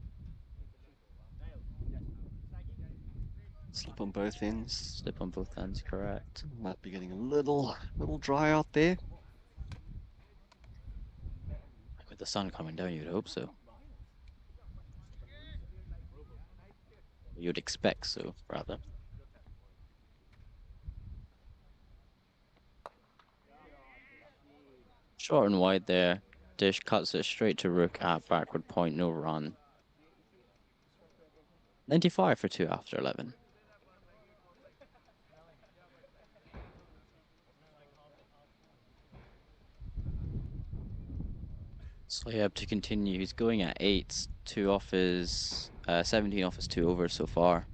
Slip on both ends. Slip on both ends, correct. Might be getting a little dry out there. With the sun coming down, you'd hope so. You'd expect so, rather. Short and wide there. Dish cuts it straight to Rook at backward point, no run. 95 for 2 after 11. Soyab to continue. He's going at 8, 2 off his 17 off his 2 overs so far.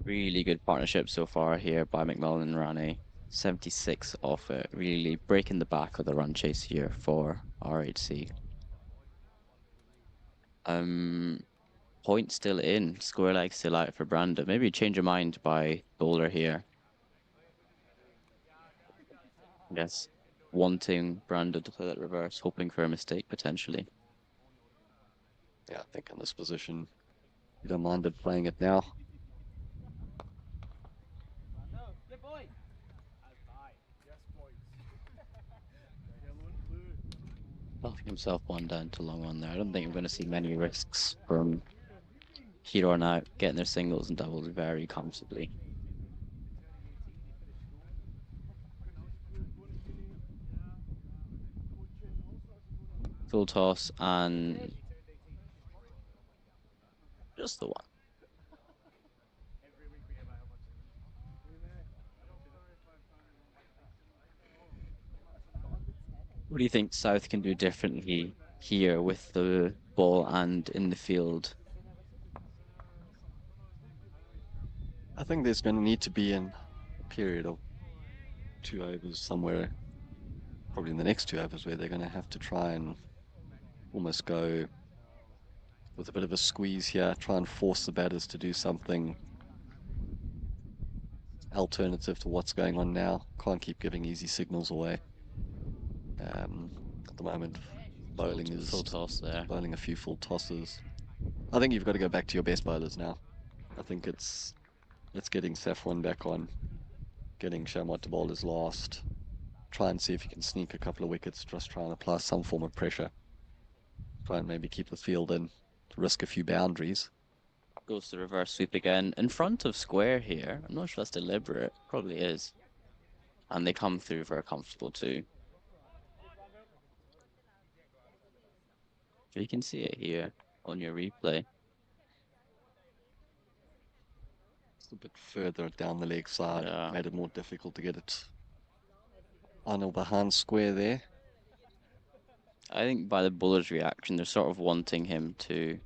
Really good partnership so far here by McMullen and Rane. 76 off it, really breaking the back of the run chase here for RHC. Um, Point still in, square leg still out for Brandon. Maybe change your mind by bowler here. Yes, wanting Brandon to play that reverse, hoping for a mistake potentially. Yeah, I think in this position, you don't mind it playing it now. Knocking himself one down to long on there. I don't think we're going to see many risks from here on out, getting their singles and doubles very comfortably. Full toss and just the one. What do you think South can do differently here with the ball and in the field? I think there's going to need to be a period of 2 overs somewhere, probably in the next 2 overs, where they're going to have to try and almost go with a bit of a squeeze here, try and force the batters to do something alternative to what's going on now. Can't keep giving easy signals away. At the moment, bowling is Full toss there. bowling a few full tosses. I think you've got to go back to your best bowlers now. I think it's getting Safwan back on, getting Shamwat to bowl his last. Try and see if you can sneak a couple of wickets, just try and apply some form of pressure. Try and maybe keep the field in, risk a few boundaries. Goes to reverse sweep again in front of square here. I'm not sure that's deliberate. Probably is. And they come through very comfortable too. You can see it here on your replay. It's a bit further down the leg side, Yeah. made it more difficult to get it on or behind square there. I think by the bowler's reaction, they're sort of wanting him to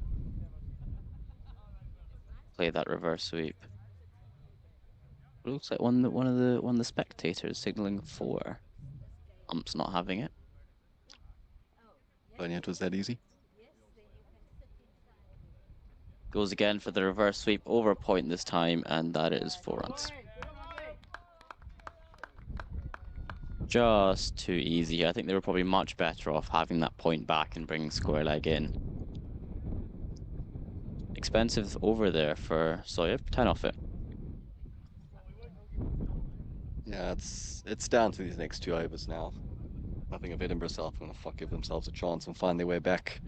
play that reverse sweep. It looks like one of the spectators signaling for. Ump's not having it. Only it was that easy. Goes again for the reverse sweep over a point this time, and that is 4 runs. Just too easy. I think they were probably much better off having that point back and bringing square leg in. Expensive over there for Sawyer. 10 off it. Yeah, it's down to these next 2 overs now. I think if Edinburgh South are going to give themselves a chance and find their way back,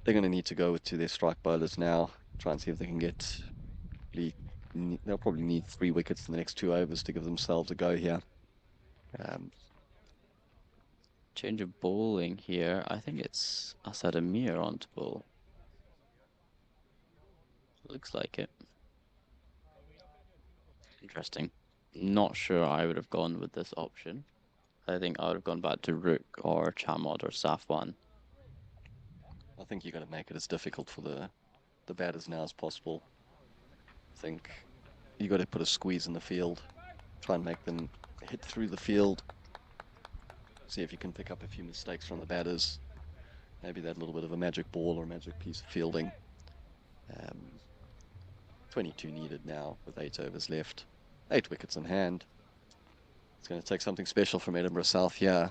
they're going to need to go to their strike bowlers now. Try and see if they can get. They'll probably need 3 wickets in the next 2 overs to give themselves a go here. Change of bowling here. I think it's Asad Amir on to bowl. Looks like it. Interesting. Not sure I would have gone with this option. I think I would have gone back to Rook or Chamod or Safwan. I think you got to make it as difficult for the batters now as possible. I think you got to put a squeeze in the field, try and make them hit through the field. See if you can pick up a few mistakes from the batters. Maybe that little bit of a magic ball or a magic piece of fielding. 22 needed now with 8 overs left. 8 wickets in hand. It's going to take something special from Edinburgh South here.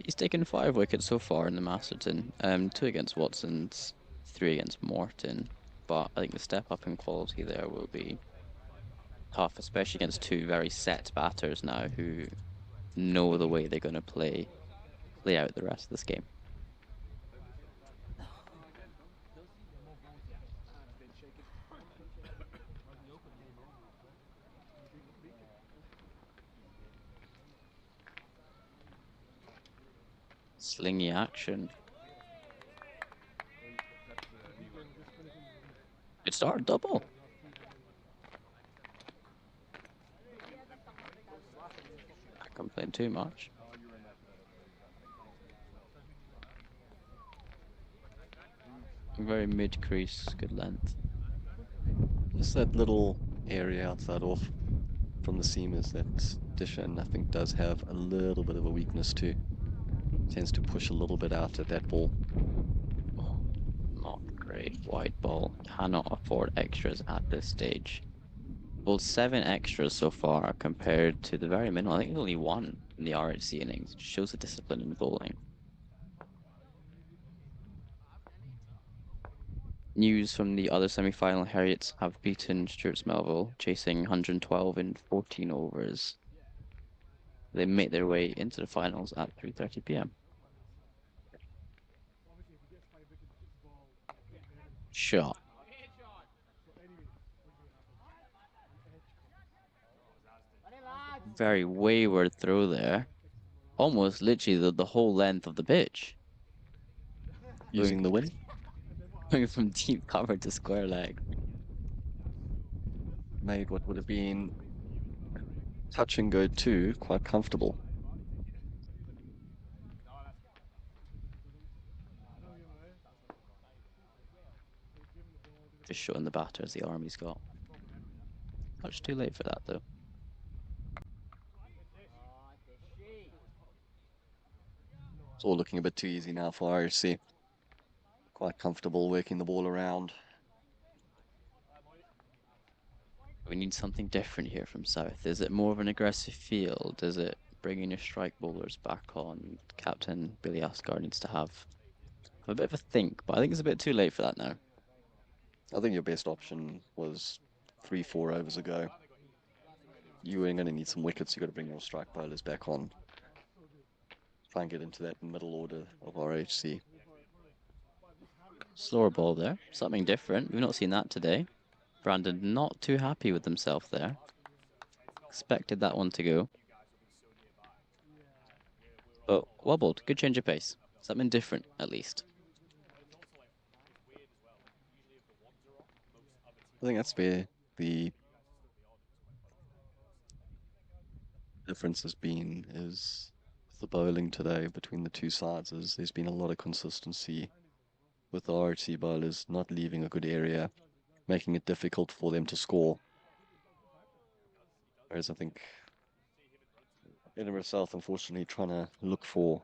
He's taken 5 wickets so far in the Masterton. 2 against Watson's, 3 against Morton. But I think the step up in quality there will be tough, especially against 2 very set batters now who know the way they're going to play out the rest of this game. Slingy action. Good start, double. Can't complain too much. Very mid-crease, good length. Just that little area outside off from the seamers that Dishan, I think, does have a little bit of a weakness to. Tends to push a little bit out at that ball. Oh, not great. Wide ball. Cannot afford extras at this stage. Well, 7 extras so far compared to the very minimal. I think only one in the RHC innings. It shows the discipline in bowling. News from the other semi-final, Heriots have beaten Stuart's Melville, chasing 112 in 14 overs. They make their way into the finals at 3:30 p.m. Shot. Very wayward throw there. Almost literally the whole length of the pitch. Using the wind. Going from deep cover to square leg. Made what would have been touch and go too, quite comfortable. Just showing the batters the army's got. Much too late for that though. It's all looking a bit too easy now for RHC. Quite comfortable working the ball around. We need something different here from South. Is it more of an aggressive field? Is it bringing your strike bowlers back on? Captain Billy Ascar needs to have a bit of a think, but I think it's a bit too late for that now. I think your best option was 3-4 overs ago. You are going to need some wickets. You've got to bring your strike bowlers back on. Try and get into that middle order of RHC. Slower ball there. Something different. We've not seen that today. Brandon not too happy with himself there. Expected that one to go. But wobbled. Good change of pace. Something different, at least. I think that's where the difference has been is the bowling today between the two sides is there's been a lot of consistency with the RHC bowlers not leaving a good area, making it difficult for them to score. Whereas I think Edinburgh South, unfortunately, trying to look for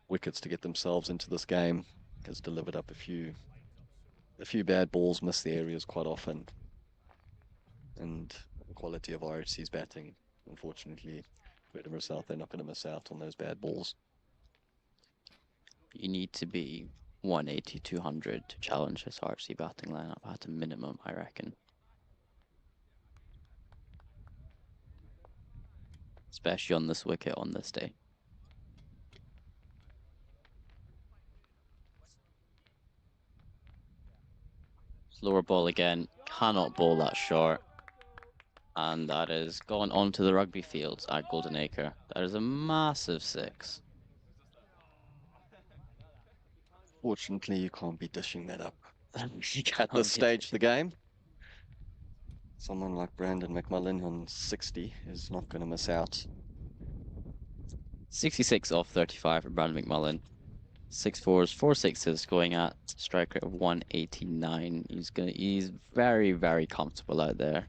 wickets to get themselves into this game, has delivered up a few bad balls, missed the areas quite often, and the quality of RHC's batting, unfortunately, for Edinburgh South, they're not going to miss out on those bad balls. You need to be 180, 200 to challenge this RHC batting lineup at a minimum, I reckon. Especially on this wicket on this day. Slower ball again. Cannot bowl that short. And that is gone onto the rugby fields at Golden Acre. That is a massive 6. Fortunately, you can't be dishing that up You at this cannot stage of the game. Someone like Brandon McMullen on 60 is not going to miss out. 66 off 35 for Brandon McMullen. 6 fours, 4 sixes, going at strike rate of 189. He's very, very comfortable out there.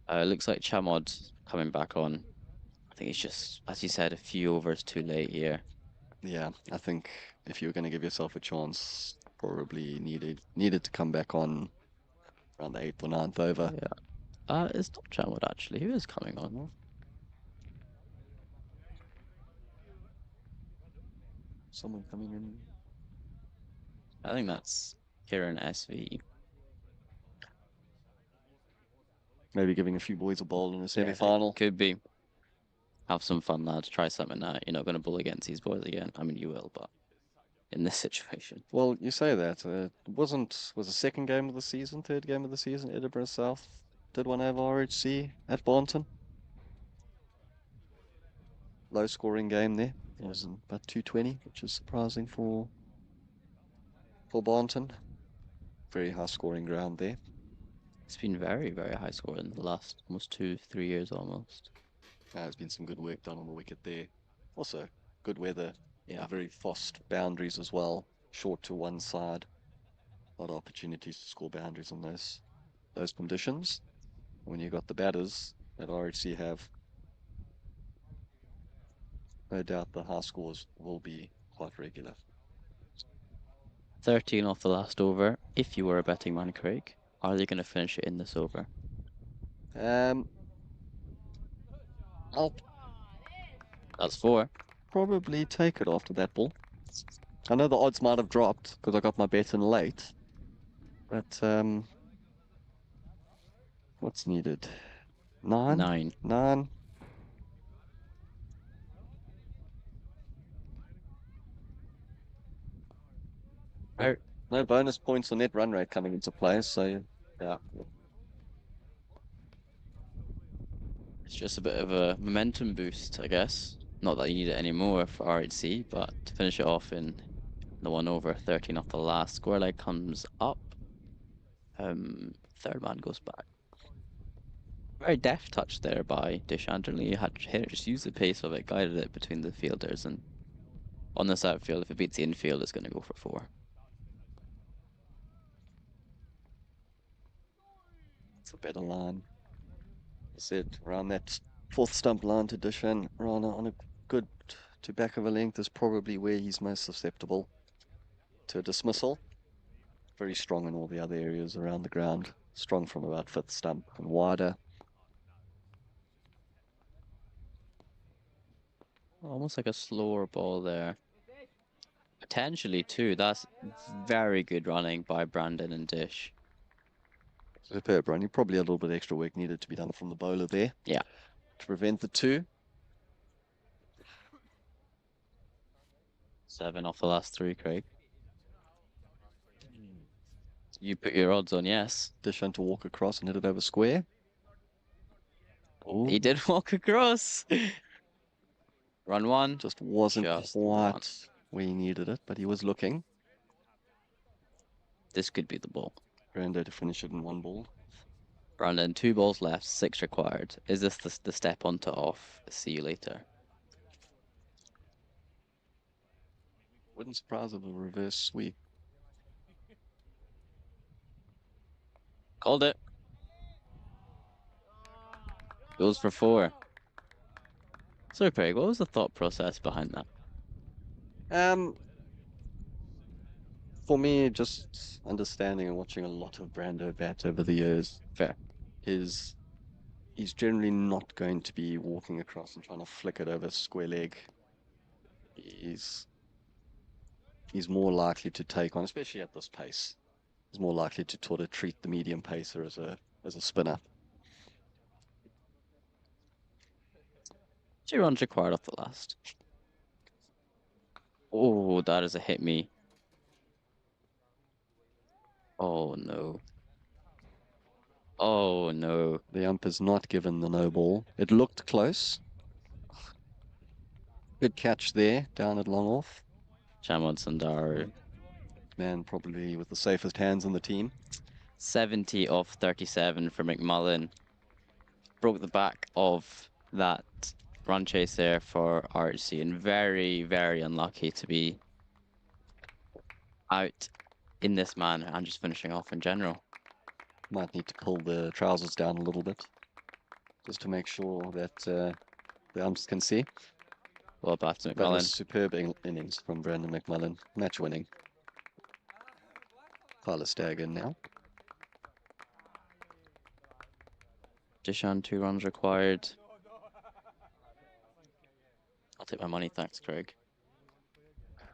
Looks like Chamod coming back on. I think it's just, as you said, a few overs too late here. Yeah, I think if you were going to give yourself a chance, probably needed to come back on around the 8th or 9th over. Yeah. It's not Chamod actually. Who is coming on? Someone coming in. I think that's Kieran SV. Maybe giving a few boys a bowl in a semi-final. Could be. Have some fun, lads. Try something out. You're not going to bowl against these boys again. I mean, you will, but in this situation. Well, you say that. Was the second game of the season, third game of the season, Edinburgh South did one over RHC at Barnton. Low scoring game there. It was about 220, which is surprising for Barnton. Very high scoring ground there. It's been very, very high scoring in the last almost 2-3 years almost. There's been some good work done on the wicket there. Also, good weather. Yeah. Very fast boundaries as well. Short to one side. A lot of opportunities to score boundaries on those conditions. When you got the batters that RHC have, no doubt the high scores will be quite regular. 13 off the last over. If you were a betting man, Craig, are they going to finish it in this over? Um, I'll That's four. probably take it after that ball. I know the odds might have dropped because I got my bet in late, but what's needed? Nine? Nine. Nine? Oh, No bonus points or net run rate coming into play, so yeah. it's just a bit of a momentum boost, I guess. Not that you need it anymore for RHC, but to finish it off in the one over, 13 off the last. Score leg comes up. Third man goes back. Very deft touch there by Deschanderly. Had hit, just used the pace of it, guided it between the fielders, and on this outfield, if it beats the infield, it's going to go for four. It's a better line. I said around that fourth stump line to Dishan, around on a good to back of a length is probably where he's most susceptible to a dismissal. Very strong in all the other areas around the ground. Strong from about fifth stump and wider. Almost like a slower ball there. Potentially too. That's very good running by Brandon and Dish. Superb running. Probably a little bit extra work needed to be done from the bowler there Yeah. to prevent the two. 7 off the last three, Craig. You put your odds on yes. Dishan to walk across and hit it over square. He Oh, did walk across. Run one. just wasn't Just one. quite where he needed it, but he was looking. This could be the ball. Brando to finish it in one ball. Brandon, 2 balls left, 6 required. Is this the step on to off? See you later. Wouldn't surprise if a reverse sweep. Called it. Goes for four. So, Craig, what was the thought process behind that? Um, for me, just understanding and watching a lot of Brando bat over the years Fair. is he's generally not going to be walking across and trying to flick it over square leg. He's he's more likely to take on, especially at this pace. He's more likely to sort of treat the medium pacer as a spinner. 2 runs required off the last. Oh, that is a hit me. Oh, no. Oh, no. The ump has not given the no ball. It looked close. Good catch there, down at long off. Chamod Sundaru. Man, probably with the safest hands in the team. 70 off 37 for McMullen. Broke the back of that run chase there for RHC, and very, very unlucky to be out in this manner and just finishing off in general. Might need to pull the trousers down a little bit just to make sure that the umps can see. Well batted, That was McMullen. superb innings from Brandon McMullen. Match winning. Tyler Stagg in now. Dishan, 2 runs required. I'll take my money, thanks, Craig.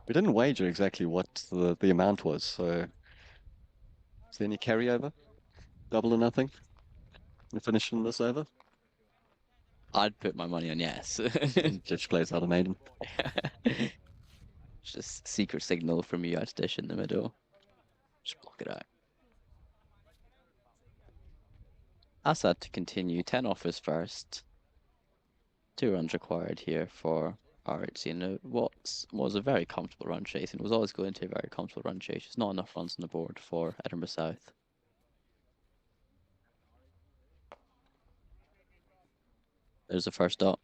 We didn't wager exactly what the amount was, so is there any carryover? Double or nothing? We finish in this over? I'd put my money on yes. Judge plays out a maiden. Just secret signal from you out Dish in the middle. Just block it out. Assad to continue. 10 off his first. 2 runs required here for RHC. And it was a very comfortable run chase, and it was always going to a very comfortable run chase. Just not enough runs on the board for Edinburgh South. There's the first dot.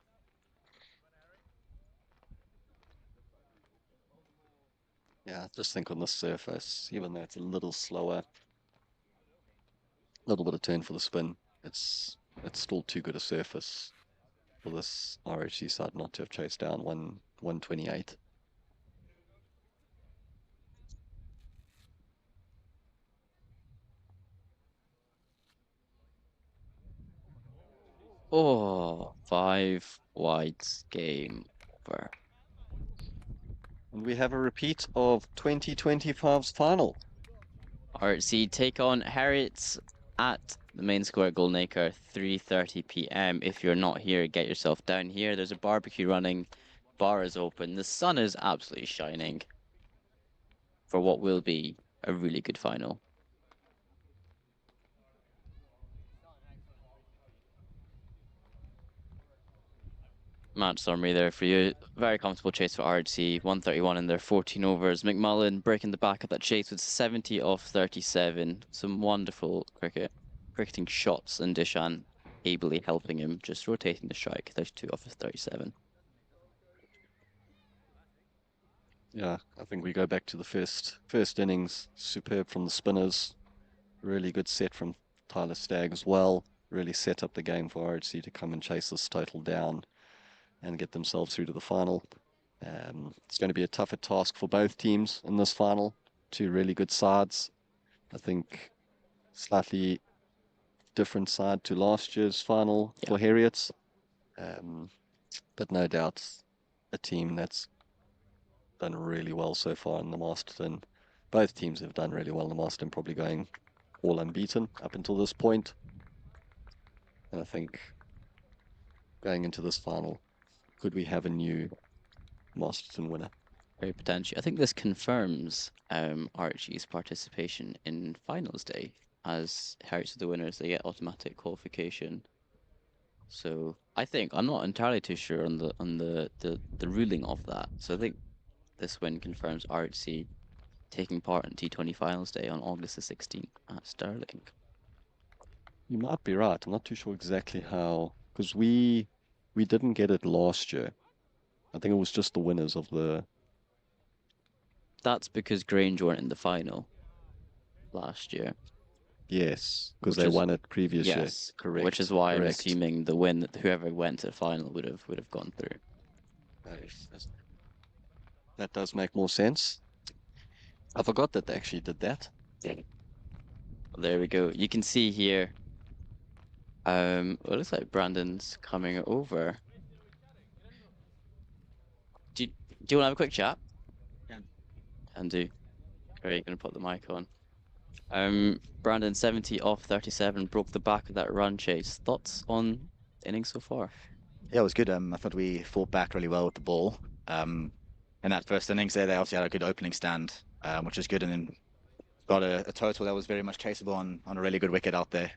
Yeah, I just think on the surface, even though it's a little slower, a little bit of turn for the spin, it's still too good a surface for this RHC side not to have chased down 128. Oh, 5 wides, game over. And we have a repeat of 2025's final. RHC take on Heriots at the main square at Goldacre, 3:30 p.m. If you're not here, get yourself down here. There's a barbecue running. Bar is open. The sun is absolutely shining for what will be a really good final. Match summary there for you. Very comfortable chase for RHC, 131 in their 14 overs. McMullen breaking the back of that chase with 70 off 37. Some wonderful cricketing shots, and Dishan ably helping him, just rotating the strike. 32 off his 37. Yeah, I think we go back to the first innings. Superb from the spinners. Really good set from Tyler Stagg as well. Really set up the game for RHC to come and chase this total down and get themselves through to the final. It's going to be a tougher task for both teams in this final. Two really good sides. I think slightly different side to last year's final for Heriots. But no doubt a team that's done really well so far in the Masterton. Both teams have done really well in the Masterton, probably going all unbeaten up until this point. And I think going into this final, could we have a new Masterton winner? Very potentially. I think this confirms RHG's participation in finals day. As Heriots are the winners, they get automatic qualification. So I think I'm not entirely too sure on the ruling of that. So I think this win confirms RHC taking part in T20 finals day on August the 16th at Stirling. You might be right. I'm not too sure exactly how, because we didn't get it last year. I think it was just the winners of the. That's because Grange weren't in the final last year. Yes, because they won it previous year. Yes, Correct. which is why I'm Correct. assuming the win that whoever went to the final would have gone through. That does make more sense. I forgot that they actually did that. There we go. You can see here. It looks like Brandon's coming over. Do you want to have a quick chat? Can do. Great, gonna put the mic on. Brandon 70 off 37 broke the back of that run chase. Thoughts on the innings so far? Yeah, it was good. I thought we fought back really well with the ball. In that first innings there, they obviously had a good opening stand, which was good, and then got a total that was very much chaseable on a really good wicket out there.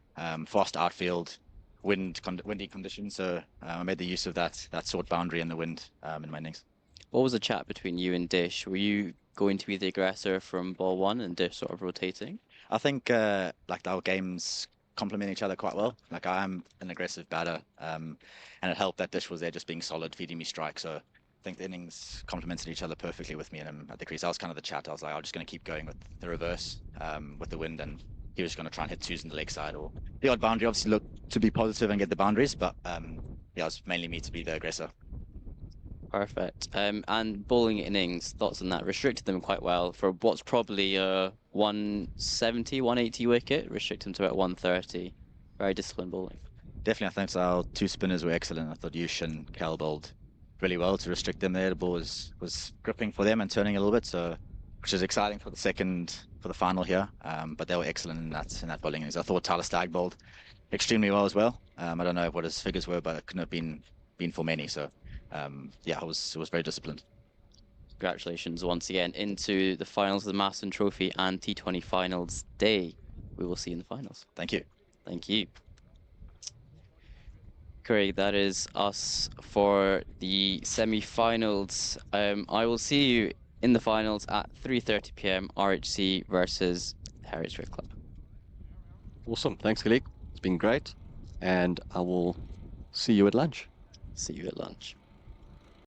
Fast outfield, windy conditions, so I made the use of that short boundary in the wind in my innings. What was the chat between you and Dish? Were you going to be the aggressor from ball one and Dish sort of rotating? I think like our games complement each other quite well. Like I am an aggressive batter, and it helped that Dish was there just being solid, feeding me strikes. So I think the innings complemented each other perfectly with me and him at the crease. That was kind of the chat. I was like, I'm just going to keep going with the reverse with the wind, and he was going to try and hit twos in the leg side or the odd boundary. Obviously, look to be positive and get the boundaries, but yeah, it was mainly me to be the aggressor. Perfect. And bowling innings, thoughts on that? Restricted them quite well for what's probably a 170, 180 wicket. Restricted them to about 130. Very disciplined bowling. Definitely, I think our two spinners were excellent. I thought Yush and Cal bowled really well to restrict them there. The ball was gripping for them and turning a little bit, so which is exciting for the final here. But they were excellent in that bowling innings. I thought Tyler Stagg bowled extremely well as well. I don't know what his figures were, but it couldn't have been for many. So yeah, it was very disciplined. Congratulations once again into the finals of the Masterton Trophy and T20 finals day. We will see you in the finals. Thank you. Thank you. Craig, that is us for the semi-finals. I will see you in the finals at 3:30 p.m. RHC versus Heriots Cricket Club. Awesome. Thanks, Khalid. It's been great. And I will see you at lunch. See you at lunch.